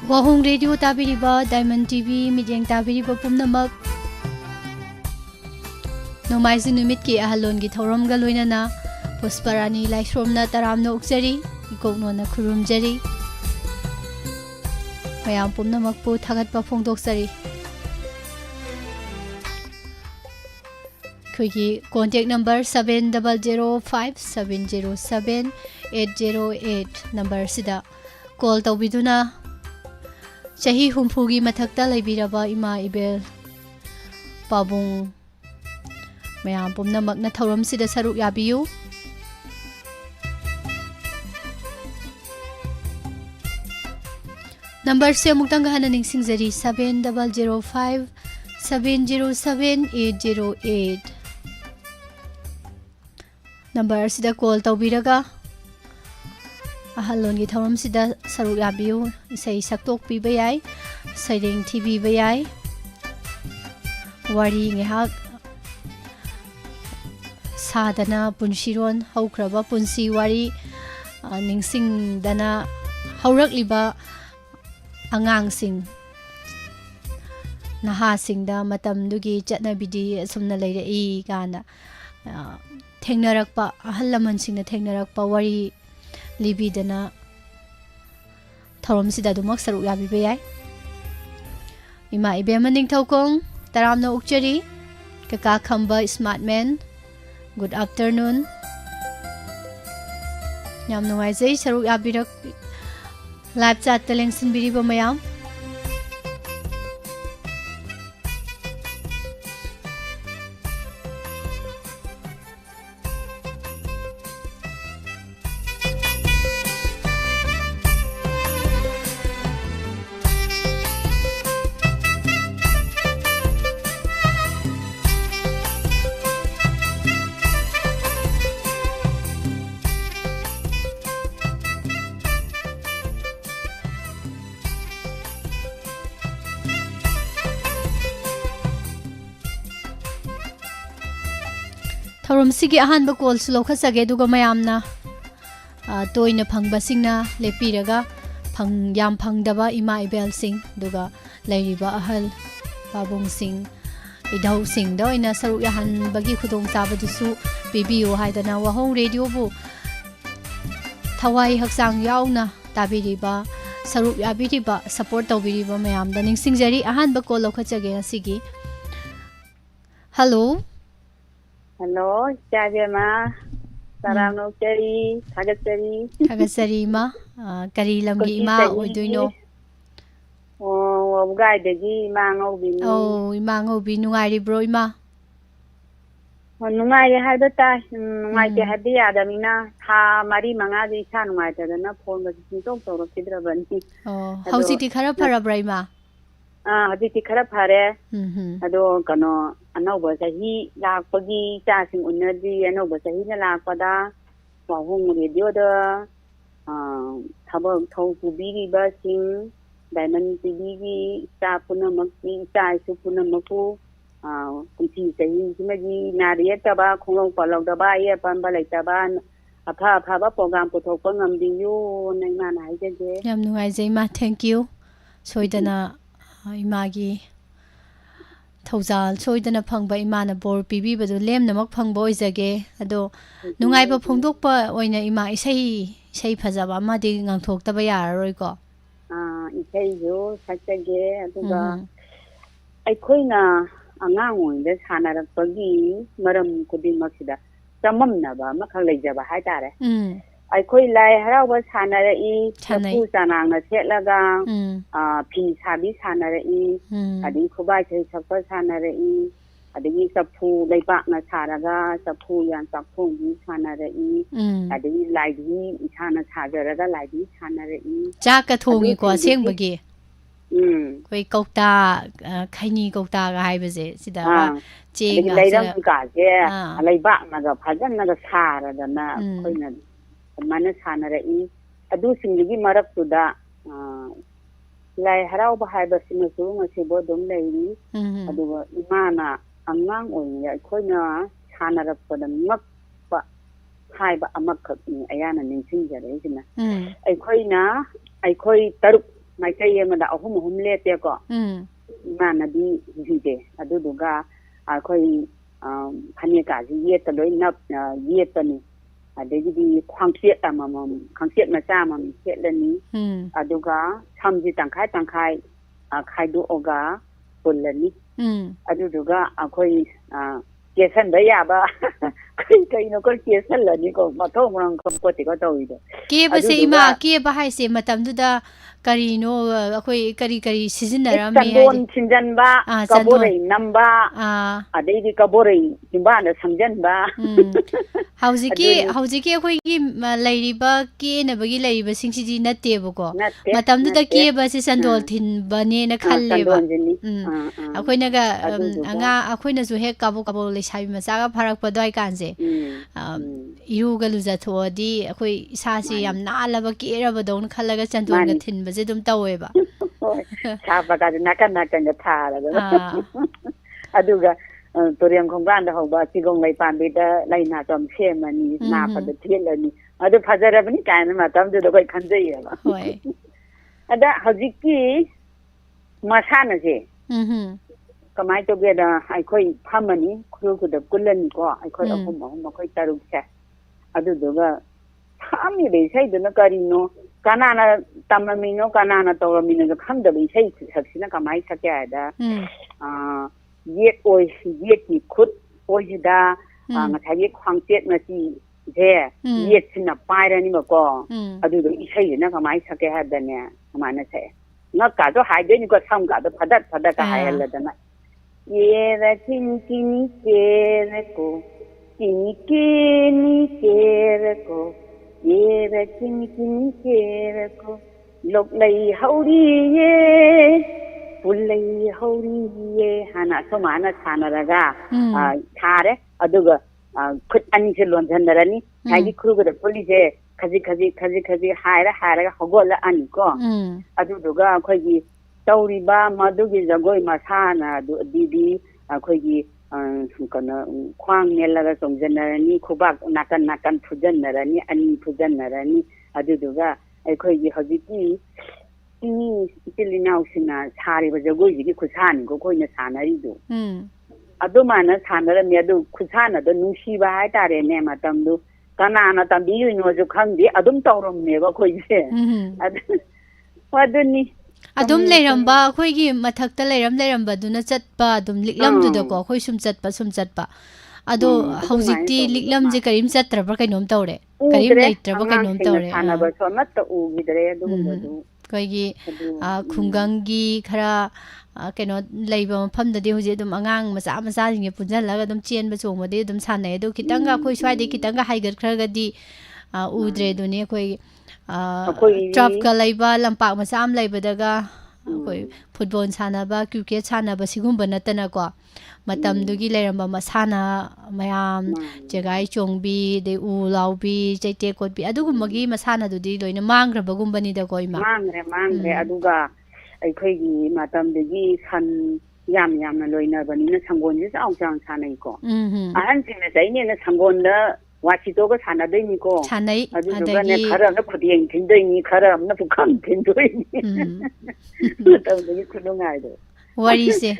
Wahong Radio Tabiriba, Diamond TV, Midyang Tabiriba Pumnamak. No Maizu Numit ki ahalon gi thorom galoina na, Pusparani Laishrom na taram no uksari, Ikok no na kurum jari. Mayam Pumnamak po thagat pa phong doksari. Kuigi contact number 7005707808 number sida call tawbiduna Chahi humpugi mathakta laibiraba ima ibel pabung mayam pumnamak na thoram sida saruk yabiyu number se muktang gahana ningsingjari 7005707808 number sida call tawbiraga ahalon gi thoram sida saruk yabiyu isai saktok piba yai saireng tv ba yai wari ngehak sadana punshiron haukraba punsi wari ningsing dana haurak liba angang sing naha singda matam dugi chatnabidi sumna leirei kana thengnarakpa ahal laman singna thengnarakpa wari libidana thorom sida dumak saruk yabi bayai ima ibe maning thokong taramna ukchari kaka khamba smart man good afternoon yam nungai jai saruk yabirak live chat teleng sinbiri ba mayam thorom sigi ahan ba call slow khasage duga mayamna toina phangba singna lepiraga phang yam phangdaba ima ibel sing duga lairiba ahal babung sing idau sing do ina saruk yahan bagi khudong taba dusu bibiyo haidana wahong radio bu thawai haksang yauna tabiriba saruk yabiriba support tawbiriba mayamda ningsingjari ahan ba call khachage asigi hello Hello, Chavema. Sarano Cherry, Tagasari ma, Kari Lamgi ma, Uduino. Oh, guide the Mango Bin. Oh, Imango Binuari Broima. Nungai had the time, Nungai had the Adamina, Ha Mari Mangadi San White, and a phone was also of Kidrabanti. Oh, how's it Karapara Brima? The Karapare, Ado Gano. Anova sahi lakpagi chasing unadi anova sahi na lakpada wahong radio da thaba thau kubiri ba sing diamond tv sta punamak sta su punamaku kunchi sahi simaji nariya taba khong palok da ba ye pan ba lai taba apha ba program puthok pa ngamdi yu nai ma nai je yam nuai jai ma thank you soidana imagi Thawzal soidana phangba imana bor pibi badu lem namak phangba oijage ado nungai ba phongdokpa oina ima isai phajaba amadi ngangthoktaba yararoi ko isai jo sakage aduga aikhoina angang oinde sanarakpagi maram kudimaksida tamamnaba makhang leijaba haitare Aikoi lai harawa sanare chapu sanangna setlaga phi sabi sanare adi khobai chai sakpa sanare adi sapu leipak na saraga sapu yan sakphong bi sanare adi lai bi isana sajaraga lai bi sanare cha ka thongi ko sengbagi koi kokta khaini kokta ga haibaje sida che ga leirang ka je leipak na ga phajan na ga sara dana khoina mana sanare adu singi marak tuda lai harau ba haiba sinasu ngasi bo dom leiri adu imana angang oya khoina sanara padam mak pa haiba amak ayana ningsing jare sina ai khoina ai khoi taruk mai sai ye ma da ahum le te ko ma na bi ji de adu du ga khoi phani ka ji ye ta loi nap ye ta ni adegi di khwang siet ta ma khwang siet ma cha ma siet le ni adu ga tham ji tang khai khai du oga pol le ni adu du ga khoi ke san da ya ba kai no ko ke san le ni ko ma thong rang ko ko ti ko to yi de ke ba se ima ke ba hai se matam du da kari no akhoi kari sizin na ra me don chinjan ba kabore namba adei di kabore timba na samjan ba haujiki akhoi gi lairi ba ke na ba gi lairi ba sing si ji na te ba ko matam du da ke ba se sandol thin ba ne na khal le ba akhoi na ga anga akhoi na ju he kabo le sai ma sa ga pharak pa doi kan je iru ga lu ja tho di akhoi sa si yam na la ba ke ra ba don khal ga sandol ga thin ba je dum tawe ba sa ba ga na kan ga tha la ga adu ga toriam khong ban da ho ba si gong lai pan bi da lai na tom che ma ni na pa da the la ni adu phajara ba ni kan ma tam du da koi khan jai ya ba hoi ada hajiki ma sa na je kamai to ge da ai khoi phamani khru ku da kulan ko ai khoi ahum khoi taruk cha adu du ga thami le sai da na kari no kanana tamami no kanana tawami no kham da bi sai saksina kamai sa kya da yet oi yet ki khut oi da nga thai yet khwang tet na si je yet sina pai ra ni ma ko adu do i sai na kamai sa kya da ne ma na sai nga ka do hai de ni ko sam ka do phadat ka hai la da na ye ra kin kin ke re ko kin ni ke re ko ye ra kin ke re ko lok lai hauri ye pulai hauri ye hana so mana thana raga thare aduga khut ani se lon than rani hai khru ga poli je khaji haira ga hogol ani ko aduga khoi gi tauri ba madu gi jagoi ma sana di khoi gi kana khwang ne la ga song janarani khubak nakan thujan narani ani thujan narani aduga ai khoi gi haji ki ni itilinaw sina sari ba jagoi gi khusani ko khoi na sanari do adu mana sanara me adu khusana do nushi ba hai tare ne ma tam do kana na tam bi no ju khang di adum tawrom ne ba khoi se adu ni adum leiramba khoi gi mathak ta leiramba du na chatpa adum liklam du da ko khoi sum chatpa ado haujikti liklam je karim chatra ba kainom tawre karim leitra ba kainom tawre sana ba so mat ta u gi dare adu koi gi khungang gi khara keno leiba mafam da di hoje dum angang macha jing punjal la dum chen ba chong ma de dum sanai ado kitang ga khoi swai de kitang ga haigar khra ga di udre du ne khoi trap ka leiba lampak macha am leiba daga khoi football sana ba cricket sana ba sigum ba natana ko matam du gi leiramba masana mayam jegai chongbi de u laubi jaite kotbi adugumagi masana du di loina mangra bagumbani da ko ima mangre aduga ai khoi gi matam de gi san yam na loina bani na sangon ji sa jang sanai ko ahan sin na dai ne na sangon da wachi to ga sana dai ni ko sanai aduga ne khara na khudiyeng thin dai ni khara na pu kham thin doi ni matam de gi khudungai do wari se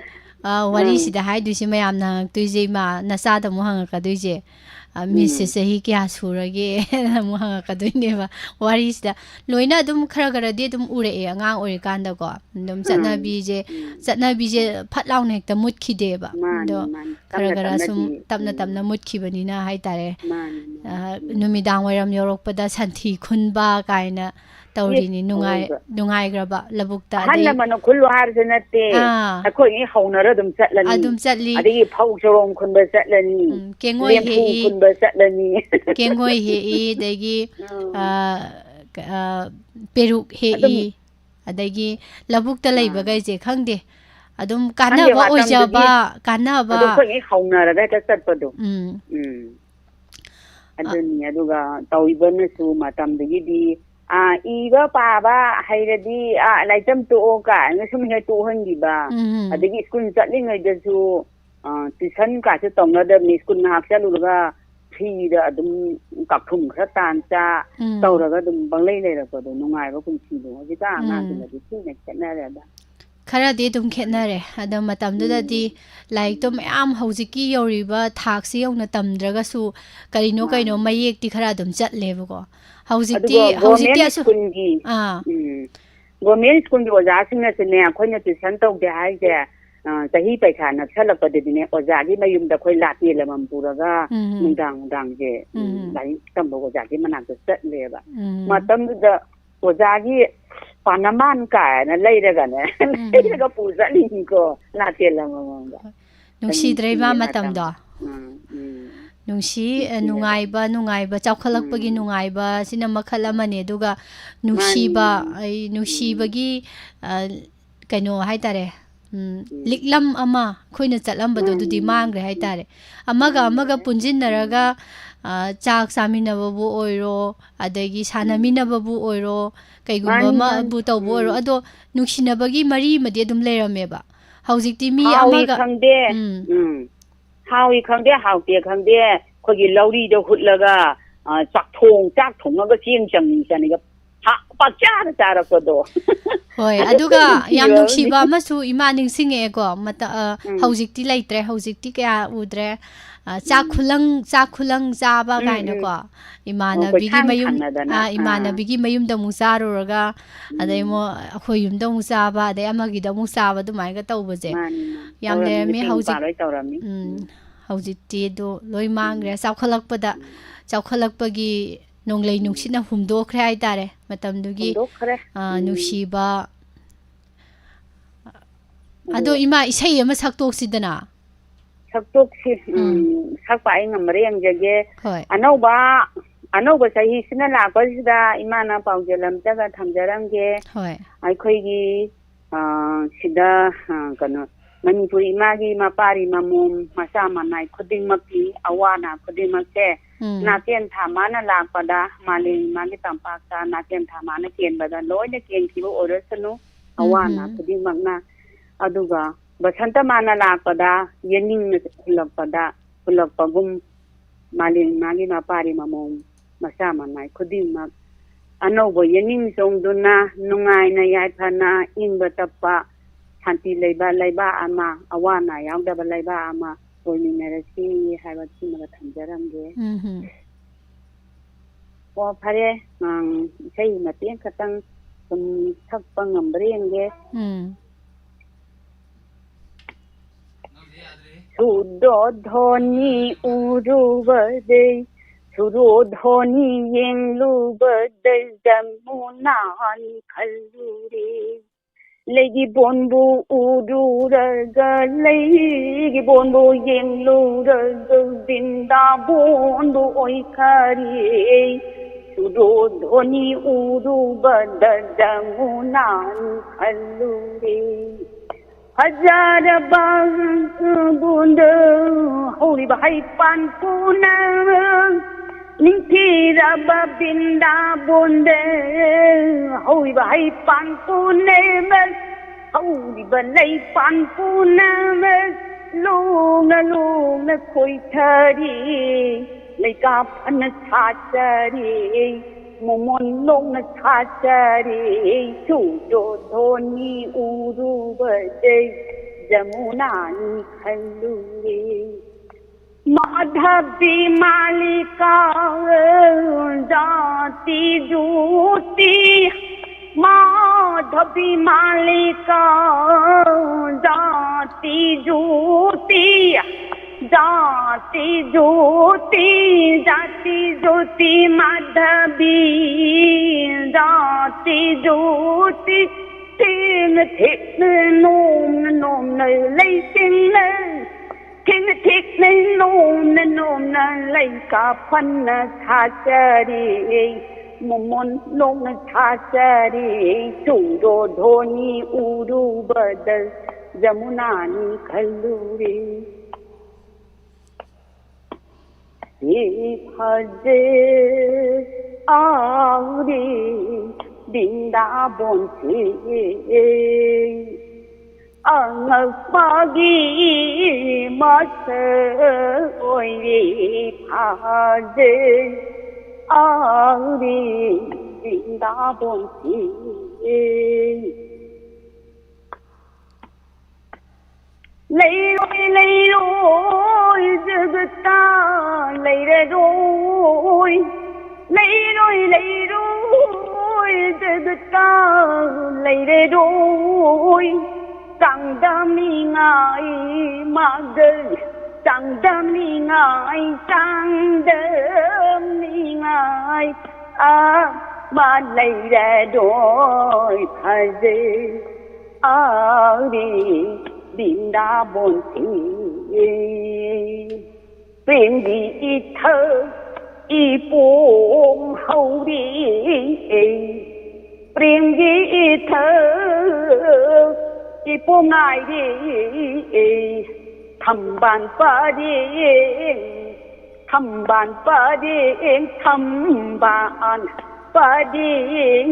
wari si da hai du si mayam na tu je ma na sa da mo hang ka du je Mrs. Sahi kya surage mo hang ka du ne ba wari si da loina dum khara de dum ure e angang ore kan da ko dum chatna bi je phat law ne ta mut khi de ba do khara sum tamna mut khi bani na hai tare numidang wairam yorok pada santhi khun ba kaina tawri ni nungai graba labukta de hanna man khul har janate akoi ni haunara dum chatli adigi phau chorom khun ba chatlani kengoi he khun ba chatlani kengoi he dagi peruk he adagi labukta leiba gai je khangde adum kanaba oijaba adu khoi ni haunara da chatpa do aduni aduga tawibana su matam dagi di iba pa ba hairadi laitam to ka nga sum he to hangi ba adigi school chatling ai da su tuition ka se tong na da ni school na hakcha lu ga ꯐꯤꯗ ꯑꯗꯨꯝ ꯀꯥꯞꯊꯨꯝ ꯈꯔ ꯇꯥꯟ ꯆꯥ ꯇꯧꯔꯒ ꯑꯗꯨꯝ ꯄꯪꯂꯩ ꯂꯩꯔꯛꯄꯗꯣ ꯅꯨꯡꯉꯥꯏꯕ ꯄꯨꯟꯁꯤꯗꯣ ꯍꯧꯖꯤꯛꯀꯥꯟ ꯑꯉꯥꯡꯁꯤꯡꯗꯗꯤ ꯊꯤꯅ ꯈꯦꯠꯅꯔꯦꯗ ꯈꯔꯗꯤ ꯑꯗꯨꯝ ꯈꯦꯠꯅꯔꯦ ꯑꯗꯣ ꯃꯇꯝꯗꯨꯗꯗꯤ ꯂꯥꯏꯔꯤꯛꯇꯣ ꯃꯌꯥꯝ ꯍꯧꯖꯤꯛꯀꯤ ꯌꯧꯔꯤꯕ ꯊꯥꯛꯁꯤ ꯌꯧꯅ ꯇꯝꯗ꯭ꯔꯒꯁꯨ ꯀꯔꯤꯅꯣ ꯃꯌꯦꯛꯇꯤ ꯈꯔ ꯑꯗꯨꯝ ꯆꯠꯂꯦꯕꯀꯣ ꯍꯧꯖꯤꯛꯇꯤ ꯁ꯭ꯀꯨꯜꯒꯤ ꯒꯣꯔꯃꯦꯟ ꯁ꯭ꯀꯨꯜꯒꯤ ꯑꯣꯖꯥꯁꯤꯡꯅꯁꯨꯅꯦ ꯑꯩꯈꯣꯏꯅ ꯇ꯭ꯌꯨꯁꯟ ꯇꯧꯒꯦ ꯍꯥꯏꯁꯦ ꯆꯍꯤ ꯄꯩꯈꯥ ꯅꯛꯁꯜꯂꯛꯄꯗꯗꯤꯅꯦ ꯑꯣꯖꯥꯒꯤ ꯃꯌꯨꯝꯗ ꯑꯩꯈꯣꯏ ꯂꯥꯇꯦꯜ ꯑꯃꯃꯝ ꯄꯨꯔꯒ ꯅꯨꯡꯗꯥꯡꯁꯦ ꯂꯥꯏꯔꯤꯛ ꯇꯝꯕ ꯑꯣꯖꯥꯒꯤ ꯃꯅꯥꯛꯇ ꯆꯠꯂꯦꯕ ꯃꯇꯝꯗꯨꯗ ꯑꯣꯖꯥꯒꯤ ꯄꯥꯅꯃꯥꯟ ꯀꯥꯏꯅ ꯂꯩꯔꯒꯅꯦ ꯂꯩꯔꯒ ꯄꯨ ꯆꯠꯂꯤꯅꯤꯀꯣ ꯂꯥꯇꯦꯜ ꯑꯃꯃꯝꯒ ꯅꯨꯡꯁꯤꯗ꯭ꯔꯦ ꯏꯃꯥ ꯃꯇꯝꯗꯣ ꯅꯨꯡꯉꯥꯏꯕ ꯆꯥꯎꯈꯠꯂꯛꯄꯒꯤ ꯅꯨꯡꯉꯥꯏꯕ ꯁꯤꯅ ꯃꯈꯜ ꯑꯃꯅꯦ ꯑꯗꯨꯒ ꯅꯨꯡꯁꯤꯕꯒꯤ ꯀꯩꯅꯣ ꯍꯥꯏꯇꯥꯔꯦ ꯂꯤꯛꯂꯝ ꯑꯃ ꯑꯩꯈꯣꯏꯅ ꯆꯠꯂꯝꯕꯗꯣ ꯑꯗꯨꯗꯤ ꯃꯥꯡꯈ꯭ꯔꯦ ꯍꯥꯏꯇꯥꯔꯦ ꯑꯃꯒ ꯄꯨꯟꯁꯤꯟꯅꯔꯒ ꯆꯥꯛ ꯆꯥꯃꯤꯟꯅꯕꯕꯨ ꯑꯣꯏꯔꯣ ꯑꯗꯒꯤ ꯁꯥꯟꯅꯃꯤꯟꯅꯕꯕꯨ ꯑꯣꯏꯔꯣ ꯀꯩꯒꯨꯝꯕ ꯑꯃꯕꯨ ꯇꯧꯕ ꯑꯣꯏꯔꯣ ꯑꯗꯣ ꯅꯨꯡꯁꯤꯅꯕꯒꯤ ꯃꯔꯤ ꯑꯃꯗꯤ ꯑꯗꯨꯝ ꯂꯩꯔꯝꯃꯦꯕ ꯍꯧꯖꯤꯛꯇꯤ ꯃꯤ ꯑꯃꯒ ꯍꯥꯎꯏ ꯈꯪꯗꯦ ꯍꯥꯎꯇꯦ ꯈꯪꯗꯦ ꯑꯩꯈꯣꯏꯒꯤ ꯂꯧꯔꯤꯗ ꯍꯨꯠꯂꯒ ꯆꯥꯛ ꯊꯣꯡꯉꯒ ꯆꯦꯡ ꯆꯪꯅꯤꯒ ꯄꯥꯛꯆꯥꯗ ꯆꯥꯔꯛꯄꯗꯣ ꯍꯣꯏ ꯑꯗꯨꯒ ꯌꯥꯝ ꯅꯨꯡꯁꯤꯕ ꯑꯃꯁꯨ ꯏꯃꯥ ꯅꯤꯡꯁꯤꯡꯉꯛꯑꯦꯀꯣ ꯍꯧꯖꯤꯛꯇꯤ ꯂꯩꯇ꯭ꯔꯦ ꯍꯧꯖꯤꯛꯇꯤꯀꯌꯥ ꯎꯗ꯭ꯔꯦ ꯆꯥꯛ ꯈꯨꯂꯪ ꯆꯥꯕ ꯀꯥꯏꯅꯀꯣ ꯏꯃꯥꯟꯅꯕꯤꯒꯤ ꯃꯌꯨꯝꯗ ꯑꯃꯨꯛ ꯆꯥꯔꯨꯔꯒ ꯑꯗꯩ ꯑꯃꯨꯛ ꯑꯩꯈꯣꯏ ꯌꯨꯝꯗ ꯑꯃꯨꯛ ꯆꯥꯕ ꯑꯗꯩ ꯑꯃꯒꯤꯗ ꯑꯃꯨꯛ ꯆꯥꯕ ꯑꯗꯨꯃꯥꯏꯅ ꯇꯧꯕꯁꯦ ꯌꯥꯝ ꯂꯩꯔꯝꯃꯤ ꯍꯧꯖꯤꯛꯇꯤ ꯑꯗꯨ ꯂꯣꯏ ꯃꯥꯡꯈ꯭ꯔꯦ ꯆꯥꯎꯈꯠꯂꯛꯄꯒꯤ ꯅꯣꯡꯂꯩ ꯅꯨꯡꯁꯤꯠꯅ ꯍꯨꯝꯗꯣꯛꯈ꯭ꯔꯦ ꯍꯥꯏꯇꯥꯔꯦ ꯃꯇꯝꯗꯨꯒꯤ ꯅꯨꯡꯁꯤꯕ ꯑꯗꯣ ꯏꯃꯥ ꯏꯁꯩ ꯑꯃ ꯁꯛꯇꯣꯛꯁꯤꯗꯅ ꯁꯛꯄ ꯑꯩ ꯉꯝꯃꯔꯦ ꯌꯦꯡꯖꯒꯦ ꯑꯅꯧꯕ ꯆꯍꯤꯁꯤꯅ ꯂꯥꯛꯄꯁꯤꯗ ꯏꯃꯥꯅ ꯄꯥꯎꯖꯦꯜ ꯑꯝꯇꯒ ꯊꯝꯖꯔꯝꯒꯦ ꯑꯩꯈꯣꯏꯒꯤ ꯁꯤꯗ ꯀꯩꯅꯣ ꯃꯅꯤꯄꯨꯔꯤ ꯏꯃꯥꯒꯤ ꯃꯄꯥꯔꯤ ꯃꯃꯣꯝ ꯃꯆꯥ ꯃꯅꯥꯏ ꯈꯨꯗꯤꯡꯃꯛꯀꯤ ꯑꯋꯥ ꯑꯅꯥ ꯈꯨꯗꯤꯡꯃꯛꯁꯦ ꯅꯥꯀꯦꯟ ꯊꯥ ꯃꯥꯅ ꯂꯥꯛꯄꯗ ꯃꯥꯂꯦꯝ ꯏꯃꯥꯒꯤ ꯇꯝꯄꯥꯛꯇ ꯅꯥꯀꯦꯟ ꯊꯥ ꯃꯥꯅ ꯀꯦꯟꯕꯗ ꯂꯣꯏꯅ ꯀꯦꯟꯈꯤꯕ ꯑꯣꯏꯔꯁꯅꯨ ꯑꯋꯥ ꯑꯅꯥ ꯈꯨꯗꯤꯡꯃꯛꯅ ꯑꯗꯨꯒ ꯕꯁꯟꯇ ꯃꯥꯅ ꯂꯥꯛꯄꯗ ꯌꯦꯅꯤꯡꯅ ꯍꯨꯜꯂꯛꯄꯒꯨꯝ ꯃꯥꯂꯦꯝ ꯏꯃꯥꯒꯤ ꯃꯄꯥꯔꯤ ꯃꯃꯣꯝ ꯃꯆꯥ ꯃꯅꯥꯏ ꯈꯨꯗꯤꯡꯃꯛ ꯑꯅꯧꯕ ꯌꯦꯅꯤꯡ ꯆꯣꯡꯗꯨꯅ ꯅꯨꯡꯉꯥꯏꯅ ꯌꯥꯏꯐꯅ ꯏꯪꯕ ꯇꯞꯄ ꯁꯥꯟꯇꯤ ꯂꯩꯕ ꯂꯩꯕꯥꯛ ꯑꯃ ꯑꯋꯥ ꯑꯅꯥ ꯌꯥꯎꯗꯕ ꯂꯩꯕꯥꯛ ꯑꯃ ꯑꯣꯏꯃꯤꯟꯅꯔꯁꯤ ꯍꯥꯏꯕ ꯁꯤꯃꯒ ꯊꯝꯖꯔꯝꯒꯦ ꯑꯣ ꯐꯔꯦ ꯏꯁꯩ ꯃꯇꯦꯛ ꯈꯛꯇꯪ ꯁꯨꯝ ꯁꯛꯄ ꯉꯝꯕ꯭ꯔꯥ ꯌꯦꯡꯒꯦ 수도돈이 우르버들 수도돈이 옌루버들 자무난 칼루리 레기 본부 우르러가 레기 본부 옌루러가 빈다 본부 오이카리 수도돈이 우르버들 자무난 칼루리 हजार बूंद होली भाई पान पूना निंतीरा बिंदा बूंद होली भाई पान पूने में होली बलई पान पूना में लोग कोई थरी लेका फन छाचरी मोमन लोग छाचरी चूडो धोनी उरु बजे जमुनानी खलुरे माधवी मालिका जाती जूती माधवी मालिका जाती जूती जाति ज्योति जाति ज्योति माधवी जाति ज्योति thiên thiết nôm nôm nơi lấy tiếng lên thiên thiết nôm lấy cả phân tha đi môn nôm tha đi chủ đồ dhoni udu badal jamunani khalluri Hajj Auri Dinda Bonsi angpagi masoi phade ari da bonti lấy rồi jagta lấy rồi jagta lấy rồi chẳng đam ngai magal chẳng đam ngai mà lấy rồi phade ari Binda bonti, Bindi ita, ipom hauri, Bindi ita, ipom ngai, Thamban pading, Thamban pading,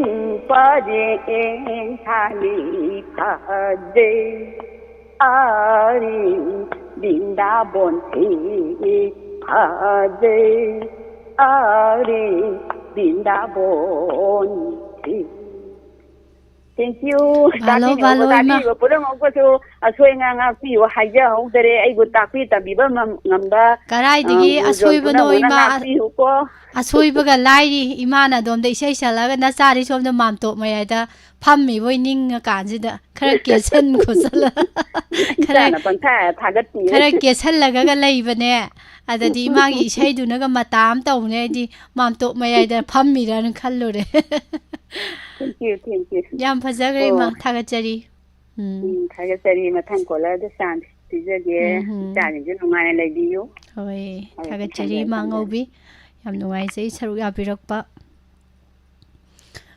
thali phade. Ari Binda bonti phade Ari Binda bonti Thank you. Valo ma. Pura mo ko so asoi nga pi wa haja ho dere ai go takpi tabi ba ngamba. Karai digi asoi bano ima asoi baga lairi imana dom de isai salaga na sari som da mam to maya da phammi boi ning kan ji da khara ke sen ko sala khara pantha thagat ti khara ke sen laga ga lai bane adadi ima gi isai du na ga matam taw ne di mam to maya da phammi ra na khallo re Thank you. Yam phajagre ma thagachari thagachari ma thang kola da san tijage cha ni ju nungai lai diyo hoi thagachari ma ngobi yam nungai sei saru ya birakpa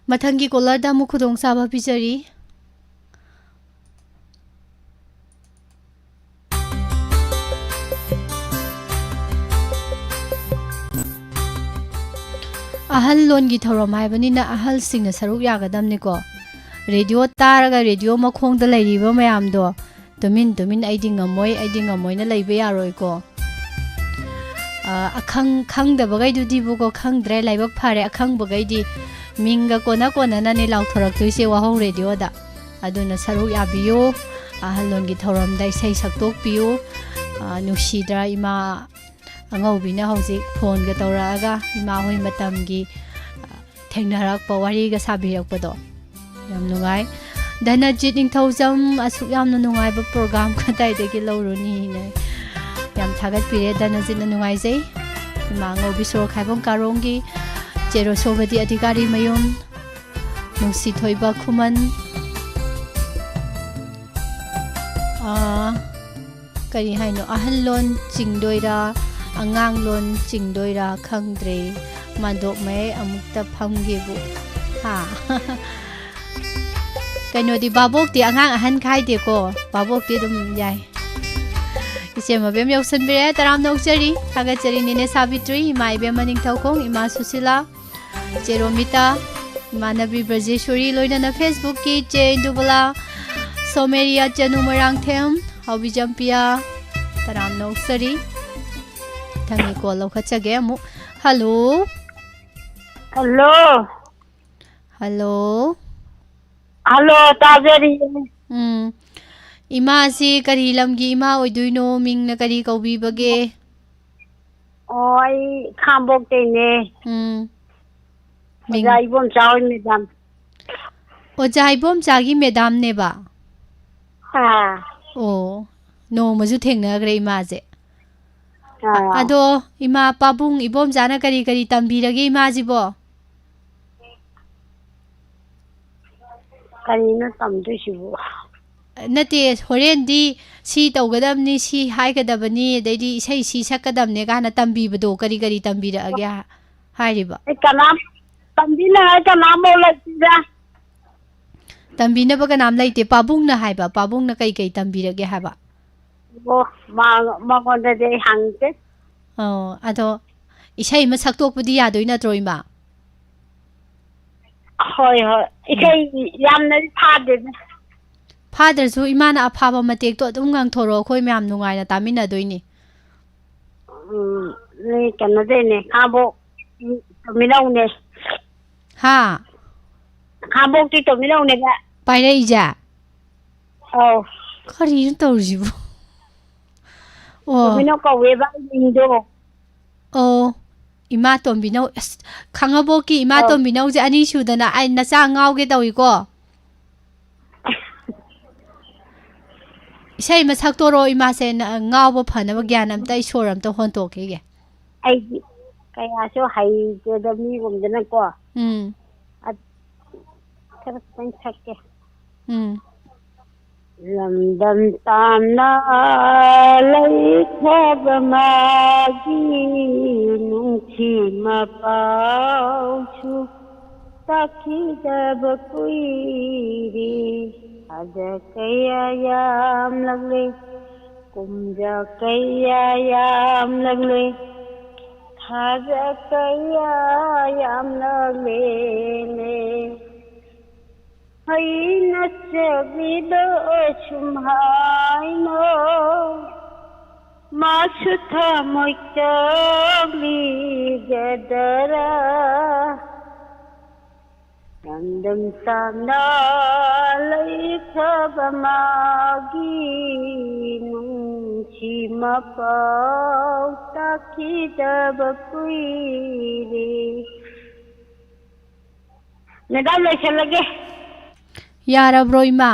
mathangi kola da mu khudong sa ba bijari ahal lon gi thorom hai bani na ahal sing na saruk ya gadam ni ko radio taraga radio makhong da lai riba mayam do tumin ai ding ngamoi na lai be ya roi ko akhang da bagai du di bu ko khang dre lai bak phare akhang bagai di minga kona na ne law thorak tu se wa ho radio da aduna saruk ya biyo ahal lon gi thorom dai sei saktok piyo nushidra ima angawbina hauzik phone ga tawraaga ima hoi matamgi thengnarak pawari ga sabirak pado yam nungai dhanajit ningthaujam asuk yamna nungai ba program ka dai de gi lawruni ne yam thagat pire dhanajit na nungai jai ima ngawbi sor khaibong karongi chero sobadi adhikari mayum nungsi thoiba khuman kari haino ahallon chingdoira angang lon chingdoira khangdre mandok mai amukta phamge bu ha kaino di babok ti angang ahan khai de ko babok ti dum yai ise ma bem yok san bere taram nok chari thaga chari ne sabitri mai be maning thaukhong ima susila cheromita manabi brajeshwari loina na facebook ki che dubala someria chanu marang them haubi jampia taram nok chari Tangi ko lo khachage mu hello tajari ima si kari lamgi ima oiduino ming na kari kaubi bage oi khambok te ne jaibom chawi madam jaibom chagi madam ne ba ha no maju thengna gre ima je ado ima pabung ibom jana kari tambirage ima jibo karina tamdu shibu nate horen di si tawgadamni si haigadabani deidi sei si sakadamne gana tambibado kari tambirage hairiba kanam tambina kanam bolajida tambina ba kanam laite pabung na haiba pabung na kai tambirage haba magonda de hangte ado isai ma saktokpudi yadoi natro ima hoi isai yamna phade ꯐꯥꯗ꯭ꯔꯁꯨ ꯏꯃꯥꯅ ꯑꯐꯥꯕ ꯃꯇꯦꯛꯇꯣ ꯑꯗꯨꯝ ꯉꯥꯡꯊꯣꯔꯛꯑꯣ ꯑꯩꯈꯣꯏ ꯃꯌꯥꯝ ꯅꯨꯡꯉꯥꯏꯅ ꯇꯥꯃꯤꯟꯅꯗꯣꯏꯅꯤ ꯅꯣꯏ ꯀꯩꯅꯣꯗꯩꯅꯦ ꯈꯥꯡꯕꯣꯛ ꯇꯣꯝꯕꯤꯅꯧꯅꯦ ꯍꯥ ꯈꯥꯡꯕꯣꯛꯇꯤ ꯇꯣꯝꯕꯤꯅꯧꯅꯦꯕ ꯄꯥꯏꯔꯛꯏꯁꯦ ꯑꯧ ꯀꯔꯤꯅꯣ ꯇꯧꯔꯤꯁꯤꯕꯨ ꯑꯣ ꯇꯣꯝꯕꯤꯅꯧ ꯀꯧꯋꯦꯕ ꯃꯤꯡꯗꯣ ꯑꯣ ꯏꯃꯥ ꯇꯣꯝꯕꯤꯅꯧ ꯑꯁ ꯈꯥꯡꯉꯕꯣꯛꯀꯤ ꯏꯃꯥ ꯑꯧ ꯇꯣꯝꯕꯤꯅꯧꯁꯦ ꯑꯅꯤ ꯁꯨꯗꯅ ꯑꯩ ꯅꯆꯥ ꯉꯥꯎꯒꯦ ꯇꯧꯏꯀꯣ ꯏꯁꯩ ꯑꯃ ꯁꯛꯇꯣꯔෝ ꯏꯃꯥꯁꯦ ꯉꯥꯎꯕ ꯐꯅꯕ ꯒ꯭ꯌꯥꯟ ꯑꯝꯇ ꯏꯁꯣꯔ ꯑꯝꯇ ꯍꯣꯟꯇꯣꯛꯈꯤꯒꯦ ꯑꯩꯗꯤ ꯀꯌꯥꯁꯨ ꯍꯩꯇꯦꯗ ꯃꯤꯒꯨꯝꯗꯅꯀꯣ ꯈꯔ ꯈꯤꯇꯪ ꯁꯛꯀꯦ ꯂꯝꯗꯝ ꯇꯥꯝꯅ ꯂꯩꯈ꯭ꯔꯕ ꯃꯥꯒꯤ ꯅꯨꯡꯁꯤ ꯃꯄꯥꯎꯁꯨ ꯇꯥꯈꯤꯗꯕ ꯀꯨꯏꯔꯦ ꯊꯥꯖ ꯀꯌꯥ ꯌꯥꯝꯂꯛꯂꯦ ꯀꯨꯝꯖ ꯀꯌꯥ ꯌꯥꯝꯂꯛꯂꯦ ꯊꯥꯖ ꯀꯌꯥ ꯌꯥꯝꯂꯛꯂꯦ ꯑꯩꯅ ꯆꯕꯤꯗ ꯁꯨꯝꯍꯥꯏꯅ ꯃꯥꯁꯨ ꯊꯃꯣꯏ ꯆꯥꯛꯂꯤꯒꯗꯔꯥ ꯂꯝꯗꯝ ꯇꯥꯝꯅ ꯂꯩꯈ꯭ꯔꯕ ꯃꯥꯒꯤ ꯅꯨꯡꯁꯤ ꯃꯄꯥꯎ ꯇꯥꯈꯤꯗꯕ ꯀꯨꯏꯔꯦ ꯃꯦꯗꯥꯝ ꯂꯣꯏꯁꯜꯂꯒꯦ ꯌꯥꯔꯕ꯭ꯔꯣ ꯏꯃꯥ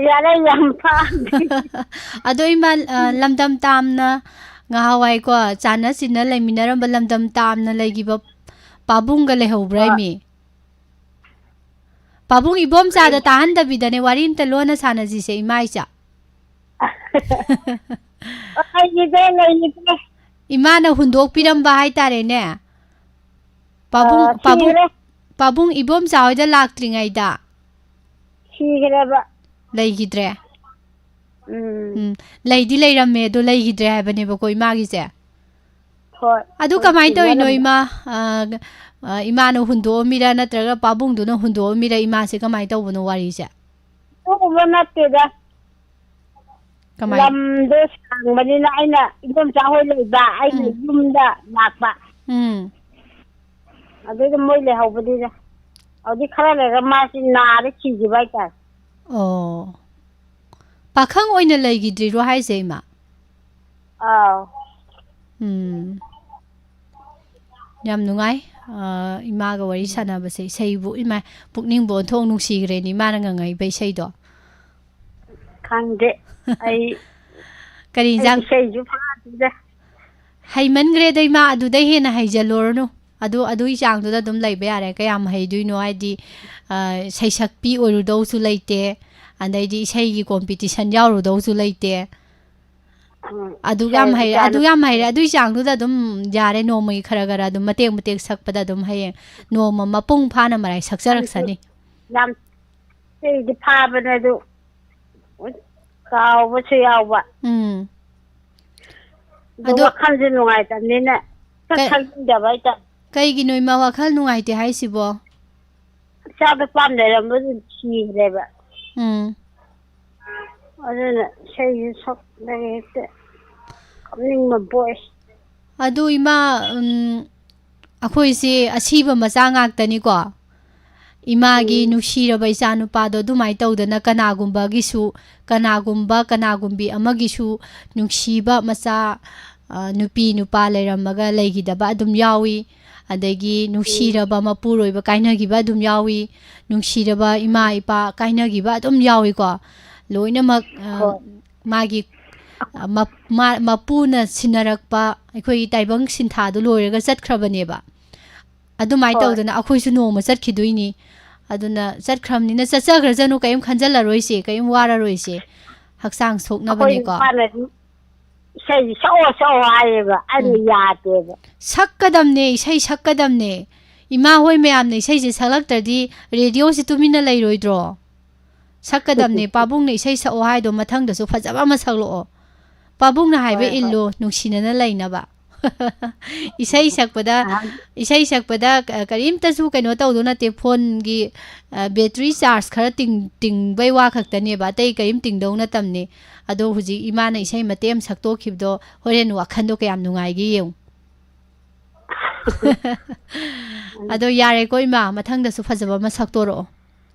ꯌꯥꯔꯦ ꯌꯥꯝ ꯐꯥꯗꯦ ꯑꯗꯣ ꯏꯃꯥ ꯂꯝꯗꯝ ꯇꯥꯝꯅ ꯉꯍꯥꯟꯋꯥꯏꯀꯣ ꯆꯥꯟꯅ ꯆꯤꯟꯅ ꯂꯩꯃꯤꯟꯅꯔꯝꯕ ꯂꯝꯗꯝ ꯇꯥꯝꯅ ꯂꯩꯈꯤꯕ ꯄꯥꯕꯨꯡꯒ ꯂꯩꯍꯧꯕ꯭ꯔꯥ ꯏꯃꯤ ꯄꯥꯕꯨꯡ ꯏꯕꯣꯝꯆꯥꯗ ꯇꯥꯍꯟꯗꯕꯤꯗꯅꯦ ꯋꯥꯔꯤ ꯑꯝꯇ ꯂꯣꯟꯅ ꯁꯥꯟꯅꯁꯤꯁꯦ ꯏꯃꯥ ꯏꯆꯥ ꯂꯩꯈꯤꯗ꯭ꯔꯦ ꯏꯃꯥꯅ ꯍꯨꯟꯗꯣꯛꯄꯤꯔꯝꯕ ꯍꯥꯏꯇꯥꯔꯦꯅꯦ ꯁꯤꯈ꯭ꯔꯦ ꯄꯥꯕꯨꯡ ꯏꯕꯣꯝꯆꯥ ꯍꯣꯏꯗ ꯂꯥꯛꯇ꯭ꯔꯤꯉꯩꯗ ꯁꯤꯈ꯭ꯔꯦꯕ ꯂꯩꯈꯤꯗ꯭ꯔꯦ ꯂꯩꯗꯤ ꯂꯩꯔꯝꯃꯦ ꯑꯗꯣ ꯂꯩꯈꯤꯗ꯭ꯔꯦ ꯍꯥꯏꯕꯅꯦꯕꯀꯣ ꯏꯃꯥꯒꯤꯁꯦ ꯍꯣꯏ ꯑꯗꯨ ꯍꯣꯏ ꯀꯃꯥꯏꯅ ꯇꯧꯔꯤꯅꯣ ꯊꯦꯡꯅꯔꯝꯕ ꯏꯃꯥ ꯏꯃꯥꯅ ꯍꯨꯟꯗꯣꯛꯑꯝꯃꯤꯔ ꯅꯠꯇ꯭ꯔꯒ ꯄꯥꯕꯨꯡꯗꯨꯅ ꯍꯨꯟꯗꯣꯛꯑꯝꯃꯤꯔ ꯏꯃꯥꯁꯦ ꯀꯃꯥꯏꯅ ꯇꯧꯕꯅꯣ ꯋꯥꯔꯤꯁꯦ ꯑꯗꯨꯒꯨꯝꯕ ꯅꯠꯇꯦꯗ ꯀꯃꯥꯏ ꯂꯝꯗꯣ ꯁꯥꯡꯕꯅꯤꯅ ꯑꯩꯅ ꯏꯗꯣꯝꯆꯥ ꯍꯣꯏ ꯂꯩꯕ ꯑꯩꯅ ꯌꯨꯝꯗ ꯂꯥꯛꯄ ꯑꯗꯨꯏꯗ ꯃꯣꯏ ꯂꯩꯍꯧꯕꯅꯤꯗ ꯍꯧꯖꯤꯛ ꯈꯔ ꯂꯩꯔꯒ ꯃꯥꯁꯤ ꯅꯥꯔ ꯁꯤꯈꯤꯕ ꯍꯥꯏꯇꯥꯔꯦ ꯑꯣ ꯄꯥꯈꯪ ꯑꯣꯏꯅ ꯂꯩꯈꯤꯗ꯭ꯔꯤꯔꯣ ꯍꯥꯏꯁꯦ ꯏꯃꯥ ꯑꯥꯎ ꯌꯥꯝ ꯅꯨꯡꯉꯥꯏ ꯏꯃꯥꯒ ꯋꯥꯔꯤ ꯁꯥꯟꯅꯕꯁꯦ ꯏꯁꯩꯕꯨ ꯏꯃꯥ ꯄꯨꯛꯅꯤꯡꯕꯨ ꯑꯣꯟꯊꯣꯛ ꯅꯨꯡꯁꯤꯈ꯭ꯔꯦꯅꯦ ꯏꯃꯥꯅ ꯉꯪꯉꯛꯏꯕ ꯏꯁꯩꯗꯣ ꯈꯪꯗꯦ ꯑꯩ ꯀꯔꯤ ꯏꯟꯖꯥꯡ ꯏꯁꯩꯁꯨ ꯐꯥꯗꯦꯗ ꯍꯩꯃꯟꯈ꯭ꯔꯦꯗ ꯏꯃꯥ ꯑꯗꯨꯗꯩ ꯍꯦꯟꯅ ꯍꯩꯖꯜꯂꯨꯔꯅꯨ ꯑꯗꯨꯒꯤ ꯆꯥꯡꯗꯨꯗ ꯑꯗꯨꯝ ꯂꯩꯕ ꯌꯥꯔꯦ ꯀꯌꯥꯝ ꯍꯩꯗꯣꯏꯅꯣ ꯍꯥꯏꯗꯤ ꯁꯩꯁꯛꯄꯤ ꯑꯣꯏꯔꯨꯗꯧꯁꯨ ꯂꯩꯇꯦ ꯑꯗꯩꯗꯤ ꯏꯁꯩꯒꯤ ꯀꯣꯝꯄꯤꯇꯤꯁꯟ ꯌꯥꯎꯔꯨꯗꯧꯁꯨ ꯂꯩꯇꯦ ꯑꯗꯨ ꯌꯥꯝ ꯍꯩꯔꯦ ꯑꯗꯨꯏ ꯆꯥꯡꯗꯨꯗ ꯑꯗꯨꯝ ꯌꯥꯔꯦ ꯅꯣꯡꯃꯒꯤ ꯈꯔ ꯈꯔ ꯑꯗꯨꯝ ꯃꯇꯦꯛ ꯃꯇꯦꯛ ꯁꯛꯄꯗ ꯑꯗꯨꯝ ꯍꯌꯦꯡ ꯅꯣꯡꯃ ꯃꯄꯨꯡ ꯐꯥꯅ ꯃꯔꯥꯏ ꯁꯛꯆꯔꯛꯁꯅꯤ ꯌꯥꯝ ꯏꯁꯩꯗꯤ ꯐꯥꯕꯅꯦ ꯑꯗꯨ ꯀꯥꯎꯕꯁꯨ ꯌꯥꯎꯕ ꯑꯗꯣ ꯋꯥꯈꯜꯁꯦ ꯅꯨꯡꯉꯥꯏꯇꯕꯅꯤꯅ ꯁꯛꯅꯤꯡꯗꯕ ꯍꯥꯏꯇꯥꯔꯦ ꯀꯩꯒꯤꯅꯣ ꯏꯃꯥ ꯋꯥꯈꯜ ꯅꯨꯡꯉꯥꯏꯇꯦ ꯍꯥꯏꯁꯤꯕꯣ ꯏꯆꯥꯗꯣ ꯄꯥꯝ ꯂꯩꯔꯝꯕꯗꯨ ꯁꯤꯈ꯭ꯔꯦꯕ ꯑꯗꯨꯅ ꯏꯁꯩꯁꯨ ꯁꯛꯂꯒ ꯍꯦꯛꯇ ꯀꯞꯅꯤꯡꯕ ꯄꯣꯛꯑꯦ ꯑꯗꯨ ꯏꯃꯥ ꯑꯩꯈꯣꯏꯁꯦ ꯑꯁꯤꯕ ꯃꯆꯥ ꯉꯥꯛꯇꯅꯤꯀꯣ ꯏꯃꯥꯒꯤ ꯅꯨꯡꯁꯤꯔꯕ ꯏꯆꯥꯅꯨꯄꯥꯗꯣ ꯑꯗꯨꯃꯥꯏꯅ ꯇꯧꯗꯅ ꯀꯅꯥꯒꯨꯝꯕꯤ ꯑꯃꯒꯤꯁꯨ ꯅꯨꯡꯁꯤꯕ ꯃꯆꯥ ꯅꯨꯄꯤ ꯅꯨꯄꯥ ꯂꯩꯔꯝꯃꯒ ꯂꯩꯈꯤꯗꯕ ꯑꯗꯨꯝ ꯌꯥꯎꯏ ꯑꯗꯒꯤ ꯅꯨꯡꯁꯤꯔꯕ ꯃꯄꯨꯔꯣꯏꯕ ꯀꯥꯏꯅꯈꯤꯕ ꯑꯗꯨꯝ ꯌꯥꯎꯏ ꯅꯨꯡꯁꯤꯔꯕ ꯏꯃꯥ ꯏꯄꯥ ꯀꯥꯏꯅꯈꯤꯕ ꯑꯗꯨꯝ ꯌꯥꯎꯏꯀꯣ ꯂꯣꯏꯅꯃꯛ ꯃꯥꯒꯤ ꯃꯄꯨꯅ ꯁꯤꯟꯅꯔꯛꯄ ꯑꯩꯈꯣꯏꯒꯤ ꯇꯥꯏꯕꯪ ꯁꯤꯟꯊꯥꯗꯨ ꯂꯣꯏꯔꯒ ꯆꯠꯈ꯭ꯔꯕꯅꯦꯕ ꯑꯗꯨꯃꯥꯏꯅ ꯇꯧꯗꯅ ꯑꯩꯈꯣꯏꯁꯨ ꯅꯣꯡꯃ ꯆꯠꯈꯤꯗꯣꯏꯅꯤ ꯑꯗꯨꯅ ꯆꯠꯈ꯭ꯔꯕꯅꯤꯅ ꯆꯠꯆꯈ꯭ꯔꯖꯅꯨ ꯀꯔꯤꯝ ꯈꯟꯖꯜꯂꯔꯣꯏꯁꯦ ꯀꯔꯤꯝ ꯋꯥꯔꯔꯣꯏꯁꯦ ꯍꯛꯆꯥꯡ ꯁꯣꯛꯅꯕꯅꯤꯀꯣ ꯏꯁꯩ ꯁꯛꯑꯣ ꯍꯥꯏꯌꯦꯕ ꯑꯩꯅ ꯌꯥꯗꯦꯕ ꯁꯛꯀꯗꯝꯅꯦ ꯏꯁꯩ ꯁꯛꯀꯗꯝꯅꯦ ꯏꯃꯥ ꯍꯣꯏ ꯃꯌꯥꯝꯅ ꯏꯁꯩꯁꯦ ꯁꯛꯂꯛꯇ꯭ꯔꯗꯤ ꯔꯦꯗꯤꯑꯣꯁꯤ ꯇꯨꯃꯤꯟꯅ ꯂꯩꯔꯣꯏꯗ꯭ꯔꯣ ꯁꯛꯀꯗꯝꯅꯦ ꯄꯥꯕꯨꯡꯅ ꯏꯁꯩ ꯁꯛꯑꯣ ꯍꯥꯏꯗꯣ ꯃꯊꯪꯗꯁꯨ ꯐꯖꯕ ꯑꯃ ꯁꯛꯂꯛꯑꯣ ꯄꯥꯕꯨꯡꯅ ꯍꯥꯏꯕ ꯍꯣꯏ ꯍꯣꯏ ꯏꯜꯂꯨ ꯅꯨꯡꯁꯤꯅꯅ ꯂꯩꯅꯕ isai sakpada isai sakpada karimta su kaino tawdona te phone gi battery charge khara ting bai wa khaktani ba tai karim ting dona tamni ado huji imana isai matem sakto khibdo horen wakhan do kayam nungai gi yeu ado yare ko ima mathang da su phajaba ma saktoro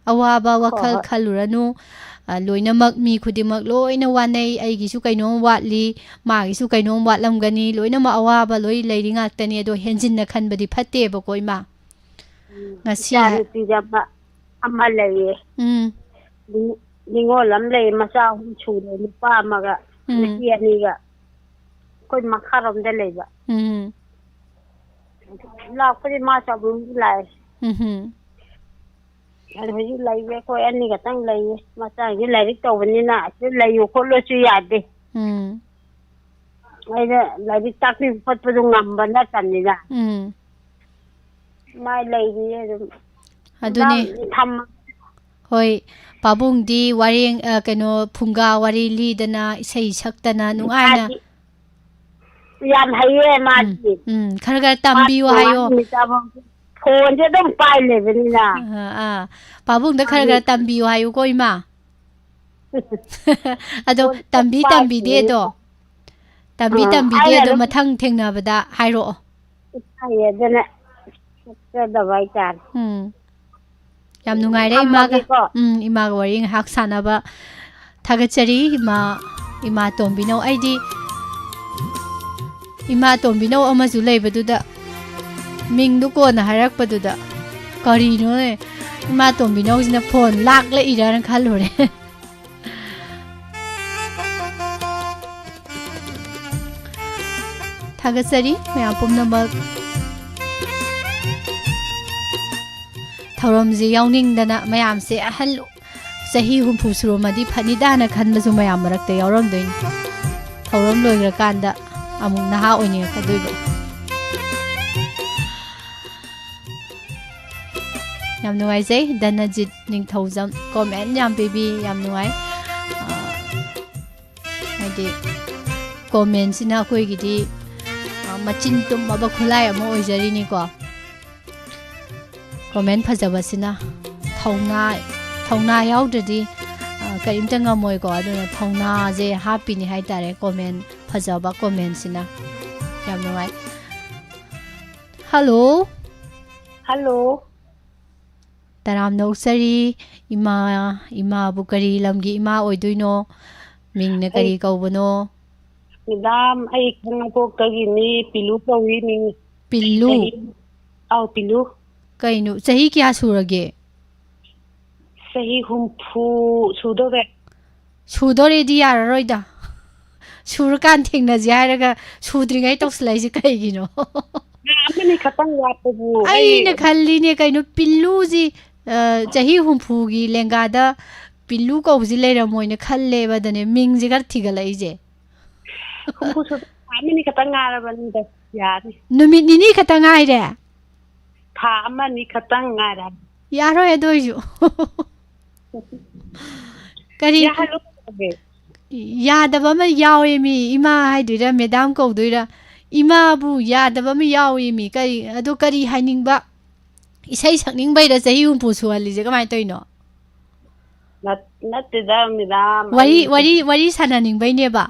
awaba wakhal khaluranu loinamak mi khudimak loina wanai aigisu kaino watli magisu kaino watlamgani loina ma awaba loi leiri ngaktani ado henjinna khanbadi phatte ba koima ngasi ha amma leye ningo lam lei macha hum chure nupa maga ni aniga koi makharam de leiba la koi ma sa bu lai Hiji laiwe ko ani ga tang laiwe masa gi lairik tawbani na se layu ko lo su yade ai da lairik takli pat padu ngamba na tanni da mai laiwi aduni tham hoi pabung di waring kano phunga wari li dana isai saktana nungaina yam haye ma ji khara gar tambiyo hayo phone je dom pai le benina pabung da khara gar tambiyo hayo ko ima ado tambi de do tambi de do mathang thengna bada hairo haye dana da bai tar yam nungai re ima ga wari hak sanaba thagachari ima tombino aidi ima tombino amazu leibaduda mingdu ko na harak paduda kari no ima tombino jina phone lak le iran khalore thagachari maya pumnamak thauramji yawning dana mayam se ahal sahi humpu suromadi phanidana khanbasu mayam marakte yawramdoin thauram loigra kanda amuk naha oini kaduiba yam nuai jai danajit ningthaujam comment yam baby yam nuai adi comment sina koi gidi machin tum aba khulai amo oijari ni ko comment phajaba sina thongna yaudadi karimta ngamoi ko aduna thongna je happy ni hai tare comment phajaba comment sina yam nuai hello taram noksari ima bukari lamgi ima oiduino mingna kari kaubono midam ai khanga ko kagi ni pilu kawi ni pilu pilu kainu sahi kya surage sahi humpu sudore di yararoida surkan thengna jairaga sudringai tokslai ji kaigino amani khatang wapabu ai na khalli ne kainu pillu ji chahi humpu gi lengada pillu ko ji leiramoina khalle badane mingji gar thigalai je humpu su amani khatang arabani da yari numit nini khatang ai re tha amani khatang ara yaro edoiju kari ya halu yadaba ma yawe mi ima haiduira madam ko duira ima bu yadaba ma yawe mi kai adu kari hainingba isai sakning bai da sahi humpu suhali je kamai toino nat da midam wari sananing bai ne ba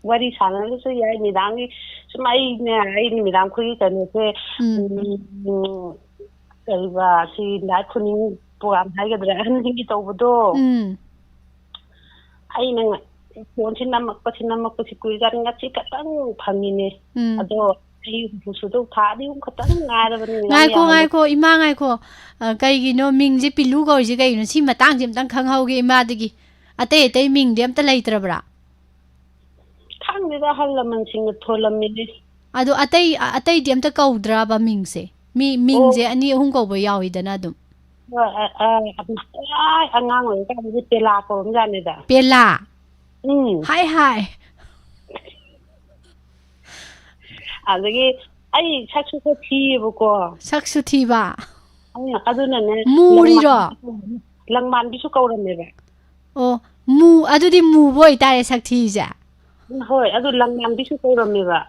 wari sanang su yai midam ni sumai ne ai ni midam khuri kane se kai ba si na khuning program hai ga dra an hi to bodo ai nang phone namak si kui gar nga chi katang phangine ado ai busu do tha di katang ngara ngai ko ima ngai ko kai gi no ming ji pilu go ji kai no si matang jim tang khang hau gi ima digi ate ming dem ta leitrabra thang ni da halaman sing tholam ni ado ate dem ta kaudra ba ming se ming je ani hung ko bo yawi dana dum angang oi ka ni pela ko mjane da pela hai adagi ai saksu ko thibu ko saksu thiba ai aduna ne muri ro langman bi su kawram ne ba o mu adudi mu boy tare sak thi ja ꯍꯣꯏ ꯑꯗꯨ ꯂꯪꯌꯥꯟꯕꯤꯁꯨ ꯇꯧꯔꯝꯃꯦꯕ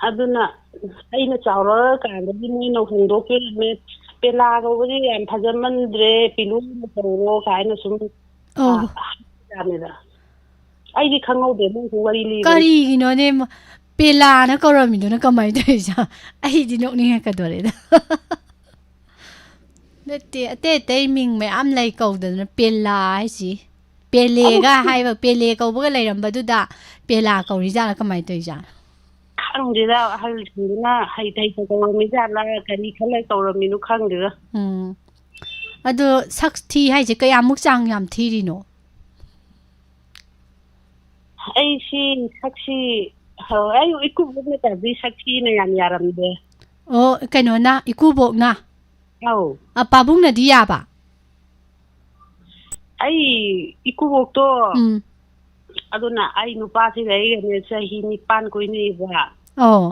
ꯑꯗꯨꯅ ꯑꯩꯅ ꯆꯥꯎꯔꯀꯥꯟꯗꯗꯤ ꯃꯣꯏꯅ ꯍꯣꯡꯗꯣꯛꯄꯤꯔꯝꯃꯦ ꯄꯦꯂꯥ ꯀꯧꯕꯗꯤ ꯌꯥꯝ ꯐꯖꯃꯟꯗ꯭ꯔꯦ ꯄꯤꯂꯨꯅ ꯇꯧꯔꯣ ꯀꯥꯏꯅ ꯁꯨꯝ ꯍꯥꯏꯅꯤꯗ ꯑꯩꯗꯤ ꯈꯪꯍꯧꯗꯦ ꯅꯪꯁꯨ ꯋꯥꯔꯤ ꯂꯤꯕꯅꯤ ꯀꯔꯤꯒꯤꯅꯣꯅꯦ ꯄꯦꯂꯥꯅ ꯀꯧꯔꯝꯃꯤꯗꯨꯅ ꯀꯃꯥꯏꯅ ꯇꯧꯔꯤꯖꯥ ꯑꯩꯗꯤ ꯅꯣꯛꯅꯤꯡꯉꯛꯀꯗꯣꯔꯦꯗ ꯅꯠꯇꯦ ꯑꯇꯩ ꯑꯇꯩ ꯃꯤꯡ ꯃꯌꯥꯝ ꯂꯩ ꯀꯧꯗꯗꯅ ꯄꯦꯂꯥ ꯍꯥꯏꯁꯤ ꯄꯦꯂꯦꯒ ꯍꯥꯏꯕ ꯄꯦꯂꯦ ꯀꯧꯕꯒ ꯂꯩꯔꯝꯕꯗꯨꯗ ꯄꯦꯂꯥ ꯀꯧꯔꯤꯖꯥꯠꯂꯥ ꯀꯃꯥꯏꯅ ꯇꯧꯔꯤꯖꯥꯠꯅꯣ ꯈꯪꯗꯦꯗ ꯑꯍꯜꯁꯤꯡꯗꯨꯅ ꯍꯩꯇ ꯀꯧꯔꯝꯃꯤꯖꯥꯠꯂꯥ ꯀꯔꯤ ꯈꯜꯂ ꯀꯧꯔꯝꯃꯤꯅꯣ ꯈꯪꯗꯦꯗ ꯑꯗꯣ ꯁꯛ ꯊꯤ ꯍꯥꯏꯁꯦ ꯀꯌꯥꯃꯨꯛ ꯆꯥꯡ ꯌꯥꯝ ꯊꯤꯔꯤꯅꯣ ꯑꯩꯁꯤ ꯁꯛꯁꯤ ꯑꯩ ꯏꯀꯨꯕꯣꯛ ꯅꯠꯇ꯭ꯔꯗꯤ ꯁꯛꯊꯤꯅ ꯌꯥꯝ ꯌꯥꯔꯝꯗꯦ ꯑꯣ ꯀꯩꯅꯣꯅ ꯏꯀꯨꯕꯣꯛꯅ ꯑꯧ ꯄꯥꯕꯨꯡꯅꯗꯤ ꯌꯥꯕ ꯑꯩ ꯏꯀꯨꯕꯣꯛꯇꯣ ꯑꯗꯨꯅ ꯑꯩ ꯅꯨꯄꯥꯁꯤ ꯂꯩꯔꯒꯅꯦ ꯆꯍꯤ 9 ꯀꯣꯏꯅꯩꯕ ꯑꯣ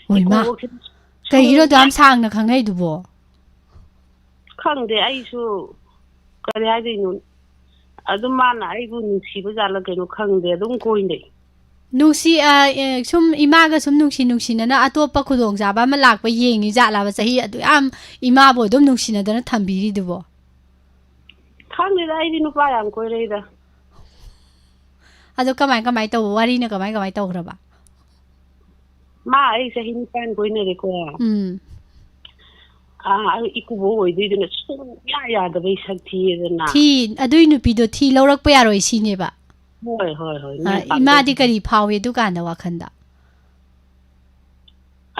ꯍꯣꯏꯃꯥ ꯀꯩꯒꯤꯅꯣ ꯑꯗꯨꯌꯥꯝ ꯁꯥꯡꯅ ꯈꯪꯅꯩꯗꯨꯕꯣ ꯈꯪꯗꯦ ꯑꯩꯁꯨ ꯀꯔꯤ ꯍꯥꯏꯗꯣꯏꯅꯣ ꯑꯗꯨꯝ ꯃꯥꯅ ꯑꯩꯕꯨ ꯅꯨꯡꯁꯤꯕ ꯖꯥꯠꯂ ꯀꯩꯅꯣ ꯈꯪꯗꯦ ꯑꯗꯨꯝ ꯀꯣꯏꯅꯩ ꯁꯨꯝ ꯏꯃꯥꯒ ꯁꯨꯝ ꯅꯨꯡꯁꯤꯅꯅ ꯑꯇꯣꯞꯄ ꯈꯨꯗꯣꯡꯆꯥꯕ ꯑꯃ ꯂꯥꯛꯄ ꯌꯦꯡꯉꯤ ꯖꯥꯠꯂꯕ ꯆꯍꯤ ꯑꯗꯨ ꯌꯥꯝ ꯏꯃꯥꯕꯨ ꯑꯗꯨꯝ ꯅꯨꯡꯁꯤꯅꯗꯅ ꯊꯝꯕꯤꯔꯤꯗꯨꯕꯣ ꯈꯪꯗꯦꯗ ꯑꯩꯗꯤ ꯅꯨꯄꯥ ꯌꯥꯝ ꯀꯣꯏꯔꯛꯏꯗ ꯑꯗꯣ ꯀꯃꯥꯏ ꯇꯧꯕ ꯋꯥꯔꯤꯅ ꯀꯃꯥꯏ ꯇꯧꯈ꯭ꯔꯕ ꯃꯥ ꯑꯩ ꯆꯍꯤ 9 ꯀꯣꯏꯅꯔꯦꯀꯣ ꯑꯩ ꯏꯀꯨꯕꯣꯛ ꯑꯣꯏꯗꯣꯏꯗꯨꯅ ꯁꯨꯡꯌꯥ ꯌꯥꯗꯕꯩ ꯁꯛ ꯊꯤꯌꯦꯗꯅ ꯑꯗꯨꯏ ꯅꯨꯄꯤꯗꯣ ꯊꯤ ꯂꯧꯔꯛꯄ ꯌꯥꯔꯣꯏ ꯁꯤꯅꯦꯕ ꯍꯣꯏ ꯏꯃꯥꯗꯤ ꯀꯔꯤ ꯐꯥꯎꯏ ꯑꯗꯨꯀꯥꯟꯗ ꯋꯥꯈꯟꯗ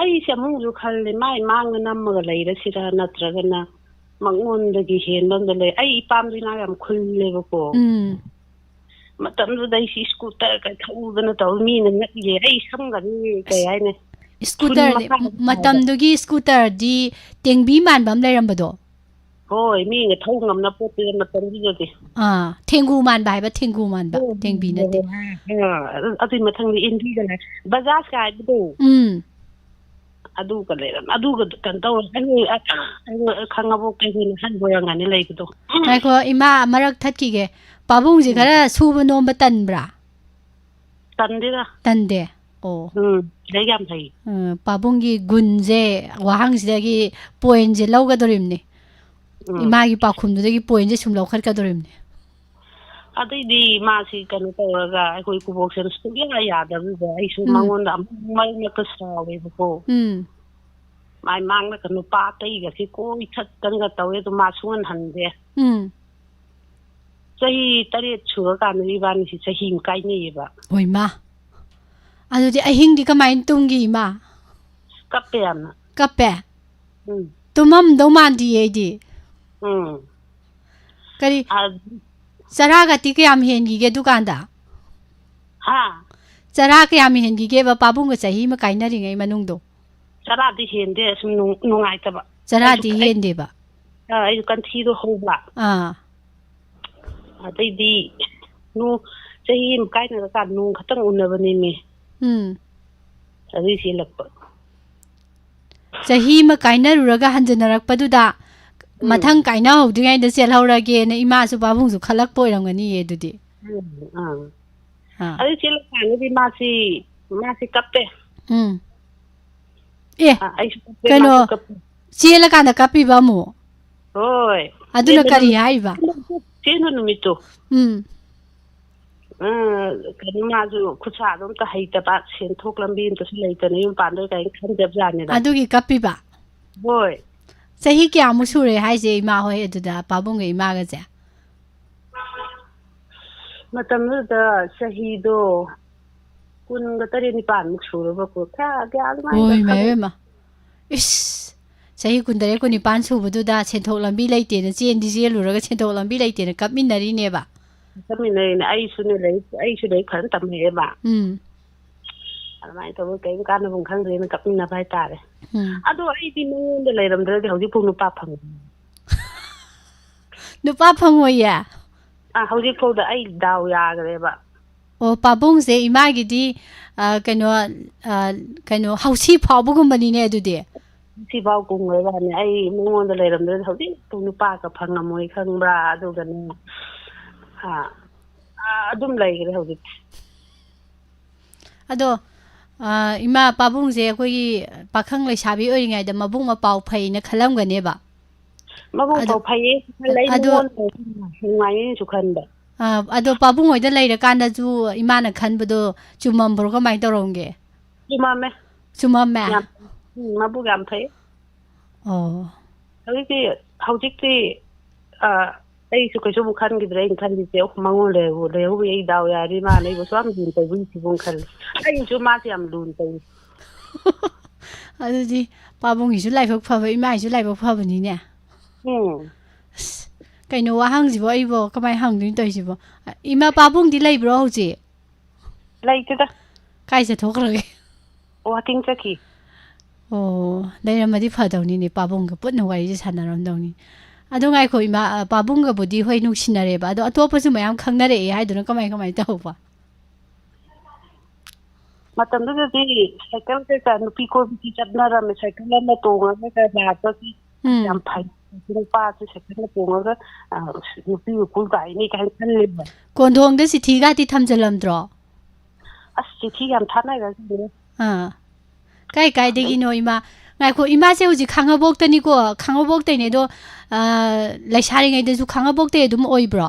ꯑꯩꯁꯦ ꯑꯃꯨꯛꯁꯨ ꯈꯜꯂꯦ ꯃꯥꯏ ꯃꯥꯡꯗ ꯅꯝꯃꯒ ꯂꯩꯔꯁꯤꯔ ꯅꯠꯇ꯭ꯔꯒꯅ ꯃꯉꯣꯟꯗꯒꯤ ꯍꯦꯟꯕ ꯑꯃꯗ ꯂꯩ ꯑꯩ ꯏꯄꯥꯝꯗꯨ ꯏꯅꯥꯛ ꯌꯥꯝ ꯈꯨꯜꯂꯦꯕꯀꯣ ꯃꯇꯝꯗꯨꯗ ꯑꯩꯁꯤ ꯁ꯭ꯀꯨꯇꯔꯒ ꯊꯧꯗꯅ ꯇꯧꯔ ꯃꯤꯅ ꯉꯛꯏꯌꯦ ꯑꯩ ꯁꯝꯒꯗꯤ ꯀꯩ ꯍꯥꯏꯅꯤ ꯁ꯭ꯀꯨꯇꯔꯗꯤ ꯃꯇꯝꯗꯨꯒꯤ ꯁ꯭ꯀꯨꯇꯔꯗꯤ ꯇꯦꯡꯕꯤ ꯃꯥꯟꯕ ꯑꯃ ꯂꯩꯔꯝꯕꯗꯣ ꯍꯣꯏ ꯃꯤꯅ ꯊꯧ ꯉꯝꯅ ꯄꯣꯠꯇꯨꯗ ꯃꯇꯝꯗꯨꯗꯗꯤ ꯊꯦꯡꯒꯨ ꯃꯥꯟꯕ ꯍꯥꯏꯕ ꯊꯦꯡꯒꯨ ꯃꯥꯟꯕ ꯇꯦꯡꯕꯤ ꯅꯠꯇꯦ ꯑꯗꯨꯏ ꯃꯊꯪꯗ ꯏꯟꯗꯤꯒ ꯂꯩ ꯕꯖꯥꯖ ꯀ ꯍꯥꯏꯕꯗꯣ ꯑꯗꯨꯒ ꯂꯩꯔꯝ ꯑꯗꯨꯒ ꯀꯩꯅꯣ ꯇꯧꯔ ꯑꯩ ꯈꯪꯉꯕꯣꯛ ꯀꯩꯅꯣ ꯍꯟꯕ ꯑꯣꯏꯔꯝꯒꯅꯤ ꯂꯩꯕꯗꯣ ꯉꯥꯏꯈꯣ ꯏꯃꯥ ꯃꯔꯛ ꯊꯠꯈꯤꯒꯦ ꯄꯥꯕꯨꯡꯁꯦ ꯈꯔ ꯁꯨꯕ ꯅꯣꯝꯕ ꯇꯟꯕ꯭ꯔꯥ ꯇꯟꯗꯦ ꯑꯣ ꯂꯥꯏꯔꯤꯛ ꯌꯥꯝ ꯐꯩ ꯄꯥꯕꯨꯡꯒꯤ ꯒꯨꯟꯁꯦ ꯋꯥꯍꯪꯁꯤꯗꯒꯤ ꯄꯣꯏꯟꯁꯦ ꯂꯧꯒꯗꯣꯔꯤꯕꯅꯤ ꯏꯃꯥꯒꯤ ꯄꯥꯎꯈꯨꯝꯗꯨꯗꯒꯤ ꯄꯣꯏꯟꯁꯦ ꯁꯨꯝ ꯂꯧꯈꯠꯀꯗꯣꯔꯤꯕꯅꯤ ꯑꯗꯩꯗꯤ ꯃꯥꯁꯤ ꯀꯩꯅꯣ ꯇꯧꯔꯒ ꯑꯩꯈꯣꯏ ꯏꯀꯨꯕꯣꯛꯁꯤꯅ ꯁꯨꯡꯌꯥ ꯌꯥꯗꯕꯗꯨꯗ ꯑꯩꯁꯨ ꯃꯉꯣꯟꯗ ꯑꯃꯨꯛ ꯃꯔꯛꯇ ꯁꯥꯎꯋꯦꯕꯀꯣ ꯃꯥꯏ ꯃꯥꯡꯅꯒ ꯅꯨꯄꯥ ꯑꯇꯩꯒꯁꯤ ꯀꯣꯏ ꯊꯠꯇꯅꯒ ꯇꯧꯋꯦ ꯑꯗꯨ ꯃꯥ ꯁꯨꯡꯍꯟꯍꯟꯗꯦ ꯆꯍꯤ 8 ꯁꯨꯔꯀꯥꯟꯗ ꯏꯕꯥꯅꯤꯁꯤ ꯆꯍꯤꯃꯨꯛ ꯀꯥꯏꯅꯩꯌꯦꯕ ꯍꯣꯏꯃꯥ ꯑꯗꯨꯗꯤ ꯑꯍꯤꯡꯗꯤ ꯀꯃꯥꯏꯅ ꯇꯨꯝꯒꯤ ꯏꯃꯥ ꯀꯞꯄꯦ ꯌꯥꯝꯅ ꯀꯞꯄꯦ ꯇꯨꯝꯃꯝꯗꯧ ꯃꯥꯟꯗꯤꯌꯦ ꯑꯩꯗꯤ ꯀꯔꯤ ꯆꯔꯥꯒꯗꯤ ꯀꯌꯥꯝ ꯍꯦꯟꯈꯤꯒꯦ ꯗꯨꯀꯥꯟꯗ ꯆꯔꯥ ꯀꯌꯥꯝ ꯍꯦꯟꯈꯤꯒꯦꯕ ꯄꯥꯕꯨꯡꯒ ꯆꯍꯤ ꯑꯃ ꯀꯥꯏꯅꯔꯤꯉꯩ ꯃꯅꯨꯡꯗꯣ ꯆꯔꯥꯗꯤ ꯍꯦꯟꯗꯦ ꯁꯨꯝ ꯅꯨꯡꯉꯥꯏꯇꯕ ꯆꯔꯥꯗꯤ ꯍꯦꯟꯗꯦꯕ ꯑꯩꯁꯨ ꯀꯟꯊꯤꯗꯣ ꯍꯧꯕ ꯑꯗꯩꯗꯤ ꯆꯍꯤ ꯑꯃ ꯀꯥꯏꯅꯔꯀꯥꯟꯗ ꯅꯣꯡ ꯈꯛꯇꯪ ꯎꯅꯕꯅꯦꯃꯤ ꯑꯗꯨꯏ ꯆꯦꯜꯂꯛꯄ ꯆꯍꯤ ꯑꯃ ꯀꯥꯏꯅꯔꯨꯔꯒ ꯍꯟꯖꯤꯟꯅꯔꯛꯄꯗꯨꯗ ꯃꯊꯪ ꯀꯥꯏꯅꯍꯧꯗ꯭ꯔꯤꯉꯩꯗ ꯆꯦꯜꯍꯧꯔꯒꯦꯅ ꯏꯃꯥꯁꯨ ꯄꯥꯕꯨꯡꯁꯨ ꯈꯜꯂꯛꯄ ꯑꯣꯏꯔꯝꯒꯅꯤꯌꯦ ꯑꯗꯨꯗꯤ ꯑꯗꯨ ꯆꯦꯜꯂꯀꯥꯟꯗꯗꯤ ꯃꯥꯁꯤ ꯀꯞꯄꯦ ꯑꯩꯁꯨ ꯀꯞꯄꯦ ꯀꯩꯅꯣ ꯃꯥꯁꯨ ꯀꯞꯄꯦ ꯆꯦꯜꯂꯀꯥꯟꯗ ꯀꯞꯄꯤꯕ ꯑꯃꯨꯛ ꯍꯣꯏ ꯑꯗꯨꯅ ꯀꯔꯤ ꯍꯥꯏꯔꯤꯕ ꯆꯦꯟꯕ ꯅꯨꯃꯤꯠꯇꯣ ꯀꯩꯅꯣ ꯃꯥꯁꯨ ꯈꯨꯠꯁꯥꯗꯣ ꯑꯝꯇ ꯍꯩꯇꯕ ꯁꯦꯟꯊꯣꯛ ꯂꯝꯕꯤ ꯑꯝꯇꯁꯨ ꯂꯩꯇꯅ ꯌꯨꯝ ꯄꯥꯟꯗꯣꯏ ꯀꯥꯏꯅ ꯈꯟꯖꯕꯖꯥꯠꯅꯤꯗ ꯑꯗꯨꯒꯤ ꯀꯞꯄꯤꯕ ꯍꯣꯏ ꯆꯍꯤ ꯀꯌꯥꯃꯨꯛ ꯁꯨꯔꯦ ꯍꯥꯏꯁꯦ ꯏꯃꯥ ꯍꯣꯏ ꯑꯗꯨꯗ ꯄꯥꯕꯨꯡꯒ ꯏꯃꯥꯒꯁꯦ ꯃꯇꯝꯗꯨꯗ ꯆꯍꯤꯗꯣ 18-19 ꯁꯨꯔꯕꯀꯣ ꯍꯣꯏ ꯏꯕꯦꯝꯃ ꯏꯁ ꯆꯍꯤ 18-19 ꯁꯨꯕꯗꯨꯗ ꯁꯦꯟꯊꯣꯛ ꯂꯝꯕꯤ ꯂꯩꯇꯦꯅ ꯆꯦꯜꯂꯨꯔꯒ ꯁꯦꯟꯊꯣꯛ ꯂꯝꯕꯤ ꯂꯩꯇꯦꯅ ꯀꯞꯃꯤꯟꯅꯔꯤꯅꯦꯕ ꯆꯠꯃꯤꯟꯅꯔꯤꯅꯦ ꯑꯩꯁꯨ ꯂꯥꯏꯔꯤꯛ ꯐꯖꯅ ꯇꯝꯃꯛꯑꯦꯕ ꯑꯗꯨꯃꯥꯏꯅ ꯇꯧꯕ ꯀꯔꯤꯝ ꯀꯥꯟꯅꯕꯝ ꯈꯪꯗ꯭ꯔꯦꯅ ꯀꯞꯃꯤꯟꯅꯕ ꯍꯥꯏꯇꯥꯔꯦ ꯑꯗꯣ ꯑꯩꯗꯤ ꯃꯉꯣꯟꯗ ꯂꯩꯔꯝꯗ꯭ꯔꯗꯤ ꯍꯧꯖꯤꯛꯐꯥꯎ ꯅꯨꯄꯥ ꯐꯪꯉꯣꯏ ꯅꯨꯄꯥ ꯐꯪꯉꯣꯏꯌꯦ ꯍꯧꯖꯤꯛꯐꯥꯎꯗ ꯑꯩ ꯗꯥꯎ ꯌꯥꯈ꯭ꯔꯦꯕ ꯑꯣ ꯄꯥꯕꯨꯡꯁꯦ ꯏꯃꯥꯒꯤꯗꯤ ꯀꯩꯅꯣ ꯍꯧꯁꯤ ꯐꯥꯎꯕꯒꯨꯝꯕꯅꯤꯅꯦ ꯑꯗꯨꯗꯤ ꯁꯤꯐꯥꯎ ꯀꯨꯝꯈ꯭ꯔꯖꯥꯠꯅꯤ ꯑꯩ ꯃꯉꯣꯟꯗ ꯂꯩꯔꯝꯗ꯭ꯔꯗꯤ ꯍꯧꯖꯤꯛꯐꯥꯎ ꯅꯨꯄꯥꯒ ꯐꯪꯉꯝꯃꯣꯏ ꯈꯪꯕ꯭ꯔꯥ ꯑꯗꯨꯒꯅꯦ ꯑꯗꯨꯝ ꯂꯩꯈ꯭ꯔꯦ ꯍꯧꯖꯤꯛ ꯑꯗꯣ ꯏꯃꯥ ꯄꯥꯕꯨꯡꯁꯦ ꯑꯩꯈꯣꯏꯒꯤ ꯄꯥꯈꯪ ꯂꯩꯁꯥꯕꯤ ꯑꯣꯏꯔꯤꯉꯩꯗ ꯃꯕꯨꯡ ꯃꯄꯥꯎ ꯐꯩꯅ ꯈꯜꯂꯝꯒꯅꯦꯕ ꯃꯕꯨꯡ ꯄꯥꯎ ꯐꯩꯌꯦ ꯂꯩ ꯃꯉꯣꯟꯗ ꯅꯨꯡꯉꯥꯏꯅꯦꯁꯨ ꯈꯟꯕ ꯑꯗꯣ ꯄꯥꯕꯨꯡ ꯍꯣꯏꯗ ꯂꯩꯔꯀꯥꯟꯗꯁꯨ ꯏꯃꯥꯅ ꯈꯟꯕꯗꯣ ꯆꯨꯝꯃꯝꯕ꯭ꯔꯣ ꯀꯃꯥꯏꯅ ꯇꯧꯔꯝꯒꯦ ꯆꯨꯝꯃꯝꯃꯦ ꯆꯨꯝꯃꯝꯃꯦ ꯃꯕꯨꯛ ꯌꯥꯝ ꯐꯩ ꯑꯣ ꯍꯧꯖꯤꯛꯇꯤ ꯑꯩꯁꯨ ꯀꯩꯁꯨꯕꯨ ꯈꯟꯈꯤꯗ꯭ꯔꯦ ꯑꯩꯅ ꯈꯜꯂꯤꯁꯦ ꯃꯉꯣꯟ ꯂꯩꯍꯧꯕ ꯑꯩ ꯗꯥꯎ ꯌꯥꯔꯗꯤ ꯃꯥꯅ ꯑꯩꯕꯨꯁꯨ ꯌꯥꯝ ꯂꯨꯅ ꯇꯧꯕꯤꯁꯤꯕꯨ ꯈꯜꯂꯤ ꯑꯩꯁꯨ ꯃꯥꯁꯦ ꯌꯥꯝ ꯂꯨꯅ ꯇꯧꯏ ꯑꯗꯨꯗꯤ ꯄꯥꯕꯨꯡꯒꯤꯁꯨ ꯂꯥꯏꯕꯛ ꯐꯕ ꯏꯃꯥꯒꯤꯁꯨ ꯂꯥꯏꯕꯛ ꯐꯕꯅꯤꯅꯦ ꯀꯩꯅꯣ ꯋꯥꯍꯪꯁꯤꯕꯣ ꯑꯩꯕꯣ ꯀꯃꯥꯏꯅ ꯍꯪꯗꯣꯏꯅꯣ ꯇꯧꯔꯤꯁꯤꯕꯣ ꯏꯃꯥ ꯄꯥꯕꯨꯡꯗꯤ ꯂꯩꯕ꯭ꯔꯣ ꯍꯧꯖꯤꯛ ꯂꯩꯇꯦꯗ ꯀꯥꯏ ꯆꯠꯊꯣꯛꯈ꯭ꯔꯒꯦ ꯋꯥꯛꯀꯤꯡ ꯆꯠꯈꯤ ꯑꯣ ꯂꯩꯔꯝꯃꯗꯤ ꯐꯗꯧꯅꯤꯅꯦ ꯄꯥꯕꯨꯡꯒ ꯄꯨꯟꯅ ꯋꯥꯔꯤꯁꯦ ꯁꯥꯟꯅꯔꯝꯗꯧꯅꯤ ꯑꯗꯣ ꯉꯥꯏꯈꯣ ꯏꯃꯥ ꯄꯥꯕꯨꯡꯒꯕꯨꯗꯤ ꯍꯣꯏ ꯅꯨꯡꯁꯤꯅꯔꯦꯕ ꯑꯗꯣ ꯑꯇꯣꯞꯄꯁꯨ ꯃꯌꯥꯝ ꯈꯪꯅꯔꯛꯑꯦ ꯍꯥꯏꯗꯨꯅ ꯀꯃꯥꯏ ꯇꯧꯕ ꯃꯇꯝꯗꯨꯗꯗꯤ ꯁꯥꯏꯀꯜ ꯀꯩꯀꯥ ꯅꯨꯄꯤ ꯀꯣꯏꯕꯤ ꯆꯠꯅꯔꯝꯃꯦ ꯁꯥꯏꯀꯜ ꯑꯃ ꯇꯣꯡꯉꯒ ꯂꯥꯛꯄꯒꯤ ꯌꯥꯝ ꯐꯩ ꯅꯨꯄꯥꯁꯦ ꯁꯥꯏꯀꯜꯗ ꯇꯣꯡꯉꯒ ꯅꯨꯄꯤꯒ ꯀꯨꯜ ꯀꯥꯏꯅꯤ ꯀꯥꯏꯅ ꯈꯜꯂꯦꯕ ꯀꯣꯟꯊꯣꯡꯗ ꯆꯤꯊꯤꯒꯥꯇꯤ ꯊꯝꯖꯤꯜꯂꯝꯗ꯭ꯔꯣ ꯑꯁ ꯆꯤꯊꯤ ꯌꯥꯝ ꯊꯥꯅꯈ꯭ꯔꯦ ꯀꯥꯏꯗꯒꯤꯅꯣ ꯏꯃꯥ ꯉꯥꯏꯈꯣ ꯏꯃꯥꯁꯦ ꯍꯧꯖꯤꯛ ꯈꯥꯡꯉꯕꯣꯛꯇꯅꯤꯀꯣ ꯈꯥꯡꯉꯕꯣꯛꯇꯩꯅꯦ ꯑꯗꯣ ꯂꯩꯁꯥꯔꯤꯉꯩꯗꯁꯨ ꯈꯥꯡꯉꯕꯣꯛꯇꯩ ꯑꯗꯨꯝ ꯑꯣꯏꯕ꯭ꯔꯣ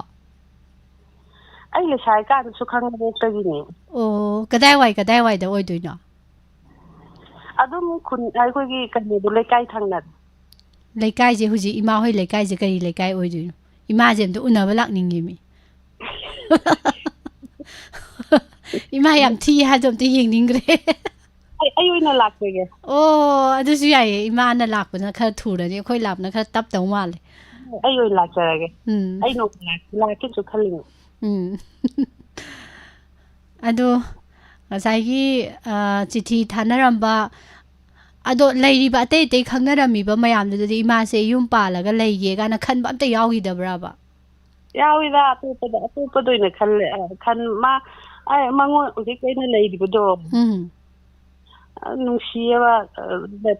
ꯑꯩ ꯂꯩꯁꯥꯔꯤ ꯀꯥꯟꯗꯁꯨ ꯈꯥꯡꯉꯕꯣꯛꯇꯒꯤꯅꯦ ꯑꯣ ꯀꯗꯥꯏꯋꯥꯏꯗ ꯑꯣꯏꯗꯣꯏꯅꯣ ꯑꯗꯨꯝ ꯈꯨꯟ ꯑꯩꯈꯣꯏꯒꯤ ꯀꯩꯅꯣꯗꯣ ꯂꯩꯀꯥꯏ ꯊꯪꯅꯔꯦ ꯂꯩꯀꯥꯏꯁꯦ ꯍꯧꯖꯤꯛ ꯏꯃꯥ ꯍꯣꯏ ꯂꯩꯀꯥꯏꯁꯦ ꯀꯔꯤ ꯂꯩꯀꯥꯏ ꯑꯣꯏꯗꯣꯏꯅꯣ ꯏꯃꯥꯁꯦ ꯑꯝꯇ ꯎꯅꯕ ꯂꯥꯛꯅꯤꯡꯉꯤ ꯃꯤ ꯏꯃꯥ ꯌꯥꯝ ꯊꯤ ꯍꯥꯏꯗꯣ ꯑꯝꯇ ꯌꯦꯡꯅꯤꯡꯈ꯭ꯔꯦ ꯑꯩ ꯑꯣꯏꯅ ꯂꯥꯛꯆꯒꯦ ꯑꯣ ꯑꯗꯨꯁꯨ ꯌꯥꯏꯌꯦ ꯏꯃꯥꯅ ꯂꯥꯛꯄꯅ ꯈꯔ ꯊꯨꯔꯅꯤ ꯑꯩꯈꯣꯏ ꯂꯥꯛꯄꯅ ꯈꯔ ꯇꯞꯇꯧ ꯃꯥꯜꯂꯦ ꯑꯩ ꯑꯣꯏꯅ ꯂꯥꯛꯆꯔꯒꯦ ꯑꯩ ꯂꯥꯛꯀꯦꯁꯨ ꯈꯜꯂꯤꯅꯦ ꯑꯗꯣ ꯉꯁꯥꯏꯒꯤ ꯆꯤꯊꯤ ꯊꯥꯅꯔꯝꯕ ꯑꯗꯣ ꯂꯩꯔꯤꯕ ꯑꯇꯩ ꯈꯪꯅꯔꯝꯃꯤꯕ ꯃꯌꯥꯝꯗꯨꯗꯗꯤ ꯏꯃꯥꯁꯦ ꯌꯨꯝ ꯄꯥꯜꯂꯒ ꯂꯩꯒꯦ ꯀꯥꯏꯅ ꯈꯟꯕ ꯑꯝꯇ ꯌꯥꯎꯈꯤꯗꯕ꯭ꯔꯕ ꯌꯥꯎꯏꯗ ꯑꯇꯣꯞꯄꯗ ꯑꯣꯏꯅ ꯃꯉꯣꯟ ꯍꯧꯖꯤꯛ ꯑꯩꯅ ꯂꯩꯔꯤꯕꯗꯣ ꯅꯨꯡꯁꯤꯌꯦꯕ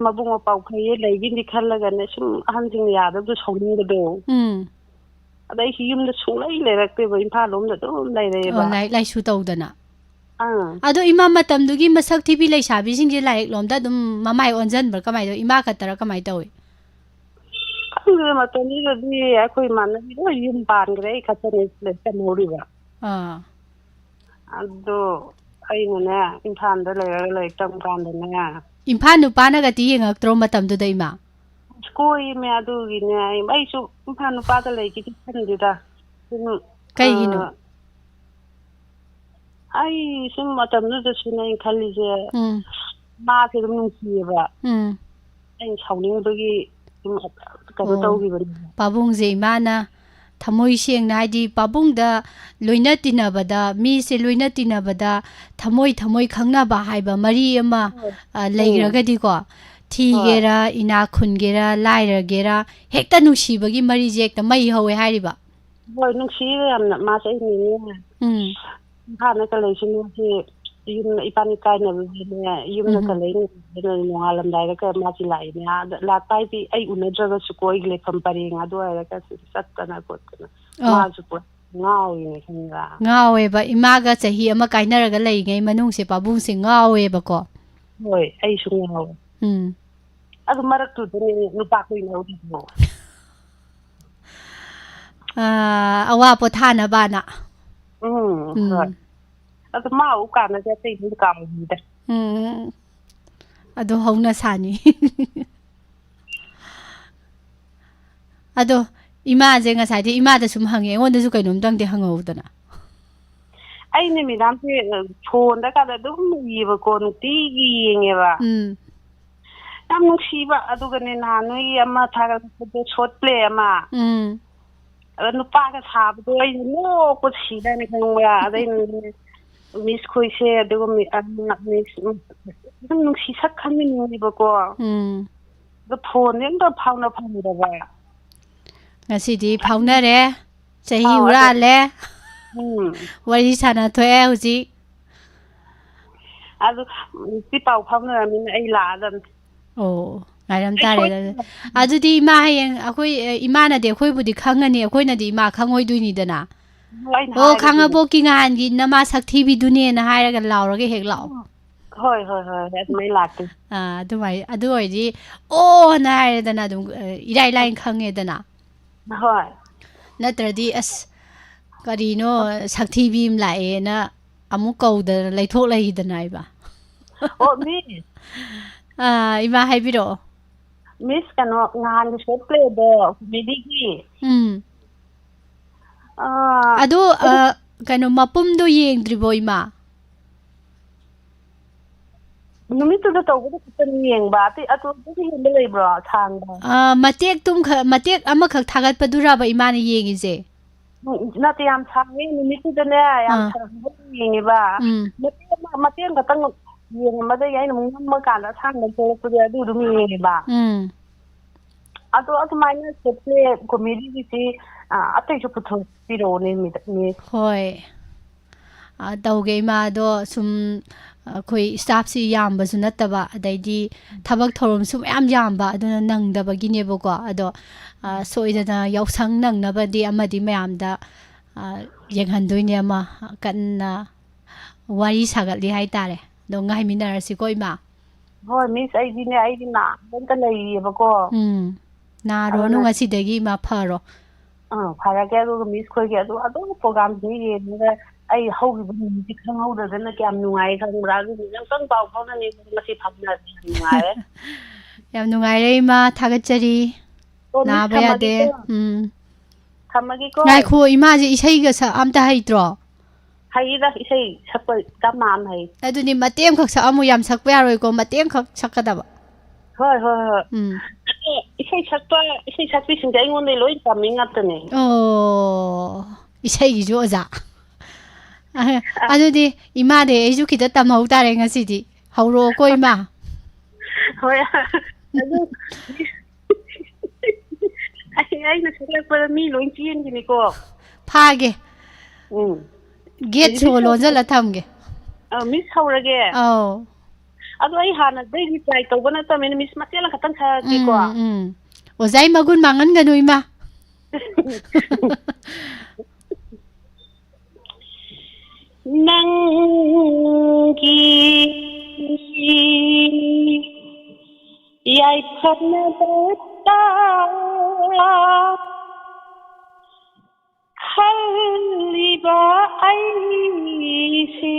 ꯃꯕꯨꯡ ꯃꯄꯥꯎ ꯐꯩꯌꯦ ꯂꯩꯒꯤꯅꯤ ꯈꯜꯂꯒꯅꯦ ꯁꯨꯝ ꯑꯍꯟꯁꯤꯡꯅ ꯌꯥꯗꯕꯗꯣ ꯁꯥꯎꯅꯤꯡꯕꯗꯣ ꯑꯗ ꯑꯩꯁꯤ ꯌꯨꯝꯗ ꯁꯨꯡꯂꯩ ꯂꯩꯔꯛꯇꯦꯕ ꯏꯝꯐꯥꯜ ꯂꯣꯝꯗ ꯑꯗꯨꯝ ꯂꯩꯔꯛꯑꯦꯕ ꯂꯥꯏꯔꯤꯛ ꯂꯥꯏꯁꯨ ꯇꯧꯗꯅ ꯑꯗꯣ ꯏꯃꯥ ꯃꯇꯝꯗꯨꯒꯤ ꯃꯁꯛ ꯊꯤꯕꯤ ꯂꯩꯁꯥꯕꯤꯁꯤꯡꯁꯦ ꯂꯥꯏꯔꯤꯛ ꯂꯣꯝꯗ ꯑꯗꯨꯝ ꯃꯃꯥꯏ ꯑꯣꯟꯁꯤꯟꯕ꯭ꯔꯥ ꯀꯃꯥꯏꯅ ꯇꯧꯋꯤ ꯏꯃꯥ ꯈꯛꯇꯔ ꯀꯃꯥꯏꯅ ꯇꯧꯋꯤ ꯈꯪꯗꯦ ꯃꯇꯝꯗꯨꯗꯗꯤ ꯑꯩꯈꯣꯏ ꯏꯃꯥꯟꯅꯕꯤ ꯂꯣꯏ ꯌꯨꯝ ꯄꯥꯟꯈ꯭ꯔꯦ ꯑꯩ ꯈꯛꯇꯅꯦ ꯇꯝꯍꯧꯔꯤꯕ ꯑꯗꯣ ꯑꯩꯅꯅꯦ ꯏꯝꯐꯥꯜꯗ ꯂꯩꯔꯒ ꯂꯥꯏꯔꯤꯛ ꯇꯝ ꯀꯥꯟꯗꯅꯦ ꯏꯝꯐꯥꯜ ꯅꯨꯄꯥꯅꯒꯗꯤ ꯌꯦꯡꯉꯛꯇ꯭ꯔꯣ ꯃꯇꯝꯗꯨꯗ ꯏꯃꯥ ꯀꯣꯏꯃꯦ ꯑꯗꯨꯒꯤꯅꯦ ꯑꯩꯁꯨ ꯏꯝꯐꯥꯜ ꯅꯨꯄꯥꯗ ꯂꯩꯒꯦꯗꯤ ꯈꯟꯗꯦꯗ ꯀꯩꯒꯤꯅꯣ ꯑꯩ ꯁꯨꯝ ꯃꯇꯝꯗꯨꯗꯁꯨꯅꯦ ꯑꯩꯅ ꯈꯜꯂꯤꯁꯦ ꯃꯥꯁꯦ ꯑꯗꯨꯝ ꯅꯨꯡꯁꯤꯌꯦꯕ ꯑꯩꯅ ꯁꯥꯎꯅꯤꯡꯕꯒꯤ ꯀꯩꯅꯣ ꯇꯧꯈꯤꯕꯅꯤ ꯄꯥꯕꯨꯡꯁꯦ ꯏꯃꯥꯅ ꯊꯃꯣꯏ ꯁꯦꯡꯅ ꯍꯥꯏꯗꯤ ꯄꯥꯕꯨꯡꯗ ꯂꯣꯏꯅ ꯇꯤꯟꯅꯕꯗ ꯃꯤꯁꯦ ꯂꯣꯏꯅ ꯇꯤꯟꯅꯕꯗ ꯊꯃꯣꯏ ꯈꯪꯅꯕ ꯍꯥꯏꯕ ꯃꯔꯤ ꯑꯃ ꯂꯩꯈ꯭ꯔꯒꯗꯤꯀꯣ ꯊꯤꯒꯦꯔꯥ ꯏꯅꯥꯛ ꯈꯨꯟꯒꯦꯔꯥ ꯂꯥꯏꯔꯒꯦꯔꯥ ꯍꯦꯛꯇ ꯅꯨꯡꯁꯤꯕꯒꯤ ꯃꯔꯤꯁꯦ ꯍꯦꯛꯇ ꯃꯩ ꯍꯧꯋꯦ ꯍꯥꯏꯔꯤꯕ ꯍꯣꯏ ꯅꯨꯡꯁꯤꯌꯦ ꯌꯥꯝꯅ ꯃꯥꯁꯦ ꯑꯩꯅꯦ ꯏꯝꯐꯥꯜꯗ ꯀꯂꯩꯁꯤ ꯃꯥꯁꯦ ꯌꯨꯝꯗ ꯏꯄꯥꯅꯤ ꯀꯥꯏꯅꯕꯁꯤꯅꯦ ꯌꯨꯝꯗ ꯀꯂꯩꯅ ꯅꯣꯡꯉꯥꯜꯂꯝꯗꯥꯏꯗ ꯃꯥꯁꯤ ꯂꯥꯛꯏꯅꯦ ꯑꯥꯗ ꯂꯥꯛꯄ ꯍꯥꯏꯗꯤ ꯑꯩ ꯎꯅꯗ꯭ꯔꯒꯁꯨꯀꯣ ꯑꯩꯒꯤ ꯂꯩꯐꯝ ꯄꯔꯦꯡ ꯑꯗꯨ ꯑꯣꯏꯔꯒꯁꯨ ꯆꯠꯇꯅ ꯈꯣꯠꯇꯅ ꯃꯥꯁꯨ ꯉꯥꯎꯏꯅꯦ ꯈꯪꯕ꯭ꯔꯥ ꯉꯥꯎꯋꯦꯕ ꯏꯃꯥꯒ ꯆꯍꯤ ꯑꯃ ꯀꯥꯏꯅꯔꯒ ꯂꯩꯔꯤꯉꯩ ꯃꯅꯨꯡꯁꯦ ꯄꯥꯕꯨꯡꯁꯦ ꯉꯥꯎꯋꯦꯕꯀꯣ ꯍꯣꯏ ꯑꯩꯁꯨ ꯉꯥꯎꯋꯦ ꯑꯗꯨ ꯃꯔꯛꯇꯨꯗꯅꯦ ꯅꯨꯄꯥ ꯀꯣꯏꯅꯍꯧꯔꯤꯗꯣ ꯑꯋꯥ ꯄꯣꯊꯥꯅꯕꯅ ꯍꯣꯏ ꯑꯗꯨ ꯃꯥ ꯎ ꯀꯥꯟꯗꯗꯤ ꯑꯇꯩ ꯑꯗꯨꯝ ꯀꯥꯎꯈꯤꯗ ꯑꯗꯣ ꯍꯧꯅ ꯁꯥꯅꯤ ꯑꯗꯣ ꯏꯃꯥꯁꯦ ꯉꯁꯥꯏꯗꯤ ꯏꯃꯥꯗ ꯁꯨꯝ ꯍꯪꯉꯦ ꯑꯩꯉꯣꯟꯗꯁꯨ ꯀꯩꯅꯣꯝꯇꯪꯗꯤ ꯍꯪꯍꯧꯗꯅ ꯑꯩꯅꯦ ꯃꯦꯗꯥꯝꯁꯦ ꯐꯣꯟꯗ ꯀꯥꯟꯗ ꯑꯗꯨꯝ ꯎꯏꯌꯦꯕꯀꯣ ꯅꯨꯡꯇꯤꯒꯤ ꯌꯦꯡꯉꯦꯕ ꯌꯥꯝ ꯅꯨꯡꯁꯤꯕ ꯑꯗꯨꯒꯅꯦ ꯅꯍꯥꯟ ꯅꯣꯏꯒꯤ ꯑꯃ ꯊꯥꯒꯠꯄꯗꯣ ꯁꯣꯔꯠ ꯄ꯭ꯂꯦ ꯑꯃ ꯑꯗ ꯅꯨꯄꯥꯒ ꯁꯥꯕꯗꯣ ꯑꯩꯁꯨ ꯅꯣꯛꯄ ꯁꯤꯗꯅꯤ ꯈꯪꯕ꯭ꯔꯥ ꯑꯗꯩ ꯃꯤꯁ ꯈꯣꯏꯁꯦ ꯑꯗꯨꯒ ꯑꯗꯨꯝ ꯅꯨꯡꯁꯤ ꯁꯛ ꯈꯪꯃꯤꯟꯅꯦꯕꯀꯣ ꯑꯗꯣ ꯐꯣꯟꯗꯤ ꯑꯝꯇ ꯐꯥꯎꯅ ꯐꯪꯗꯕ ꯉꯁꯤꯗꯤ ꯐꯥꯎꯅꯔꯦ ꯆꯍꯤ ꯍꯨꯔꯥꯜꯂꯦ ꯋꯥꯔꯤ ꯁꯥꯟꯅꯊꯣꯛꯑꯦ ꯍꯧꯖꯤꯛ ꯑꯗꯨ ꯁꯤ ꯄꯥꯎ ꯐꯥꯎꯅꯔꯕꯅꯤꯅ ꯑꯩ ꯂꯥꯛꯑꯗꯕꯅꯤ ꯑꯣ ꯉꯥꯏꯔꯝ ꯇꯥꯔꯦ ꯑꯗꯨꯗꯤ ꯏꯃꯥ ꯍꯌꯦꯡ ꯑꯩꯈꯣꯏ ꯏꯃꯥꯅꯗꯤ ꯑꯩꯈꯣꯏꯕꯨꯗꯤ ꯈꯪꯉꯅꯤ ꯑꯩꯈꯣꯏꯅꯗꯤ ꯏꯃꯥ ꯈꯪꯉꯣꯏꯗꯣꯏꯅꯤꯗꯅ ꯑꯣ ꯈꯥꯡꯉꯕꯣꯛꯀꯤ ꯉꯍꯥꯟꯒꯤ ꯅꯃꯥ ꯁꯛꯊꯤꯕꯤꯗꯨꯅꯦꯅ ꯍꯥꯏꯔꯒ ꯂꯥꯎꯔꯒ ꯍꯦꯛ ꯂꯥꯛꯑꯣ ꯍꯣꯏ ꯍꯣꯏ ꯍꯣꯏ ꯑꯗꯨꯃꯥꯏꯅ ꯂꯥꯛꯀꯦ ꯑꯗꯨꯃꯥꯏ ꯑꯗꯨ ꯑꯣꯏꯔꯗꯤ ꯑꯣꯅ ꯍꯥꯏꯔꯦꯗꯅ ꯑꯗꯨꯝ ꯏꯔꯥꯏ ꯂꯥꯏꯅ ꯈꯪꯉꯦꯗꯅ ꯍꯣꯏ ꯅꯠꯇ꯭ꯔꯗꯤ ꯑꯁ ꯀꯔꯤꯅꯣ ꯁꯛꯊꯤꯕꯤ ꯑꯃ ꯂꯥꯛꯑꯦꯅ ꯑꯃꯨꯛ ꯀꯧꯗꯅ ꯂꯩꯊꯣꯛ ꯂꯩꯈꯤꯗꯅ ꯑꯩꯕ ꯑꯣ ꯃꯤꯁ ꯏꯃꯥ ꯍꯥꯏꯕꯤꯔꯛꯑꯣ ꯃꯤꯁ ꯀꯩꯅꯣ ꯅꯍꯥꯟꯒꯤ ꯁꯣꯔꯠ ꯄ꯭ꯂꯦꯗꯣ ꯀꯣꯃꯦꯗꯤꯒꯤ ꯑꯗꯣ ꯀꯩꯅꯣ ꯃꯄꯨꯝꯗꯣ ꯌꯦꯡꯗ꯭ꯔꯤꯕꯣ ꯏꯃꯥ ꯅꯨꯃꯤꯠꯇꯨꯗ ꯇꯧꯕꯗ ꯈꯛꯇꯅꯤ ꯌꯦꯡꯕ ꯑꯇꯩ ꯑꯇꯣꯞꯄꯗꯤ ꯌꯦꯡꯕ ꯂꯩꯕ꯭ꯔꯣ ꯁꯥꯡꯕ ꯃꯇꯦꯛ ꯑꯃꯈꯛ ꯊꯥꯒꯠꯄꯗꯨꯔꯕ ꯏꯃꯥꯅ ꯌꯦꯡꯉꯤꯁꯦ ꯅꯠꯇꯦ ꯌꯥꯝ ꯁꯥꯡꯉꯦ ꯅꯨꯃꯤꯠꯇꯨꯗꯅꯦ ꯌꯥꯝ ꯁꯥꯡꯕ ꯌꯦꯡꯉꯦꯕ ꯃꯇꯦꯡ ꯈꯛꯇꯪ ꯌꯦꯡꯉꯝꯃꯗꯒꯤ ꯑꯩꯅ ꯑꯃꯨꯛ ꯅꯝꯃ ꯀꯥꯟꯗ ꯑꯁꯥꯡꯕ ꯊꯣꯛꯂꯛꯄꯗꯤ ꯑꯗꯨ ꯑꯗꯨꯝ ꯌꯦꯡꯉꯦꯕ ꯑꯗꯣ ꯑꯗꯨꯃꯥꯏꯅ ꯁꯣꯔꯠ ꯀꯣꯃꯦꯗꯤꯒꯤꯁꯤ ꯑꯇꯩꯁꯨ ꯄꯨꯊꯣꯛꯄꯤꯔꯛꯑꯣꯅꯦ ꯃꯤꯁ ꯍꯣꯏ ꯇꯧꯒꯦ ꯏꯃꯥꯗꯣ ꯁꯨꯝ ꯑꯩꯈꯣꯏ ꯁ꯭ꯇꯥꯐꯁꯤ ꯌꯥꯝꯕꯁꯨ ꯅꯠꯇꯕ ꯑꯗꯩꯗꯤ ꯊꯕꯛ ꯊꯧꯔꯝꯁꯨ ꯃꯌꯥꯝ ꯌꯥꯝꯕ ꯑꯗꯨꯅ ꯅꯪꯗꯕꯒꯤꯅꯦꯕꯀꯣ ꯑꯗꯣ ꯁꯣꯏꯗꯅ ꯌꯥꯎꯁꯪ ꯅꯪꯅꯕꯗꯤ ꯑꯃꯗꯤ ꯃꯌꯥꯝꯗ ꯌꯦꯡꯍꯟꯗꯣꯏꯅꯦ ꯑꯃ ꯀꯟꯅ ꯋꯥꯔꯤ ꯁꯥꯒꯠꯂꯤ ꯍꯥꯏꯇꯥꯔꯦ ꯑꯗꯣ ꯉꯥꯏꯃꯤꯟꯅꯔꯁꯤꯀꯣ ꯏꯃꯥ ꯍꯣꯏ ꯃꯤꯁ ꯑꯩꯗꯤ ꯅꯥꯕ ꯂꯩꯔꯤꯑꯕꯀꯣ ꯅꯥꯔꯣꯅꯨ ꯉꯁꯤꯗꯒꯤ ꯏꯃꯥ ꯐꯔꯣ ꯐꯔꯒꯦ ꯑꯗꯨꯒ ꯃꯤꯁ ꯈꯣꯏꯒꯤ ꯑꯗꯨꯝ ꯄ꯭ꯔꯣꯒꯥꯝꯁꯤ ꯌꯦꯡꯉꯒ ꯑꯩ ꯍꯧꯈꯤꯕ ꯅꯨꯃꯤꯠꯇꯤ ꯈꯪꯍꯧꯗꯗꯅ ꯀꯌꯥꯝ ꯅꯨꯡꯉꯥꯏ ꯈꯪꯕ꯭ꯔꯥ ꯑꯗꯨꯗꯤ ꯅꯪꯇꯪ ꯄꯥꯎ ꯐꯥꯎꯅꯅꯤ ꯉꯁꯤ ꯐꯝꯅꯔꯦ ꯌꯥꯝ ꯅꯨꯡꯉꯥꯏꯔꯦ ꯌꯥꯝ ꯅꯨꯡꯉꯥꯏꯔꯦ ꯏꯃꯥ ꯊꯥꯒꯠꯆꯔꯤ ꯑꯣ ꯃꯤꯁ ꯅꯥꯕ ꯌꯥꯗꯦ ꯊꯝꯃꯒꯦꯀꯣ ꯊꯝꯃꯒꯦꯀꯣ ꯉꯥꯏꯈꯣ ꯏꯃꯥꯁꯦ ꯏꯁꯩꯒ ꯑꯝꯇ ꯍꯩꯇ꯭ꯔꯣ ꯍꯩꯗ ꯏꯁꯩ ꯁꯛꯄ ꯇꯞ ꯃꯥꯝ ꯍꯩ ꯑꯗꯨꯅꯤ ꯃꯇꯦꯛ ꯑꯃꯈꯛ ꯁꯛꯑꯝꯃꯨ ꯌꯥꯝ ꯁꯛꯄ ꯌꯥꯔꯣꯏꯀꯣ ꯃꯇꯦꯛ ꯑꯃꯈꯛ ꯁꯛꯀꯗꯕ ꯍꯣꯏ ꯑꯗꯣ ꯏꯁꯩ ꯁꯛꯄꯤꯁꯤꯡꯁꯦ ꯑꯩꯉꯣꯟꯗꯩ ꯂꯣꯏ ꯇꯝꯃꯤ ꯉꯥꯛꯇꯅꯦ ꯑꯣ ꯏꯁꯩꯒꯤꯁꯨ ꯑꯣꯖꯥ ꯑꯗꯨꯗꯤ ꯏꯃꯥꯗꯩ ꯑꯩꯁꯨ ꯈꯤꯇ ꯇꯝꯍꯧ ꯇꯥꯔꯦ ꯉꯁꯤꯗꯤ ꯍꯧꯔꯛꯑꯣꯀꯣ ꯏꯃꯥ ꯍꯣꯏ ꯑꯗꯨ ꯑꯩꯅ ꯁꯛꯂꯛꯄꯗ ꯃꯤ ꯂꯣꯏ ꯆꯦꯟꯈꯤꯅꯤꯀꯣ ꯐꯥꯒꯦ ꯒꯦꯠ ꯁꯣ ꯂꯣꯟꯁꯤꯜꯂ ꯊꯝꯒꯦ ꯃꯤꯁ ꯍꯧꯔꯒꯦ ꯑꯧ ꯑꯗꯣ ꯑꯩ ꯍꯥꯟꯅꯗꯩ ꯔꯤꯄ꯭ꯂꯥꯏ ꯇꯧꯕ ꯅꯠꯇꯕꯅꯤꯅ ꯃꯤꯁ ꯃꯇꯦꯛ ꯑꯃ ꯈꯛꯇꯪ ꯁꯛꯑꯒꯦꯀꯣ ꯑꯣꯖꯥꯏ ꯃꯒꯨꯟ ꯃꯥꯡꯍꯟꯒꯅꯨ ꯏꯃꯥ ꯅꯪꯒꯤ ꯌꯥꯏꯐꯅꯕꯇ ꯈꯜꯂꯤꯕ ꯑꯩꯁꯦ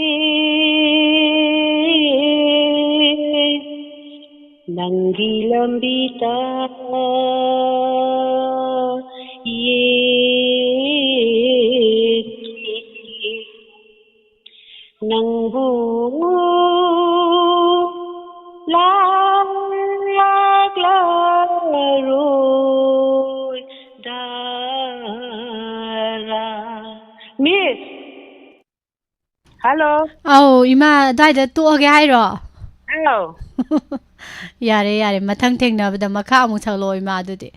ꯅꯪꯒꯤ ꯂꯝꯕꯤꯗ ꯅꯪꯕꯨ ꯃꯤꯁ ꯍꯜꯂꯣ ꯑꯧ ꯏꯃꯥ ꯑꯗꯨꯋꯥꯏꯗ ꯇꯣꯛꯑꯒꯦ ꯍꯥꯏꯔꯣ ꯑꯧ ꯌꯥꯔꯦ ꯃꯊꯪ ꯊꯦꯡꯅꯕꯗ ꯃꯈꯥ ꯑꯃꯨꯛ ꯁꯛꯂꯛꯑꯣ ꯏꯃꯥ ꯑꯗꯨꯗꯤ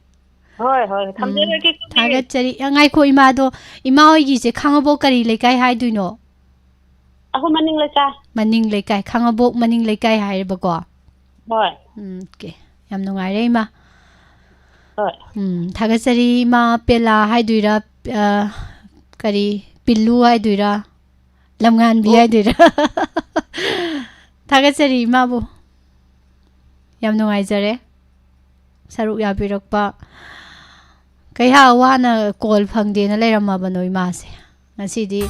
ꯍꯣꯏ ꯊꯝꯖꯔꯒꯦ ꯊꯥꯒꯠꯆꯔꯤ ꯉꯥꯏꯈꯣ ꯏꯃꯥꯗꯣ ꯏꯃꯥ ꯍꯣꯏꯒꯤꯁꯦ ꯈꯥꯡꯉꯕꯣꯛ ꯀꯔꯤ ꯂꯩꯀꯥꯏ ꯍꯥꯏꯗꯣꯏꯅꯣ ꯑꯩꯈꯣꯏ ꯃꯅꯤꯡ ꯂꯩꯀꯥꯏ ꯃꯅꯤꯡ ꯂꯩꯀꯥꯏ ꯈꯥꯡꯉꯕꯣꯛ ꯃꯅꯤꯡ ꯂꯩꯀꯥꯏ ꯍꯥꯏꯔꯦꯕꯀꯣ ꯍꯣꯏ ꯑꯣꯀꯦ ꯌꯥꯝ ꯅꯨꯡꯉꯥꯏꯔꯦ ꯏꯃꯥ ꯍꯣꯏ ꯊꯥꯒꯠꯆꯔꯤ ꯏꯃꯥ ꯄꯦꯂꯥ ꯍꯥꯏꯗꯣꯏꯔꯥ ꯀꯔꯤ ꯄꯤꯜꯂꯨ ꯍꯥꯏꯗꯣꯏꯔꯥ ꯂꯝꯉꯥꯟꯕꯤ ꯍꯥꯏꯗꯣꯏꯔꯥ ꯊꯥꯒꯠꯆꯔꯤ ꯏꯃꯥꯕꯨ ꯌꯥꯝ ꯅꯨꯡꯉꯥꯏꯖꯔꯦ ꯁꯔꯨꯛ ꯌꯥꯕꯤꯔꯛꯄ ꯀꯌꯥ ꯋꯥꯅ ꯀꯣꯜ ꯐꯪꯗꯦꯅ ꯂꯩꯔꯝꯃꯕꯅꯣ ꯏꯃꯥꯁꯦ ꯉꯁꯤꯗꯤ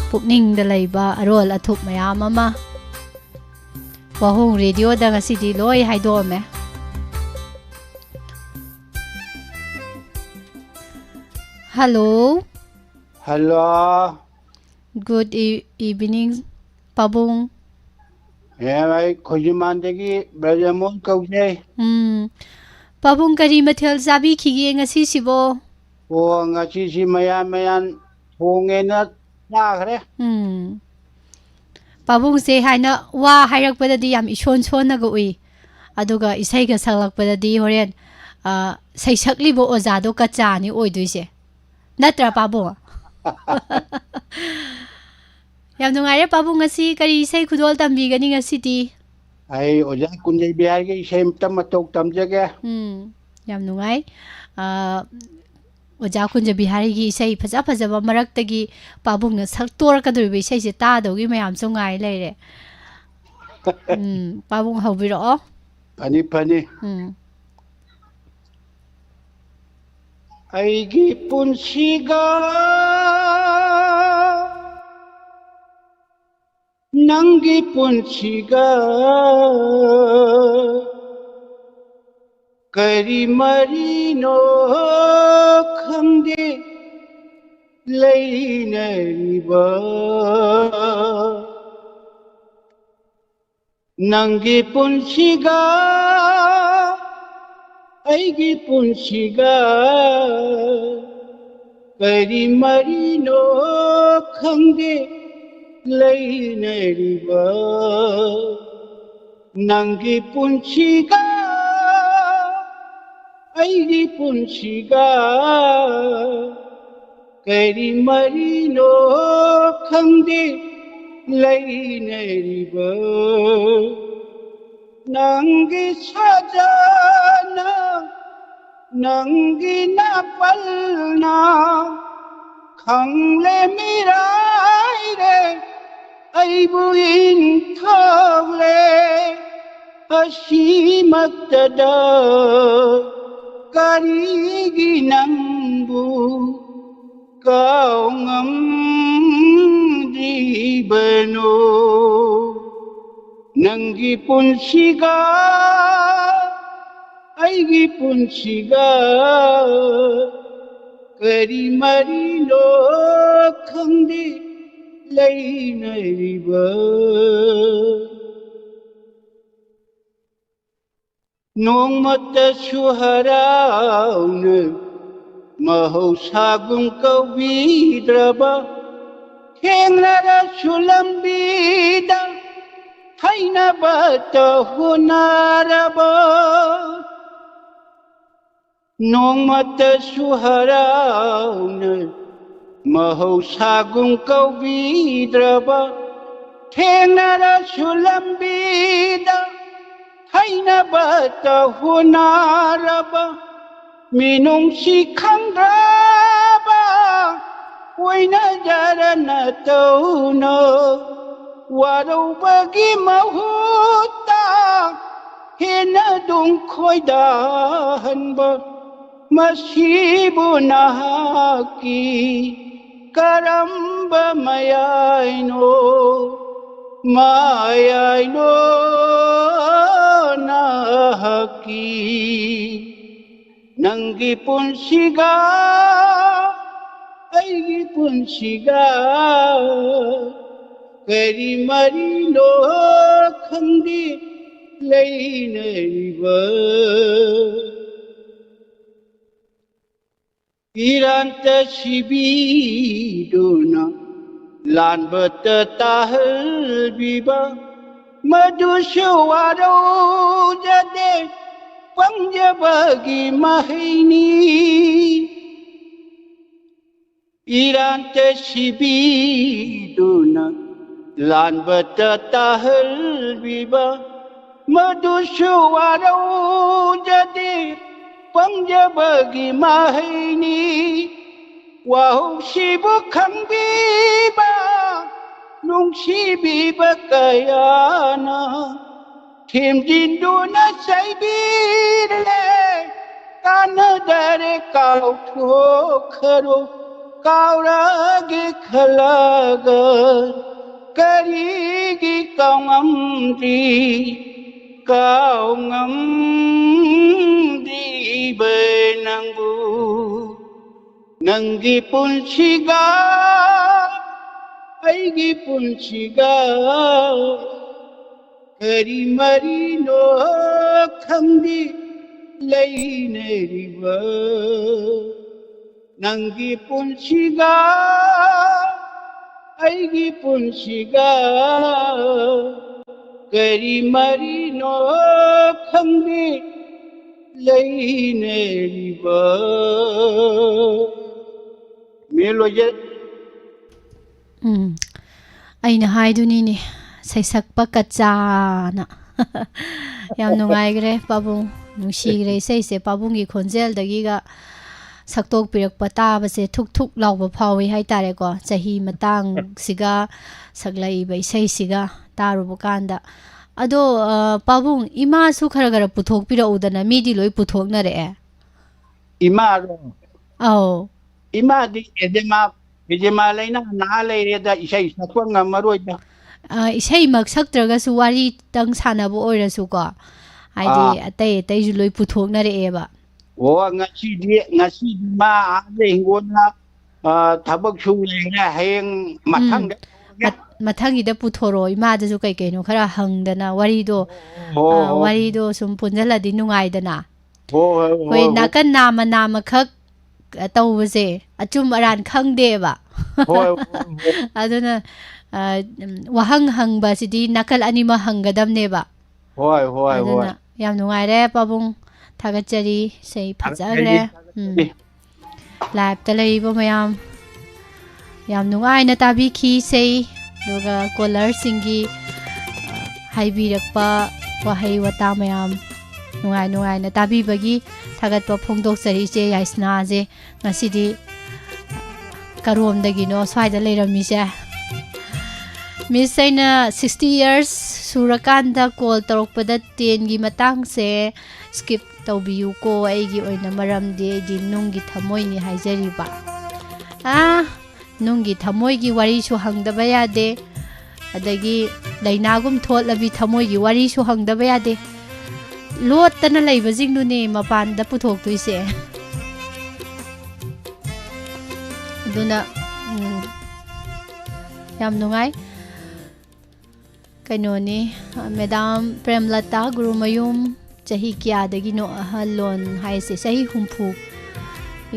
ꯄꯨꯛꯅꯤꯡꯗ ꯂꯩꯕ ꯑꯔꯣꯜ ꯑꯊꯨꯞ ꯃꯌꯥꯝ ꯑꯃ ꯋꯥꯍꯣꯡ ꯔꯦꯗꯤꯑꯣꯗ ꯉꯁꯤꯗꯤ ꯂꯣꯏ ꯍꯥꯏꯗꯣꯛꯑꯝꯃꯦ ꯍꯜꯂꯣ ꯒꯨꯗ ꯏꯚꯤꯅꯤꯡ ꯄꯥꯕꯨꯡ ꯑꯩ ꯈꯣꯏꯖꯨꯃꯥꯟꯗꯒꯤ ꯕ꯭ꯔꯖꯃꯣꯍꯟ ꯀꯧꯖꯩ ꯄꯥꯕꯨꯡ ꯀꯔꯤ ꯃꯊꯦꯜ ꯆꯥꯕꯤꯈꯤꯒꯦ ꯉꯁꯤꯁꯤꯕꯣ ꯉꯁꯤꯁꯤ ꯃꯌꯥꯟ ꯊꯣꯡꯉꯦꯅ ꯆꯥꯈ꯭ꯔꯦ ꯄꯥꯕꯨꯡꯁꯦ ꯍꯥꯏꯅ ꯋꯥ ꯍꯥꯏꯔꯛꯄꯗꯗꯤ ꯌꯥꯝ ꯏꯁꯣꯟ ꯁꯣꯟꯅꯒ ꯎꯏ ꯑꯗꯨꯒ ꯏꯁꯩꯒ ꯁꯛꯂꯛꯄꯗꯗꯤ ꯍꯣꯔꯦꯟ ꯁꯩꯁꯛꯂꯤꯕ ꯑꯣꯖꯥꯗꯣ ꯀꯆꯥꯅꯤ ꯑꯣꯏꯗꯣꯏꯁꯦ ꯅꯠꯇ꯭ꯔꯥ ꯄꯥꯕꯨꯡ ꯌꯥꯝ ꯅꯨꯡꯉꯥꯏꯔꯦ ꯄꯥꯕꯨꯡ ꯉꯁꯤ ꯀꯔꯤ ꯏꯁꯩ ꯈꯨꯗꯣꯜ ꯇꯝꯕꯤꯒꯅꯤ ꯉꯁꯤꯗꯤ ꯑꯩ ꯑꯣꯖꯥ ꯀꯨꯟꯖꯩ ꯕꯤꯍꯥꯔꯤꯒꯤ ꯏꯁꯩ ꯑꯃꯇ ꯃꯇꯧ ꯇꯝꯖꯒꯦ ꯌꯥꯝ ꯅꯨꯡꯉꯥꯏ Oja Kunjabi Harigi say Pazapazaba Maraktagi Babung Saktor Kadri say Tado, give me am song I lady. Babung Hobiro. Pani. Aigi punsiga Nangi punsiga Kari marino khande Lainariba Nangi punsiga Aigi punsiga Kari marino khande Lainariba Nangi punsiga Aigi punsiga Kari marino khande Lainariba Nangi sajana Nangi napalna Khangle mirai re Aibuin thagle Asimatada Karigi nambu Kau ngam di beno Nangi punsiga Aigi punsiga Kari marino khande Lainariba Nongmata suharauna Mahosagum kawidraba Hengnara sulambida Haina bata hunaraba Nongmata suharauna Mahosagum kawidraba Hengnara sulambida Haina bata hunaraba Minung si khandraba Waina jarana tauna Warau bagi mahuta Hina dung khoida hanba Masibu nahaki Karamba mayaino Mayaino nahaki Nangi punsiga Aigi punsiga Kari marino khande Lainariba Iranta sibidona Lanbata tahal biba Madushuwaro jade Pangjabagi mahini Irante sibidona Lanbata tahal biba Madushuwaro jade Pangjabagi mahini Wahum shibu khangbiba Nung shibiba kayana Tim dinduna saibire Kanadare kau thokaro Kau ragi khalagar Karigi kau ngamdi Kau ngamdi benangbu Nangi punsiga Aigi punsiga Kari marino khande Lainariba Nangi punsiga Aigi punsiga Kari marino khande Lainariba Melo je Aina haiduni ni Saisakpa kachana Yam nungai gre Babung Nungshi gre say se Babungi khonjel dagiga ꯁꯛꯇꯣꯛꯄꯤꯔꯛꯄ ꯇꯥꯕꯁꯦ ꯊꯨꯛ ꯊꯨꯛ ꯂꯥꯎꯕ ꯐꯥꯎꯋꯤ ꯍꯥꯏꯇꯥꯔꯦꯀꯣ ꯆꯍꯤ ꯃꯇꯥꯡꯁꯤꯒ ꯁꯛꯂꯛꯏꯕ ꯏꯁꯩꯁꯤꯒ ꯇꯥꯔꯨꯕ ꯀꯥꯟꯗ ꯑꯗꯣ ꯄꯥꯕꯨꯡ ꯏꯃꯥꯁꯨ ꯈꯔ ꯄꯨꯊꯣꯛꯄꯤꯔꯛꯎꯗꯅ ꯃꯤꯗꯤ ꯂꯣꯏ ꯄꯨꯊꯣꯛꯅꯔꯛꯑꯦ Imaro. ꯑꯧ Imadi Ejema Lena Nale Reda Isha Satwanga Maroida. ꯏꯁꯩꯃꯛ ꯁꯛꯇ꯭ꯔꯒꯁꯨ ꯋꯥꯔꯤꯇꯪ ꯁꯥꯟꯅꯕ ꯑꯣꯏꯔꯁꯨꯀꯣ ꯍꯥꯏꯗꯤ ꯑꯇꯩ ꯑꯇꯩꯁꯨ ꯂꯣꯏ ꯄꯨꯊꯣꯛꯅꯔꯛꯑꯦꯕ Oh, ngasi ma hingona tabak shuleina heng matang. ꯃꯊꯪꯒꯤꯗ ꯄꯨꯊꯣꯔꯛꯑꯣ ꯏꯃꯥꯗꯁꯨ ꯀꯩ ꯀꯩꯅꯣ ꯈꯔ ꯍꯪꯗꯅ ꯋꯥꯔꯤꯗꯣ ꯁꯨꯝ ꯄꯨꯟꯁꯤꯜꯂꯗꯤ ꯅꯨꯡꯉꯥꯏꯗꯅ ꯑꯩꯈꯣꯏ ꯅꯥꯀꯟ ꯅꯥꯝꯃꯈꯛ ꯇꯧꯕꯁꯦ ꯑꯆꯨꯝ ꯑꯔꯥꯟ ꯈꯪꯗꯦꯕ ꯑꯗꯨꯅ ꯋꯥꯍꯪ ꯍꯪꯕꯁꯤꯗꯤ ꯅꯥꯀꯜ ꯑꯅꯤꯃꯛ ꯍꯪꯒꯗꯕꯅꯦꯕ ꯑꯗꯨꯅ ꯌꯥꯝ ꯅꯨꯡꯉꯥꯏꯔꯦ ꯄꯥꯕꯨꯡ ꯊꯥꯒꯠꯆꯔꯤ ꯏꯁꯩ ꯐꯖꯈ꯭ꯔꯦ ꯂꯥꯏꯞꯇ ꯂꯩꯔꯤꯕ ꯃꯌꯥꯝ ꯌꯥꯝ ꯅꯨꯡꯉꯥꯏꯅ ꯇꯥꯕꯤꯈꯤ ꯏꯁꯩ ꯑꯗꯨꯒ ꯀꯣꯂꯔꯁꯤꯡꯒꯤ ꯍꯥꯏꯕꯤꯔꯛꯄ ꯋꯥꯍꯩ ꯋꯥꯇꯥ ꯃꯌꯥꯝ ꯅꯨꯡꯉꯥꯏꯅ ꯇꯥꯕꯤꯕꯒꯤ ꯊꯥꯒꯠꯄ ꯐꯣꯡꯗꯣꯛꯆꯔꯤ ꯏꯆꯦ ꯌꯥꯏꯁꯅꯥꯁꯦ ꯉꯁꯤꯗꯤ ꯀꯔꯣꯝꯗꯒꯤꯅꯣ ꯁ꯭ꯋꯥꯏꯗ ꯂꯩꯔꯝꯃꯤꯁꯦ ꯃꯤꯁ ꯑꯩꯅ 60 years ꯁꯨꯔꯀꯥꯟꯗ ꯀꯣꯜ ꯇꯧꯔꯛꯄꯗ 10ꯒꯤ ꯃꯇꯥꯡꯁꯦ ꯁ꯭ꯀꯤꯞ ꯇꯧꯕꯤꯌꯨꯀꯣ ꯑꯩꯒꯤ ꯑꯣꯏꯅ ꯃꯔꯝꯗꯤ ꯑꯩꯗꯤ ꯅꯨꯡꯒꯤ ꯊꯃꯣꯏꯅꯤ ꯍꯥꯏꯖꯔꯤꯕ ꯅꯨꯡꯒꯤ ꯊꯃꯣꯏꯒꯤ ꯋꯥꯔꯤꯁꯨ ꯍꯪꯗꯕ ꯌꯥꯗꯦ ꯑꯗꯒꯤ ꯂꯩꯅꯥꯒꯨꯝ ꯊꯣꯠꯂꯕꯤ ꯊꯃꯣꯏꯒꯤ ꯋꯥꯔꯤꯁꯨ ꯍꯪꯗꯕ ꯌꯥꯗꯦ ꯂꯣꯠꯇꯅ ꯂꯩꯕꯁꯤꯡꯗꯨꯅꯦ ꯃꯄꯥꯟꯗ ꯄꯨꯊꯣꯛꯇꯣꯏꯁꯦ ꯑꯗꯨꯅ ꯌꯥꯝ ꯅꯨꯡꯉꯥꯏ ꯀꯩꯅꯣꯅꯤ ꯃꯦꯗꯥꯝ ꯄ꯭ꯔꯦꯝꯂꯇꯥ ꯒꯨꯔꯨꯃꯌꯨꯝ ꯆꯍꯤ ꯀꯌꯥꯗꯒꯤꯅꯣ ꯑꯍꯜꯂꯣꯟ ꯍꯥꯏꯁꯦ ꯆꯍꯤ 60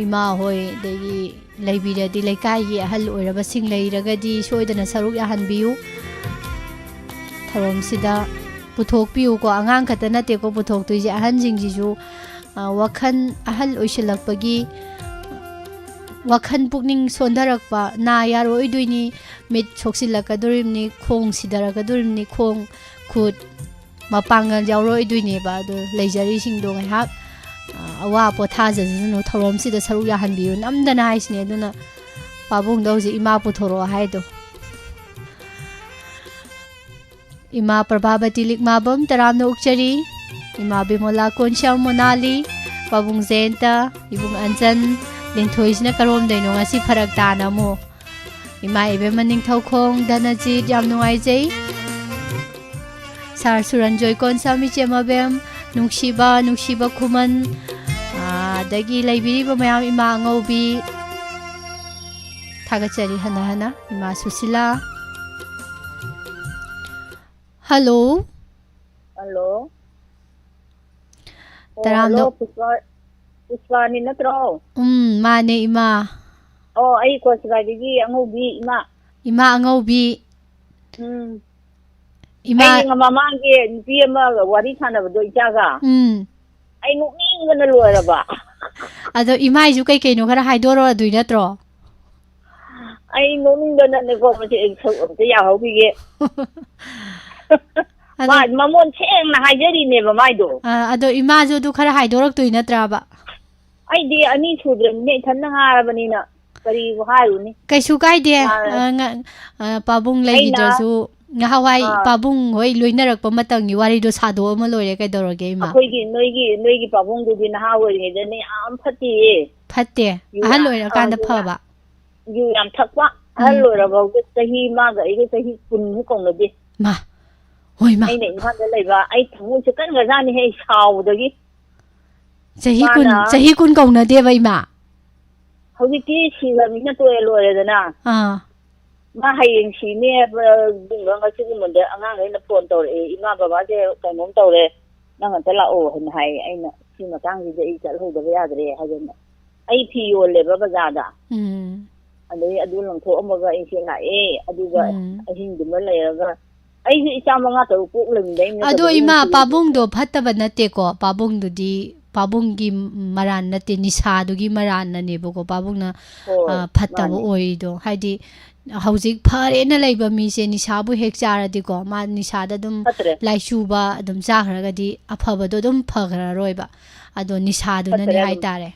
ꯏꯃꯥ ꯍꯣꯏ ꯑꯗꯒꯤ ꯂꯩꯕꯤꯔꯗꯤ ꯂꯩꯀꯥꯏꯒꯤ ꯑꯍꯜ ꯑꯣꯏꯔꯕꯁꯤꯡ ꯂꯩꯔꯒꯗꯤ ꯁꯣꯏꯗꯅ ꯁꯔꯨꯛ ꯌꯥꯍꯟꯕꯤꯌꯨ ꯊꯧꯔꯝꯁꯤꯗ ꯄꯨꯊꯣꯛꯄꯤꯌꯨꯀꯣ ꯑꯉꯥꯡ ꯈꯛꯇ ꯅꯠꯇꯦꯀꯣ ꯄꯨꯊꯣꯛꯇꯣꯏꯁꯦ ꯑꯍꯟꯁꯤꯡꯁꯤꯁꯨ ꯋꯥꯈꯜ ꯑꯍꯜ ꯑꯣꯏꯁꯤꯜꯂꯛꯄꯒꯤ ꯋꯥꯈꯜ ꯄꯨꯛꯅꯤꯡ ꯁꯣꯟꯊꯔꯛꯄ ꯅꯥ ꯌꯥꯔꯣꯏꯗꯣꯏꯅꯤ ꯃꯤꯠ ꯁꯣꯛꯆꯤꯜꯂꯛꯀꯗꯣꯔꯤꯕꯅꯤ ꯈꯣꯡ ꯁꯤꯙꯔꯛꯀꯗꯣꯔꯤꯕꯅꯤ ꯈꯣꯡ ꯈꯨꯠ ꯃꯄꯥꯡꯒꯜ ꯌꯥꯎꯔꯛꯑꯣꯏꯗꯣꯏꯅꯦꯕ ꯑꯗꯣ ꯂꯩꯖꯔꯤꯁꯤꯡꯗꯣ ꯉꯥꯏꯍꯥꯛ ꯑꯋꯥ ꯄꯣꯊꯥꯖꯁꯅꯨ ꯊꯧꯔꯝꯁꯤꯗ ꯁꯔꯨꯛ ꯌꯥꯍꯟꯕꯤꯌꯨ ꯅꯝꯗꯅ ꯍꯥꯏꯁꯤꯅꯦ ꯑꯗꯨꯅ ꯄꯥꯕꯨꯡꯗ ꯍꯧꯖꯤꯛ ꯏꯃꯥ ꯄꯨꯊꯣꯔꯛꯑꯣ ꯍꯥꯏꯗꯣ ꯏꯃꯥ ꯄ꯭ꯔꯚꯥꯕꯇꯤ ꯂꯤꯛꯃꯥꯕꯝ ꯇꯔꯥꯝꯅ ꯑꯣꯛꯆꯔꯤ ꯏꯃꯥ ꯕꯤꯃꯣꯂꯥ ꯀꯣꯟꯁ꯭ꯌꯥꯝ ꯃꯣꯅꯥꯂꯤ ꯄꯥꯕꯨꯡ ꯖꯌꯟꯇ ꯏꯕꯨꯡ ꯑꯟꯖꯟ ꯂꯤꯟꯊꯣꯏꯁꯤꯅ ꯀꯔꯣꯝꯗꯩꯅꯣ ꯉꯁꯤ ꯐꯔꯛ ꯇꯥꯅ ꯑꯃꯨꯛ ꯏꯃꯥ ꯏꯕꯦꯝꯃ ꯅꯤꯡꯊꯧꯈꯣꯡ ꯙꯅꯖꯤꯠ ꯌꯥꯝ ꯅꯨꯡꯉꯥꯏꯖꯩ ꯁꯥꯔ ꯁꯨꯔꯟꯖꯣꯏ ꯀꯣꯟꯁꯥꯝ ꯏꯆꯦꯃꯕꯦꯝ ꯅꯨꯡꯁꯤꯕ ꯈꯨꯃꯟ ꯑꯗꯒꯤ ꯂꯩꯕꯤꯔꯤꯕ ꯃꯌꯥꯝ ꯏꯃꯥ ꯑꯉꯧꯕꯤ ꯊꯥꯒꯠꯆꯔꯤ ꯍꯟꯅ ꯏꯃꯥ ꯁꯨꯁꯤꯂꯥ ꯍꯜꯂꯣ ꯍꯜꯂꯣ ꯄꯨꯁꯄꯥꯅꯤ ꯅꯠꯇ꯭ꯔꯣ ꯃꯥꯅꯦ ꯏꯃꯥ ꯑꯩ ꯀꯣꯁꯤꯕꯥꯏꯗꯒꯤ ꯑꯉꯧꯕꯤ ꯏꯃꯥ ꯑꯉꯧꯕꯤ ꯑꯩ ꯃꯃꯥꯡꯒꯤ ꯅꯨꯄꯤ ꯑꯃꯒ ꯋꯥꯔꯤ ꯁꯥꯟꯅꯕꯗꯣ ꯏꯆꯥꯒ ꯑꯩ ꯅꯣꯛꯅꯤꯡꯕꯅ ꯂꯣꯏꯔꯕ ꯑꯗꯣ ꯏꯃꯥꯏꯁꯨ ꯀꯩꯀꯩꯅꯣ ꯈꯔ ꯍꯥꯏꯗꯣꯔꯛꯑꯗꯣꯏ ꯅꯠꯇ꯭ꯔꯣ ꯑꯩ ꯅꯣꯛꯅꯤꯡꯕꯅꯅꯦꯀꯣ ꯃꯁꯤ ꯑꯝꯇ ꯌꯥꯍꯧꯕꯤꯒꯦ ꯃꯃꯣꯟ ꯁꯦꯡꯅ ꯍꯥꯏꯖꯔꯤꯅꯦꯕ ꯃꯥꯏꯗꯣ ꯑꯗꯣ ꯏꯃꯥꯁꯨ ꯑꯗꯨ ꯈꯔ ꯍꯥꯏꯗꯣꯔꯛꯇꯣꯏ ꯅꯠꯇ꯭ꯔꯕ ꯑꯩꯗꯤ ꯑꯅꯤ ꯁꯨꯗ꯭ꯔꯕꯅꯤꯅ ꯏꯊꯟꯅ ꯉꯥꯔꯕꯅꯤꯅ ꯀꯔꯤꯕꯨ ꯍꯥꯏꯔꯨꯅꯤ ꯀꯩꯁꯨ ꯀꯥꯏꯗꯦ ꯄꯥꯕꯨꯡ ꯂꯩꯈꯤꯗ꯭ꯔꯁꯨ ꯉꯍꯥꯟꯋꯥꯏ ꯄꯥꯕꯨꯡ ꯍꯣꯏ ꯂꯣꯏꯅꯔꯛꯄ ꯃꯇꯝꯒꯤ ꯋꯥꯔꯤꯗꯣ ꯁꯥꯗꯣꯛꯑꯃ ꯂꯣꯏꯔꯦ ꯀꯩꯗꯧꯔꯒꯦ ꯏꯃꯥ ꯑꯩꯈꯣꯏꯒꯤ ꯅꯣꯏꯒꯤ ꯄꯥꯕꯨꯡꯗꯨꯗꯤ ꯅꯍꯥ ꯑꯣꯏꯔꯤꯉꯩꯗꯅꯦ ꯌꯥꯝ ꯐꯠꯇꯦꯌꯦ ꯐꯠꯇꯦ ꯑꯍꯜ ꯑꯣꯏꯔꯀꯥꯟꯗ ꯐꯕ ꯌꯨ ꯌꯥꯝ ꯊꯛꯄ ꯑꯍꯜ ꯑꯣꯏꯔꯐꯥꯎꯗ ꯆꯍꯤ ꯃꯥꯒ ꯑꯩꯒ ꯆꯍꯤ 10ꯃꯨꯛ ꯀꯧꯅꯗꯦ ꯑꯩꯅ ꯏꯝꯐꯥꯜꯗ ꯂꯩꯕ ꯑꯩ ꯊꯃꯣꯏꯁꯦ ꯀꯟꯒ꯭ꯔꯖꯥꯠꯅꯤꯍꯦ ꯁꯥꯎꯕꯗꯒꯤ ꯆꯍꯤ 10 ꯀꯧꯅꯗꯦꯕ ꯏꯃꯥ ꯍꯧꯖꯤꯛꯇꯤ ꯁꯤꯈ꯭ꯔꯕꯅꯤꯅ ꯇꯣꯛꯑꯦ ꯂꯣꯏꯔꯦꯗꯅ ꯃꯥ ꯍꯌꯦꯡ ꯁꯤꯅꯦ ꯉꯁꯤꯒꯨꯝꯕꯗ ꯑꯉꯥꯡꯈꯩꯅ ꯐꯣꯟ ꯇꯧꯔꯛꯑꯦ ꯏꯃꯥ ꯕꯕꯥꯁꯦ ꯀꯩꯅꯣꯝ ꯇꯧꯔꯦ ꯅꯪ ꯑꯝꯇ ꯂꯥꯛꯑꯣ ꯍꯥꯏꯅ ꯍꯥꯏ ꯑꯩꯅ ꯁꯤ ꯃꯇꯥꯡꯁꯤꯗ ꯑꯩ ꯆꯠꯍꯧꯗꯕ ꯌꯥꯗ꯭ꯔꯦ ꯍꯥꯏꯗꯅ ꯑꯩ ꯐꯤ ꯌꯣꯜꯂꯦꯕ ꯕꯖꯥꯔꯗ ꯑꯗꯩ ꯑꯗꯨ ꯂꯪꯊꯣꯛꯑꯝꯃꯒ ꯑꯩꯁꯦ ꯂꯥꯛꯑꯦ ꯑꯗꯨꯒ ꯑꯍꯤꯡꯗꯨꯃ ꯂꯩꯔꯒ ꯑꯩꯁꯦ ꯏꯆꯥ 5-6 ꯄꯣꯛꯂꯃꯤꯗꯩꯅ ꯑꯗꯣ ꯏꯃꯥ ꯄꯥꯕꯨꯡꯗꯣ ꯐꯠꯇꯕ ꯅꯠꯇꯦꯀꯣ ꯄꯥꯕꯨꯡꯗꯨꯗꯤ ꯄꯥꯕꯨꯡꯒꯤ ꯃꯔꯥꯟ ꯅꯠꯇꯦ ꯅꯤꯁꯥꯗꯨꯒꯤ ꯃꯔꯥꯟꯅꯅꯦꯕꯀꯣ ꯄꯥꯕꯨꯡꯅ ꯐꯠꯇꯕ ꯑꯣꯏꯔꯤꯗꯣ ꯍꯥꯏꯗꯤ ꯍꯧꯖꯤꯛ ꯐꯔꯦꯅ ꯂꯩꯕ ꯃꯤꯁꯦ ꯅꯤꯁꯥꯕꯨ ꯍꯦꯛ ꯆꯥꯔꯗꯤꯀꯣ ꯃꯥ ꯅꯤꯁꯥꯗ ꯑꯗꯨꯝ ꯂꯥꯏꯆꯨꯕ ꯑꯗꯨꯝ ꯆꯥꯈ꯭ꯔꯒꯗꯤ ꯑꯐꯕꯗꯣ ꯑꯗꯨꯝ ꯐꯈ꯭ꯔꯔꯣꯏꯕ ꯑꯗꯣ ꯅꯤꯁꯥꯗꯨꯅꯅꯦ ꯍꯥꯏꯇꯥꯔꯦ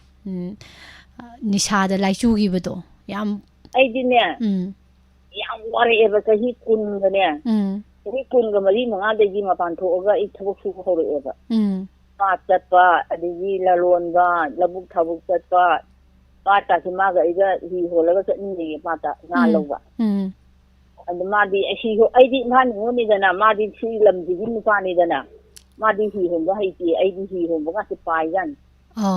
นิชาเดไลชูกีบตัวยามไอ้ดิเนี่ยยังวารีเอฟก็ฮิคุนกันเนี่ยฮิคุนก็มาดีมึงอาจจะยิมาปันโถก็อีทบุกสู้เขาเลยเอฟป้าจัดว่าอดีตละล้วนว่าระบุทบุกจัดว่าป้าตัดสินมาก็อีกฮีโฮแล้วก็จะนี่ป้าตัดงานลงว่ะอันมาดีไอ้ฮีโฮไอ้ดิมันงูนี่กันนะมาดีชีลำดีมุกานี่กันนะมาดีฮีโฮก็ให้จีไอ้ดีฮีโฮก็สิไปยันอ๋อ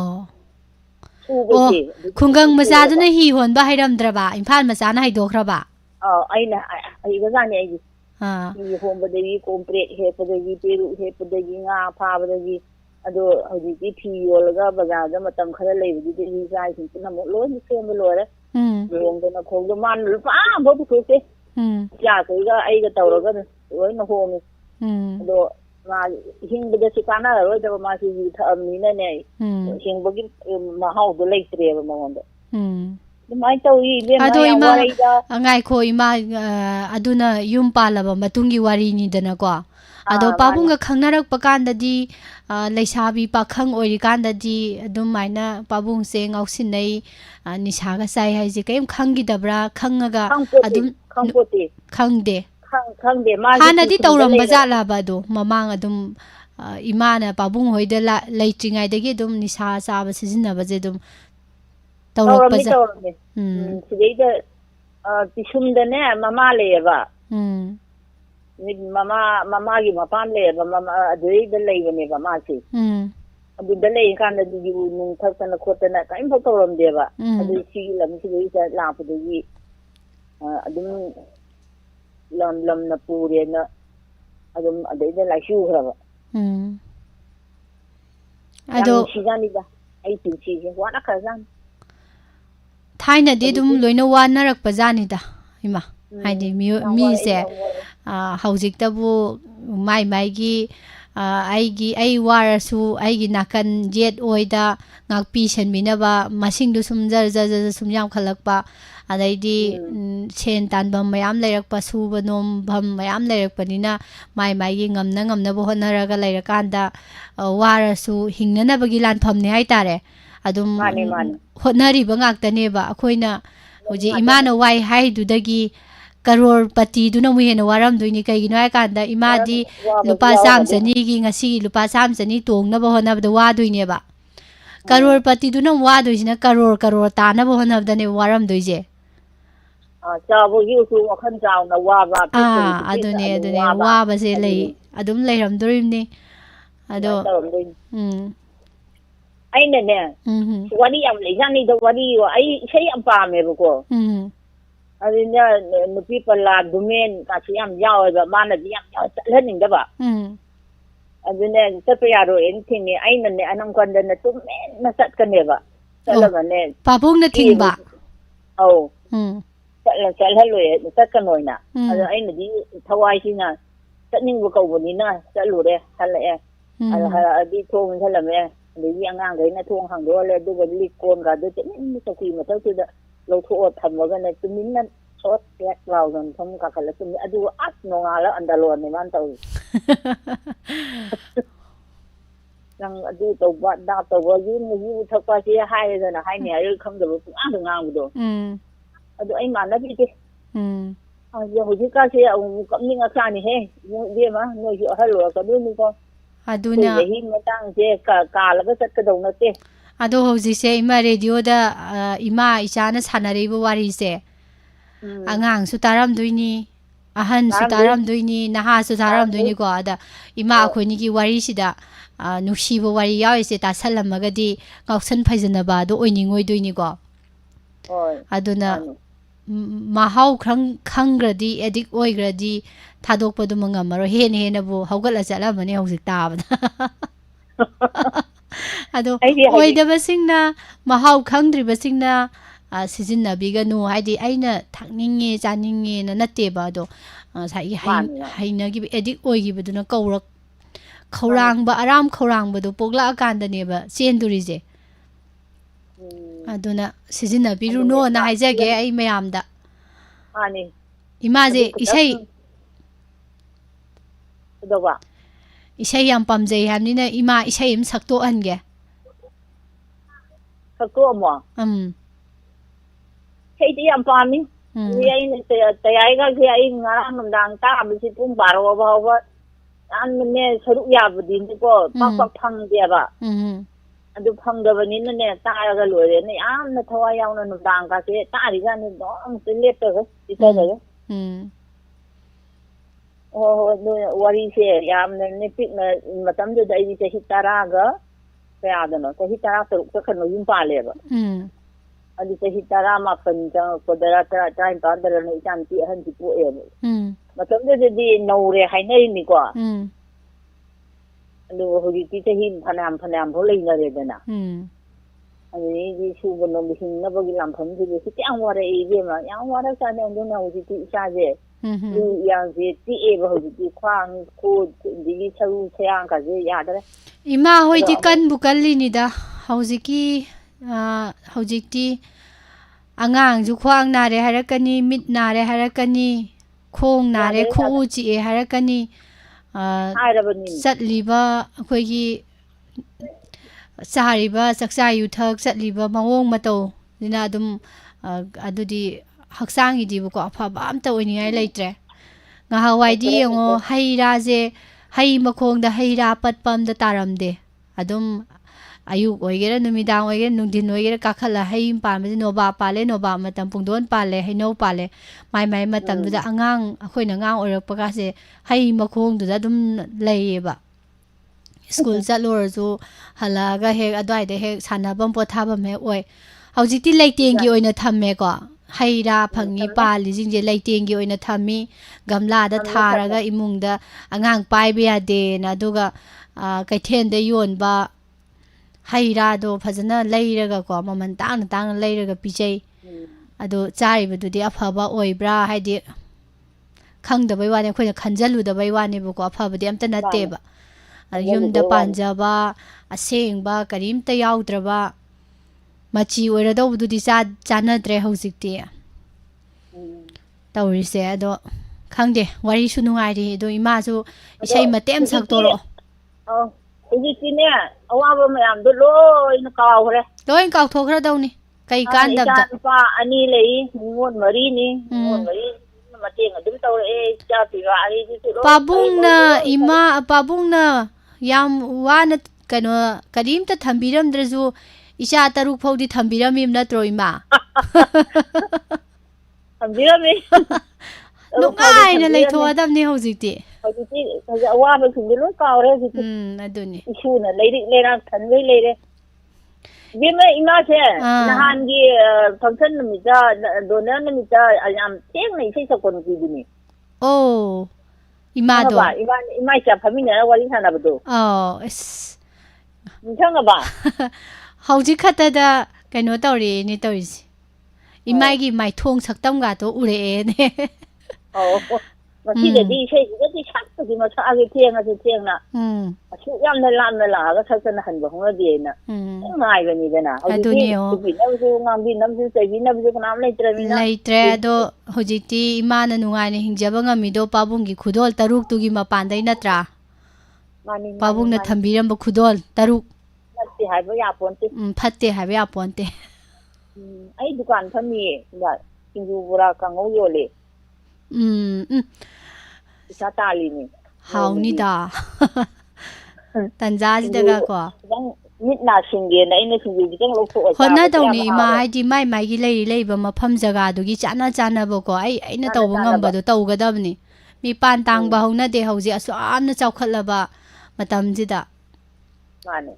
โอ้คุณกังมาซาตัวนี้ฮีโฮบ้าให้ดำดระบะอินพานมาซานะให้ดูครับบ่ไอ้น่ะไอ้ก็ซาเนี่ยไอ้ฮีโฮบดีคอมเพลตเฮปดีเปรูเฮปดีงาพาบดีಅದು ಹೌದಿ ಪಿ ಒಳಗ ಬಗಾದ ಮತ್ತಂ ಖರ ಲೈವಿ ದಿ ಜಾಯ್ ಸಿಂತ ನಮ್ಮ ಲೋನ್ ಸೇಮ್ ಲೋರೆ ಲೋಂಗನ ಖೋಗ ಮಾನ್ ಪಾ ಬೋದು ಖೋಸೆ ಯಾ ಕೈಗ ಐಗ ತವರಗ ಒಯ್ನ ಹೋಮಿ ಅದು ಮಾ ಹಿಂಗದ ಸಿಕಾನ ರೋದ ಮಾಸಿ ಥಮಿನನೆ ಹಿಂಗಬಗಿ ಮಹಾವುದು ಲೈತ್ರೇವ ಮಗೊಂದ mai tau I le mai ima ngai kho ima aduna yum palaba matungi wari ni dana ko ado pabunga khangnarak pakan dadi leisabi pakhang oi kan dadi adum maina pabung se ngausin nei nisha ga sai hai ji kaim khangi dabra khangaga adum khangde ma hana di tawram bazala ba do mamang adum imana pabung hoida leitringai dagi adum nisha sa ba sijina ba je dum tawrami sidayda tisumdane mama leba mama gi mapan leba mama adayda leibane ba masi adu dalay kan adu nung thakana khotana kaim ba tawram deba adu si lam sidayda lapudagi adum lam na pure na adum adayda la shu hraba ado sigani da ai tinchi wana khazan थाइना दे दुम लोइना वानरक पजानिदा इमा हाइदि मी से हौजिक तबु माइ माइगी आई वारसु आइगी नाकन jet ओइदा ngakpi senminaba masing du sum jar sum yam khalakpa adaidi chen tanbam mayam leirakpa suba nom bham mayam leirakpanina mai mai gi ngamna bo honaraga leirakanda warasu hingnana bagi lan phamne hai tare adum hotnari ba ngaktane ba akoina hoji imana wai hai dudagi karor pati duna mu hena waram duini kaigino ai kanda imadi lupa sam jani gi ngasi lupa sam jani tongna ba hona ba wa duine ba karor pati duna wa duisina karor tana ba hona ba ne waram duije chabu yu su wakhan chaw na wa ba adune wa ba se lei adum leiram durimni ado ai ne wani yam le jani do wani ai sei am pa me ko adina nupi pala dumen ka siam yaw ba mana yam yaw lening da ba adina tapya ro anything ne ai ne anang kan da na tum na sat kan ne ba sala ba ne papung na thing ba oh sala lo sat kan noi na ado ai ne di thawai si na satning bu ko bu ni na salu de hala adi thong thala me để riêng ngang đấy là thuông hàng đó lên tôi vẫn lịch côn cả tôi chỉ sau khi mà tôi đã lâu thua thầm vào cái này tôi nín lên sốt kẹt vào rồi không cả là tôi nghĩ tôi ắt nó ngà là ăn đà luồn này ban tàu rằng tôi tàu bạn đào tàu vào dưới như thật qua chia hai rồi là hai nhà không được cũng ăn được ngang rồi tôi anh mà nó bị cái giờ hồi trước cái ông cũng như ngã xa này he đi mà người chịu hay lừa cả đứa như con aduna ado hoji se ima radio da ima ichana sanare bo wari se angang su taram duini ahan su taram duini naha su taram duini ko ada ima akhoni gi wari sida nuksi bo wari yaw se ta salamaga di ngausan phaijana ba do oiningoi duini ko aduna mahau khangradi edik oigradi thadok padu mangamaro hena bu haugal achala mane hojik tabada ado oida basingna mahau khangdri basingna sizin biga nu haidi aina thakninge chaninge na natte ba do sai haina gi edik oigi baduna kawrak khawrang ba aram khawrang ba do pogla akanda ne ba chendurije aduna sizin biru no na haijage ai mayamda ani imaje isai dowa isai yam pamjai hamnina ima isai im sakto ange สักตัวมั้งใช่ที่ยามปามีที่ไอ้แต่ไอ้ก็ที่ไอ้งานมันดังตาไม่ใช่ปุ่มบาร์ว่าอันมันเนี่ยสรุปยาบดินที่ก็ปักพังเดียบอันดูพังเดวันนี้นั่นเนี่ยตายก็รวยเลยนี่นั่นทว่ายังนั่นดังก็คือตาดีกันนี่น้องเป็นเล็บเลยที่เจอเลยโอ้ดูวารีเสียยามนี่ปิดมาทำดูได้ดีจะฮิตาราก็ไปอาดเนาะจะฮิตาราสรุปก็ขนมยุ่งปลาเลยบ่อันนี้จะฮิตารามาเป็นจังก็เดรัตระใจตอนเดรันจันทีหันที่ผู้เอ๋มาทำดูจะดีนูเรให้ในนี่กว่าดูเขาดีที่จะหินพนามเขาเลยนะเรื่องนั้นอันนี้ที่ชูบนนมหินนับกิลำพันที่ดูที่อังวาระเอเดียมาอังวาระชาเนี่ยดูนะเขาดีที่ชาเจดูอย่างที่เอ๋เขาดีที่ควางคูดีที่ชูเชียงกันเจยาได้อีมาหอยที่กันบุกันลินิดาเขาจิกี้เขาจิกี้อ่างจุควางนาเรหารักันนี่มิดนาเรหารักันนี่โค้งนาเรคู่จีเอหารักันนี่สัตลีบะคุยกีสหริบะสักษาอยู่ทักสัตลีบะมาวงมาโตนี่นะดุมดูดีหักสร้างอีดีบุกว่าพาบ้ามโตนี่ไงเลยเจงาฮาวายดีงอให้ราเจให้มาคงเดให้ราปัดปั๊มเดตารำเดดุมอายุวันเกระนุมิดางวันเกระนุ่งดินวันเกระกักขละให้ปาไม่ใช่โนบาปาเลโนบามาตำปุงโดนปาเลให้โนปาเลไม่มาตำดูจะอ่างคุยหนังอ่างอรปกาเสให้มาคงดูจะดุมเลยบะสกูลจัดลูร์จูฮัลลาก็เฮกอดอยเดเฮกชนะบัมปวดท่าบัมเฮอวยเอาจิตที่เลยเตียงกี่อวยนะทำเมก่อให้ราพังนี้ปาลิจริงๆเลยเตียงกี่อวยนะทำมีกำลาดทาระก็อิมุงเดอ่างไปเบียเดนะดูก็ไก่เทนเดยวนบะให้ราโดพัฒนาเลยระก็มันตั้งเลยระก็พิจัยอะดูใจไปดูดีอภาวะอวยบราให้ดีขังเดบไว้วันนี้คนจะขันจัลุเดบไว้วันนี้บุกอภาวะดีอันตันนัดเตบะยุมเดปันจาบะเสียงบะกริมเตยาวตระบะมาชีอวยระดูดูดีจานนัดเรหสิกตีตัวริเสียดูขังเดวาริชุนุไงดีดูอิมาจูใช้มาเต็มสักตัวอีกทีเนี่ยเอาว่าบ่ไม่อ่านดูโลยนกาวเลยโดยกาวทกระดงนี่ไก่การดับจ้ะป้าอันนี้เลยงวนมารีนี่งวนมารีมาเตียงดึงตัวจ้าปีว่าอะไรที่สุดปาบุงนะอิมาปาบุงนะยามวานกันว่ากระดิ่มจะทำบิรมดรจูอิชาตารุกพอดีทำบิรมิมนะตรอยมาทำบิรมินุกง่ายนะเลยทัวดำนี่เขาสิติเขาจะว่าไปถึงจะรู้เก่าเลยสินั่นดูนี่อิชูน่ะเลยนะทันไว้เลยวิมอิมาเช่นะฮันกีฟังก์ชันนั่นมิจ้าโดนนั่นมิจ้าอายามเที่ยงนี่ใช่สักคนกี่ดินี่โอ้อิมาดูอิมาจะพามิเนี่ยวันนี้ท่านับดูอ๋อมิช่างกับบ้าเขาจิขัดแต่กันโนตัวรีนี่ตัวสิอิมากี่ไม่ทวงสักตั้งกาตัวอุเรเนี่ยโอ้มาที่เด็ดดีใช่ก็ที่ชัดก็ที่มาชักเที่ยงนะเที่ยงนะช่วยย่ำในลานในหลาก็ชักจะหันไปของเราเดียนะง่ายกว่านี้เลยนะเอาที่บินน้ำซื้องามบินน้ำซื้อใจบินน้ำซื้อน้ำเลยเตรมินะเลยเตรดูเขาจิตีมาหนุ่งไงเนี่ยหิงจับงามีดูปาบุงกี่ขุดอลตารุกตุกิมาปานได้นัตราปาบุงเนี่ยทำบิรมบุขุดอลตารุกพัดเตะหายไปอาปอนเตพัดเตะหายไปอาปอนเตไอ้ดุกันพันมีแบบกินดูบุรากังโอโยเลยชาตาลีนี่ฮาวนี่ดาตันจ้าจิตกะกว่านิดนาชิงเกนไอ้นี่คืออยู่จังลูกโคนน่ะตรงนี้มาให้ดีไม่กี่เลยบ่มาพัมจักาดูกี่จานะบ่ก็ไอ้น่ะตบ่งำบ่ดูตกะดับนี่มีปานตังบ่ฮู้น่ะเดเฮาจิอสามน่ะเจ้าขัดละบ่มาตำจิดะมานี่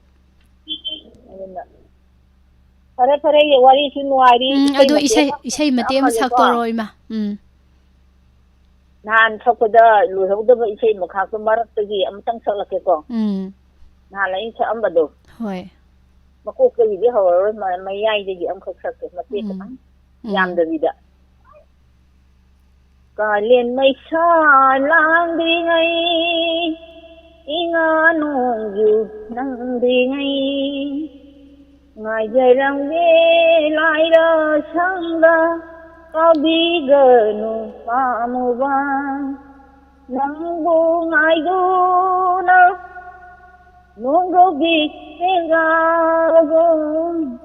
พระวารีชินวารีอะดูอิใช่มาเตมสักตัวรอยมานานเขาก็ได้รู้เขาได้ไปใช้หมกหักสมาร์ทตะกี้อันตั้งสักละเกก็นานแล้วอีใช้อันบัดดูหอยมาคุกกันอยู่ที่เขาไม่ย่ายจะยี่อันเขาสักเกมาเตี้ยกันยามเดวิดะก็เรียนไม่ช้าลางดีไงอีงานงอยู่นั่งดีไงง่ายใจรังเวลายเดอช่างเดอKabiganu pamuban Nangbu ngayduna Nunggu bikengaragon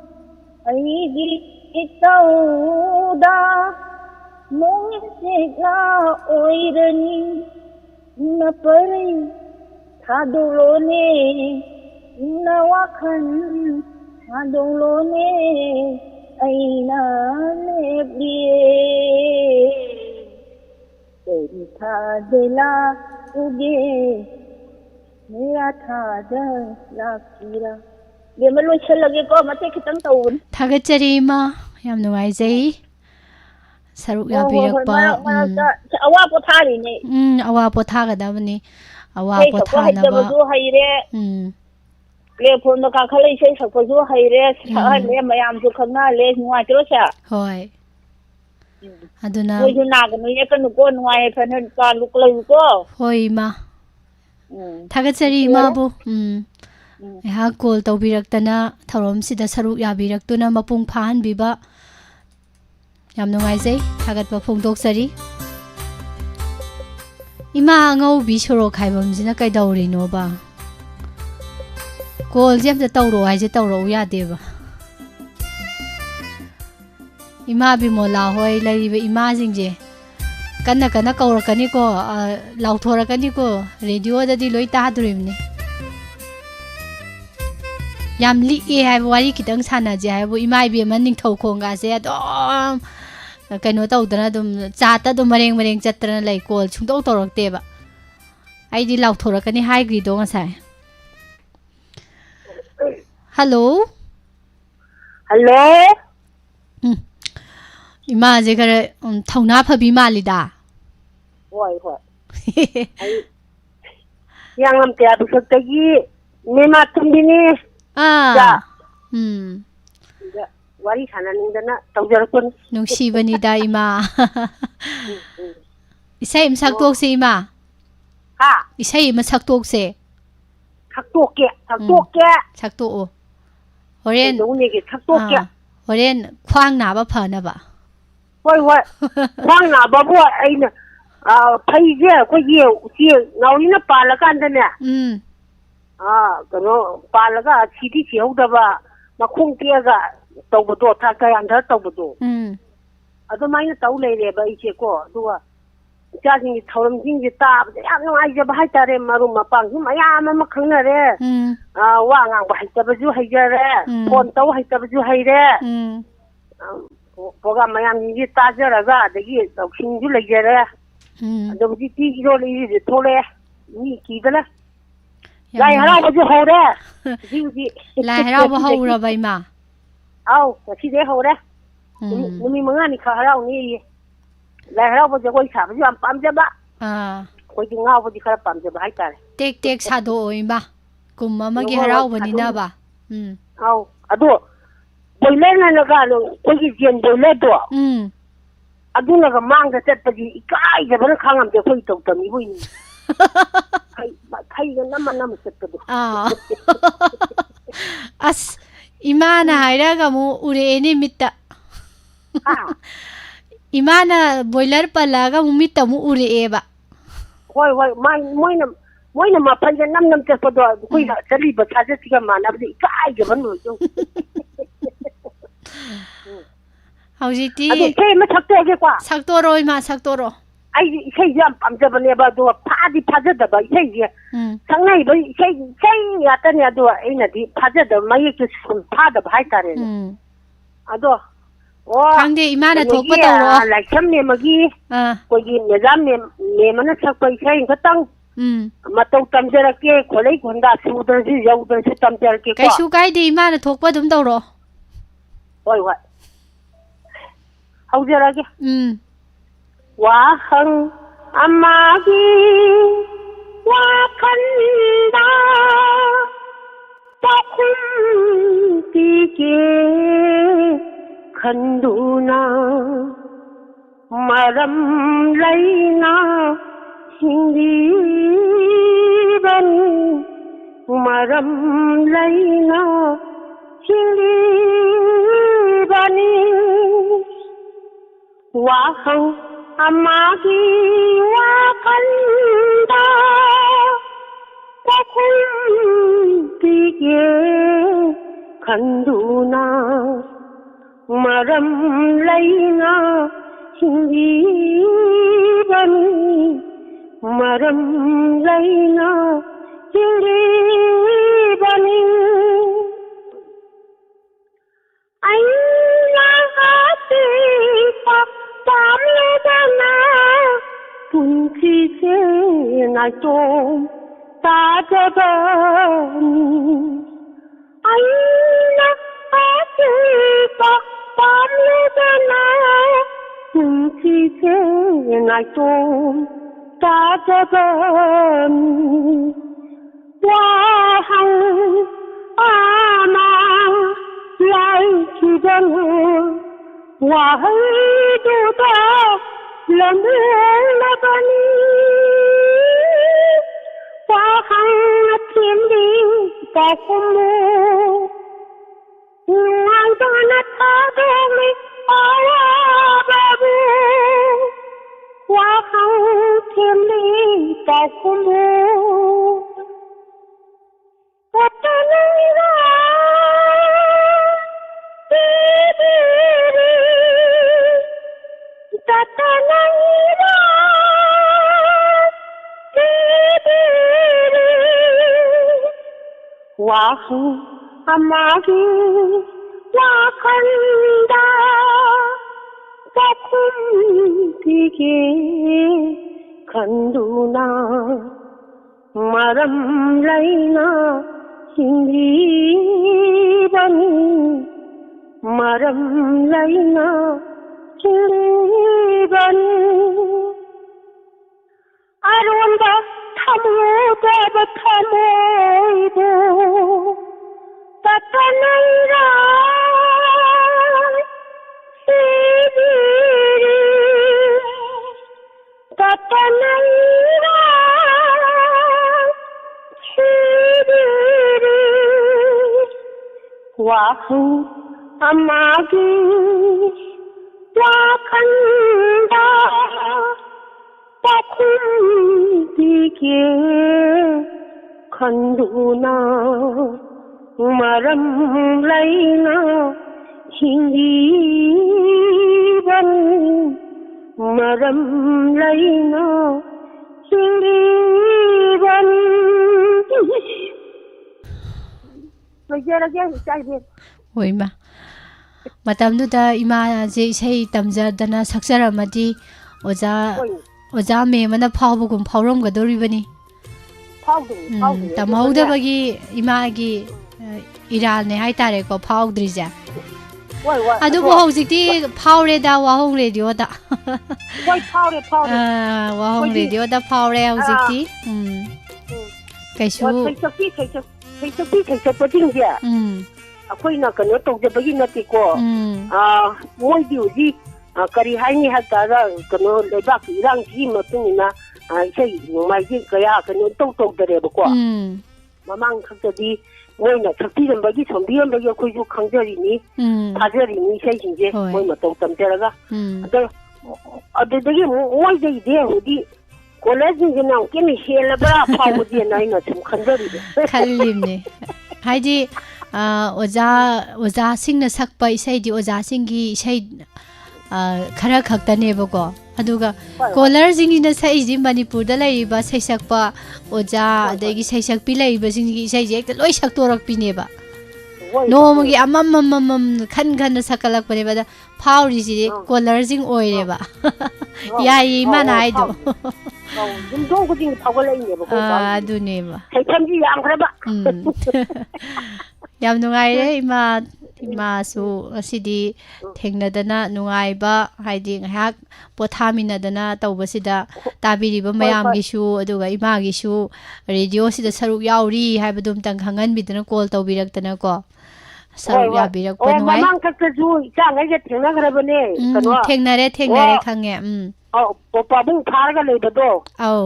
Aigi itauda Mongsega oirani Napari Thadulone Nawakan Thadulone Aina nebliye Teri thadela uge Mera thada lakira Ye malu chalage ko mate kitang taun Thagachari ma yam nuwaizay saruk yabirakpa awa pothari ne awa pothagadabani awa Hey pothanaba ko haire le phone ka khalai sei sakpo ju haire sa le mayam ju khangna le nuwa tro cha hoi aduna ko ju na ga nu ye ka nu ko nuwa ye phan ka luk lai ko hoi ma thagachari ma bu ha call tawbiraktana thorom sida saruk yabirakuna mapung phan biba yam nungaizai thagatpa phongdoksari ima ngau bi choro khaibam jina kaidawri no ba call jam ta tawro ai je tawro ya de ba ima bi mola hoi lai ba ima jingje kanna kanna kawrakani ko lauthora ko radio da di loi ta durimni yam li e hai wari kitang sana je hai bu imai bi man ning thau khong ga se adom kaino tawdana dum chata dum mareng chatrana lai call chungtau torakte ba ai di lauthora hai gri do ngasai hello ima je kare thauna phabi malida hoi yang am te adu sakgi me ma tumbini wari sana ningdana tawjarakun nungshibani da ima isai im saktok se ima ha isai im saktok se saktoke sakto o horen dongni ge saktoke horen khwang na ba phana ba hoi khwang na ba bo aina phai je ko ye chi ngawi na pala kan da ne kano palaga chidi chihodaba makhung tiaga tawbado tha kayan tha tawbado adumai na taw lei le ba iche ko duwa jajing thoram jing ji ta ya ngai je ba haitare maru mapang ji mayam ma khangna re wa ngang ba haita ba ju haijare phone taw haita ba ju haire program mayam ji ta jara ga dagi tawsing ju leijare adum ji ti ro le ji thole ni ki bala Lai harau ba ju hore ji lai harau ba hora bai ma au si de hore mi manga ni kha harau ni lai harau ba ju koi sa ba ju am pam ja ba koi ji ngau ba ji khara pam ja ba hai ta tek sa do oi ba kum ma gi harau ba ni na ba au ado boile na ga lo koi ji jen boile do adu na ga mang ga tet pa ji ikai ga ba khangam de koi tok tam ni boi ni kai ga nam setto as imana hairaga mu ure ni mitta imana boiler palaga mu mitta mu ure eba hoi moina ma panja nam te podo koi na chali ba thaje tiga mana bi kai ga ban no jo haujiti adu ke ma thakte ge kwa saktoro ima saktoro ai sei jam pamjabane ba do phadi phajada ba sei je sangai ba sei ya ta ne do ai na di phajada mai ke sun phada bhai tare ado o khangde imana thokpa tawro la kham ne magi ko gi nizam ne mana sakpai sei khatang matau tamjara ke kholai khonda sudar ji yaudar se tamjar ke kai su kai de imana thokpa dum tawro hoi haujara ke Wahang amagi wakanda takum tike khanduna maram laina hindiban maram laina hindibani wahang amagi wakanda takum tike khanduna maram laina hingibani maram laina hingibani aina hati pa pamledana punchi se na tom ta jabani aina hati pa pamledana punchi se na tom ta jabani wahang ama lai chidan wahai duda lambe labani wahang tindi ta kumu nang dana ta demi awa babu wahang tindi ta kumu Wahu amagi wakanda wakum tige kanduna maram laina hingibani maram laina hingibani arunda thamuda thamoibu tatanaira sibiri tatanaira sibiri wahu amagi wakanda wakum dige kanduna maram laina hingibani maram laina hingibani Hoi ma matamduda ima je sei tamjadana saksaramadi oja me mana phawbugum phawrom gadoribani tamhaudabagi imagi iral ne haitare ko phawdrija adubu hojikti phawre da wahong radio da wahong radio da phawre hojikti kaisu akoina kano tawjabagi natiko moidi uji kari haini hatara kano lebak irang ji matungina sei mai ji kaya kano tawdare bako mamang khakdi moina thaktirambagi sombirambagi akoiju khangjarini thajarini sei jinje moina tawtamteraga adudagi moide ide hudi college jina kemi helabra phawdi naina sum khanjari khallimne haidi oja singna sakpa isai di oja singi isai khara khaktane bako aduga kolar jingi na sai ji manipur da lai ba sai sakpa oja adagi sai sakpi lai ba jingi isai je loi saktorak pine ba nomagi amam khan khan sakalak pare ba phawri ji kolar jing oire ba yai mana ai do dum ko ding phawalai ne ba ko adune ba sai thamji yam khara ba yam nungai re ima su asidi thengnadana nungai ba haidi ngahak pothaminadana tawbasida tabiriba mayam gisu aduga ima gisu radio sida saruk yauri haibadum tang khangan bidana call tawbiraktana ko saruk yabirak pa nungai mamang kakju changai ge thengna garabane kano thengnare khange popa bung tharga leibado au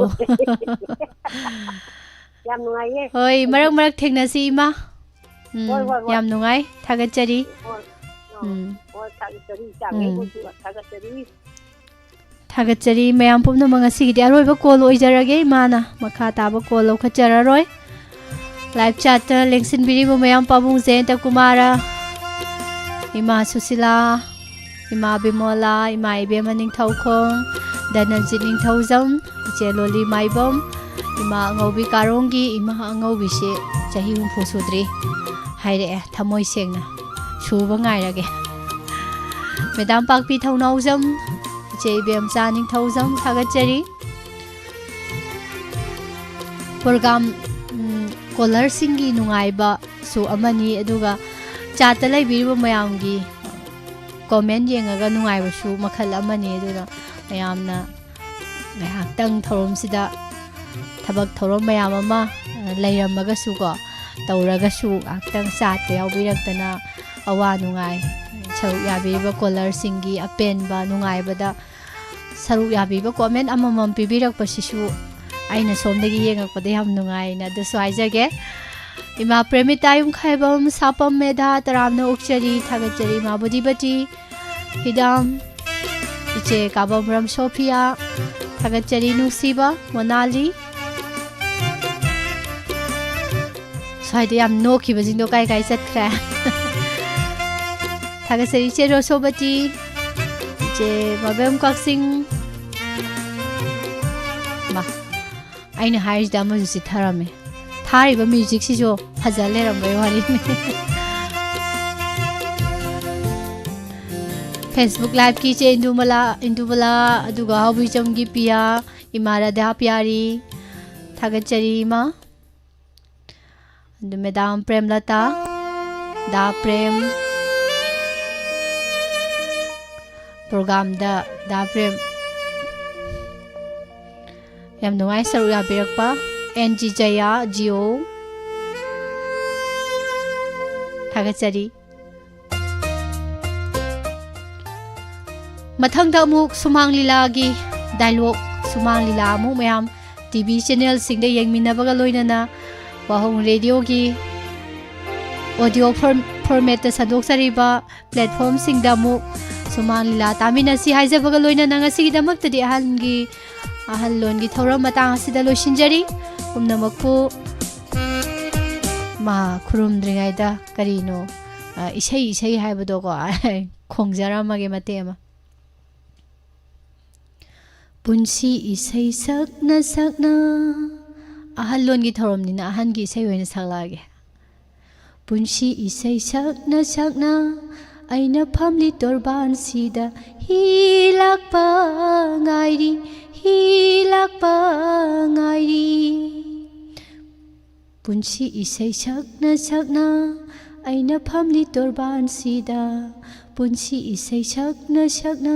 yam nungai ye hoi marak thengnasi ima yam nungai thagachari thagachari mayam pumna mangasi gi aroiba call oijarage mana makha taba call lokhajararoi live chat lengsin biri mayam pabung zenta kumara Ima Susila, Ima Bimola, Ima Ibemaning Taukong, Danajining Tauzam, Jeloli Maibom, Ima Ngobi Karongi, Ima Ngobi Shi, Jahim Pusudri, Haide, Tamoy Singna, Chubangai. Madam Pakpi Taunozam, JBM Zaning Tauzam, Tagajeri. Program Color Singi Nungaiba, so Amani Eduga, Chatalai Bibu Mayamgi, comment Yangaga Nungaiba Shu, Makala Mani Eduga, Mayamna, Mayatang Torum Sida, Tabak Torum Mayamama, Layam Magasuga, Tauragashu, Actang Sat, the Albiratana, Awa Nungai, Saru Yabiba Color Singi, a pen ba Nungaibada, Saru Yabiba comment Amamam Bibirak Pasishu. Aina somdagi yengakpade ham nungai na duswaijage ima premitayum khaibam sapam medha taramna ukchari thagachari mabudi bati hidam iche kabam ram sophia thagachari nusiba monali saide am no ki bajindo kai kai satkra thagachari che rosobati iche babam kaksing ma Aina hires Dama Sitharame. Thariba music sijo Hazale Rambai Wari. Facebook Live Kiche Indubala Aduga Habijam Gipia Imara Da Piari Thagachari Ma and Madam Premlata Da Prem Program Da Prem Yam Nungai Saruya Birakpa NG Jaya Gio Thagachari Mathang da muk Sumang Lila gi dialogue Sumang Lila mu mayam TV channel sing de yengminabaga loinana Wahong radio gi audio format ta sadok sariba platform sing da mu Sumang Lila tamina si haijabaga loinana ngasi damak tadi ahangi Ahalon gi thoram matang asida loishinjari umnamakku ma khurumdringaida karino isei haibado ko khongjaramage matema punsi isei sakna ahalon gi thoram nina ahan gi isei hoina saklage punsi isei sakna aina phamli torban sida hilakpa ngairi Hilakpa ngairi Punsi isai sakna Aina phamli torban sida Punsi isai sakna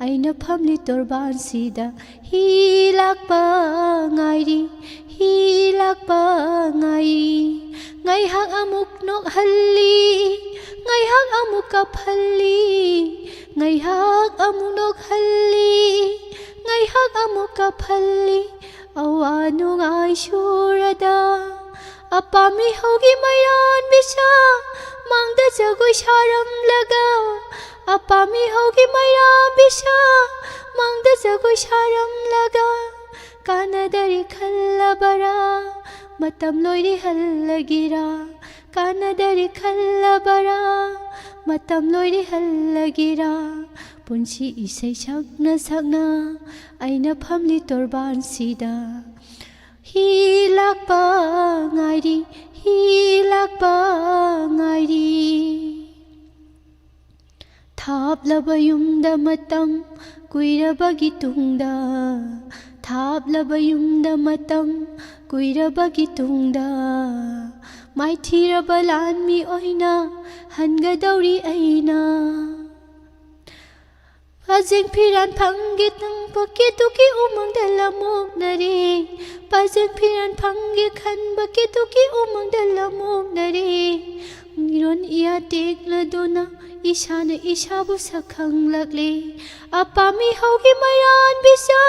Aina phamli torban sida Hilakpa ngairi Ngai hak amuk nok halli Ngai hak amuk kaphalli Ngai hak amuk nok halli Ngai hak amuka phalli awanu ngai shurada apami hogi mayran bisa mangda jagoi sharam laga apami hogi mayran bisa mangda jagoi sharam laga kanadari khallabara matam loiri hallagira kanadari khallabara matam loiri hallagira Punsi isai sakna Aina phamli torban sida Hilakpa ngairi Thaplaba yumda matam kuirabagi tungda Thaplaba yumda matam kuirabagi tungda Mai thiraba lanmi oina hangadauri aina Pajeng piran panggit ng pakituki umang dalamog na rin Pajeng piran panggit kan bakituki umang dalamog na rin Ngiron iatik na doon na isa na isabu sa kang lagli Apami hogi mayan bisa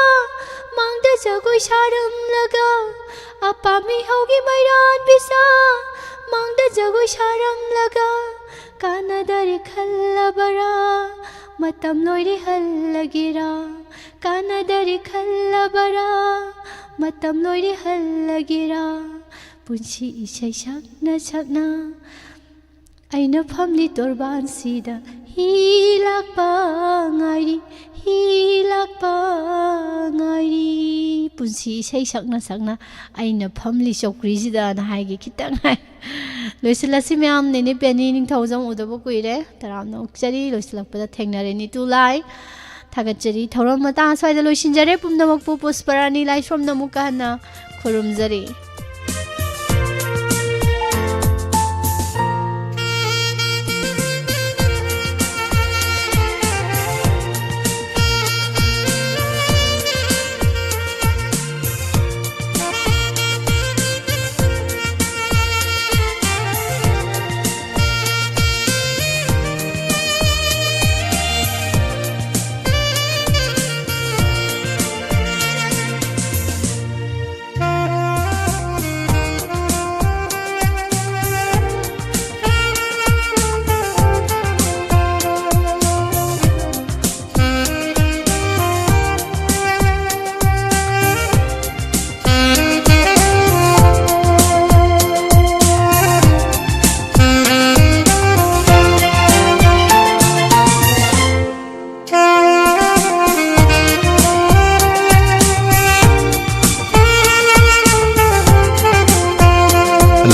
mangda jagoy sharam laga Apami hogi mayan bisa mangda jagoy sharam laga Kanadari khallabara Matam loiri hallagira Kanadari khallabara Matam loiri hallagira Punsi isai sakna aina phamli torban sida hilak pa ngairi punsi sei sakna aina phamli chokri sida na hai gi khitang hai loisila simyam ne ne peni ning thawjam udaba kuire taram no chari loisilak pada thengnare ni tu lai thagachari thoram mata swaida loisinjare pumnamak pu pusparani lai from namuka na khurumjari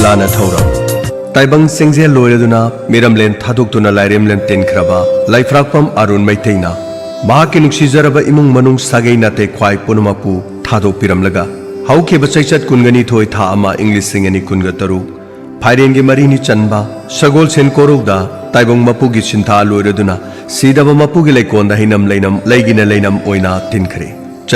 Lana Thoram Taibang Singze Loyaduna Miramlen Thaduk na Lairemlen Tenkraba Laifrakpam Arun Maiteina Mahaki Nuksizaraba Imung Manung Sagay Nate Kwai Punumapu Thaduk Piramlaga Hauke Basaichat Kungani Thoi Tha Ama English Singani Kunga Taru Phairenge Marini Chanba Sagol Sen Korogda Taibang Mapugi Sintha Loyaduna Sidaba Mapugi Laikonda Hinam Lainam Laigina Lainam Oina Tinkre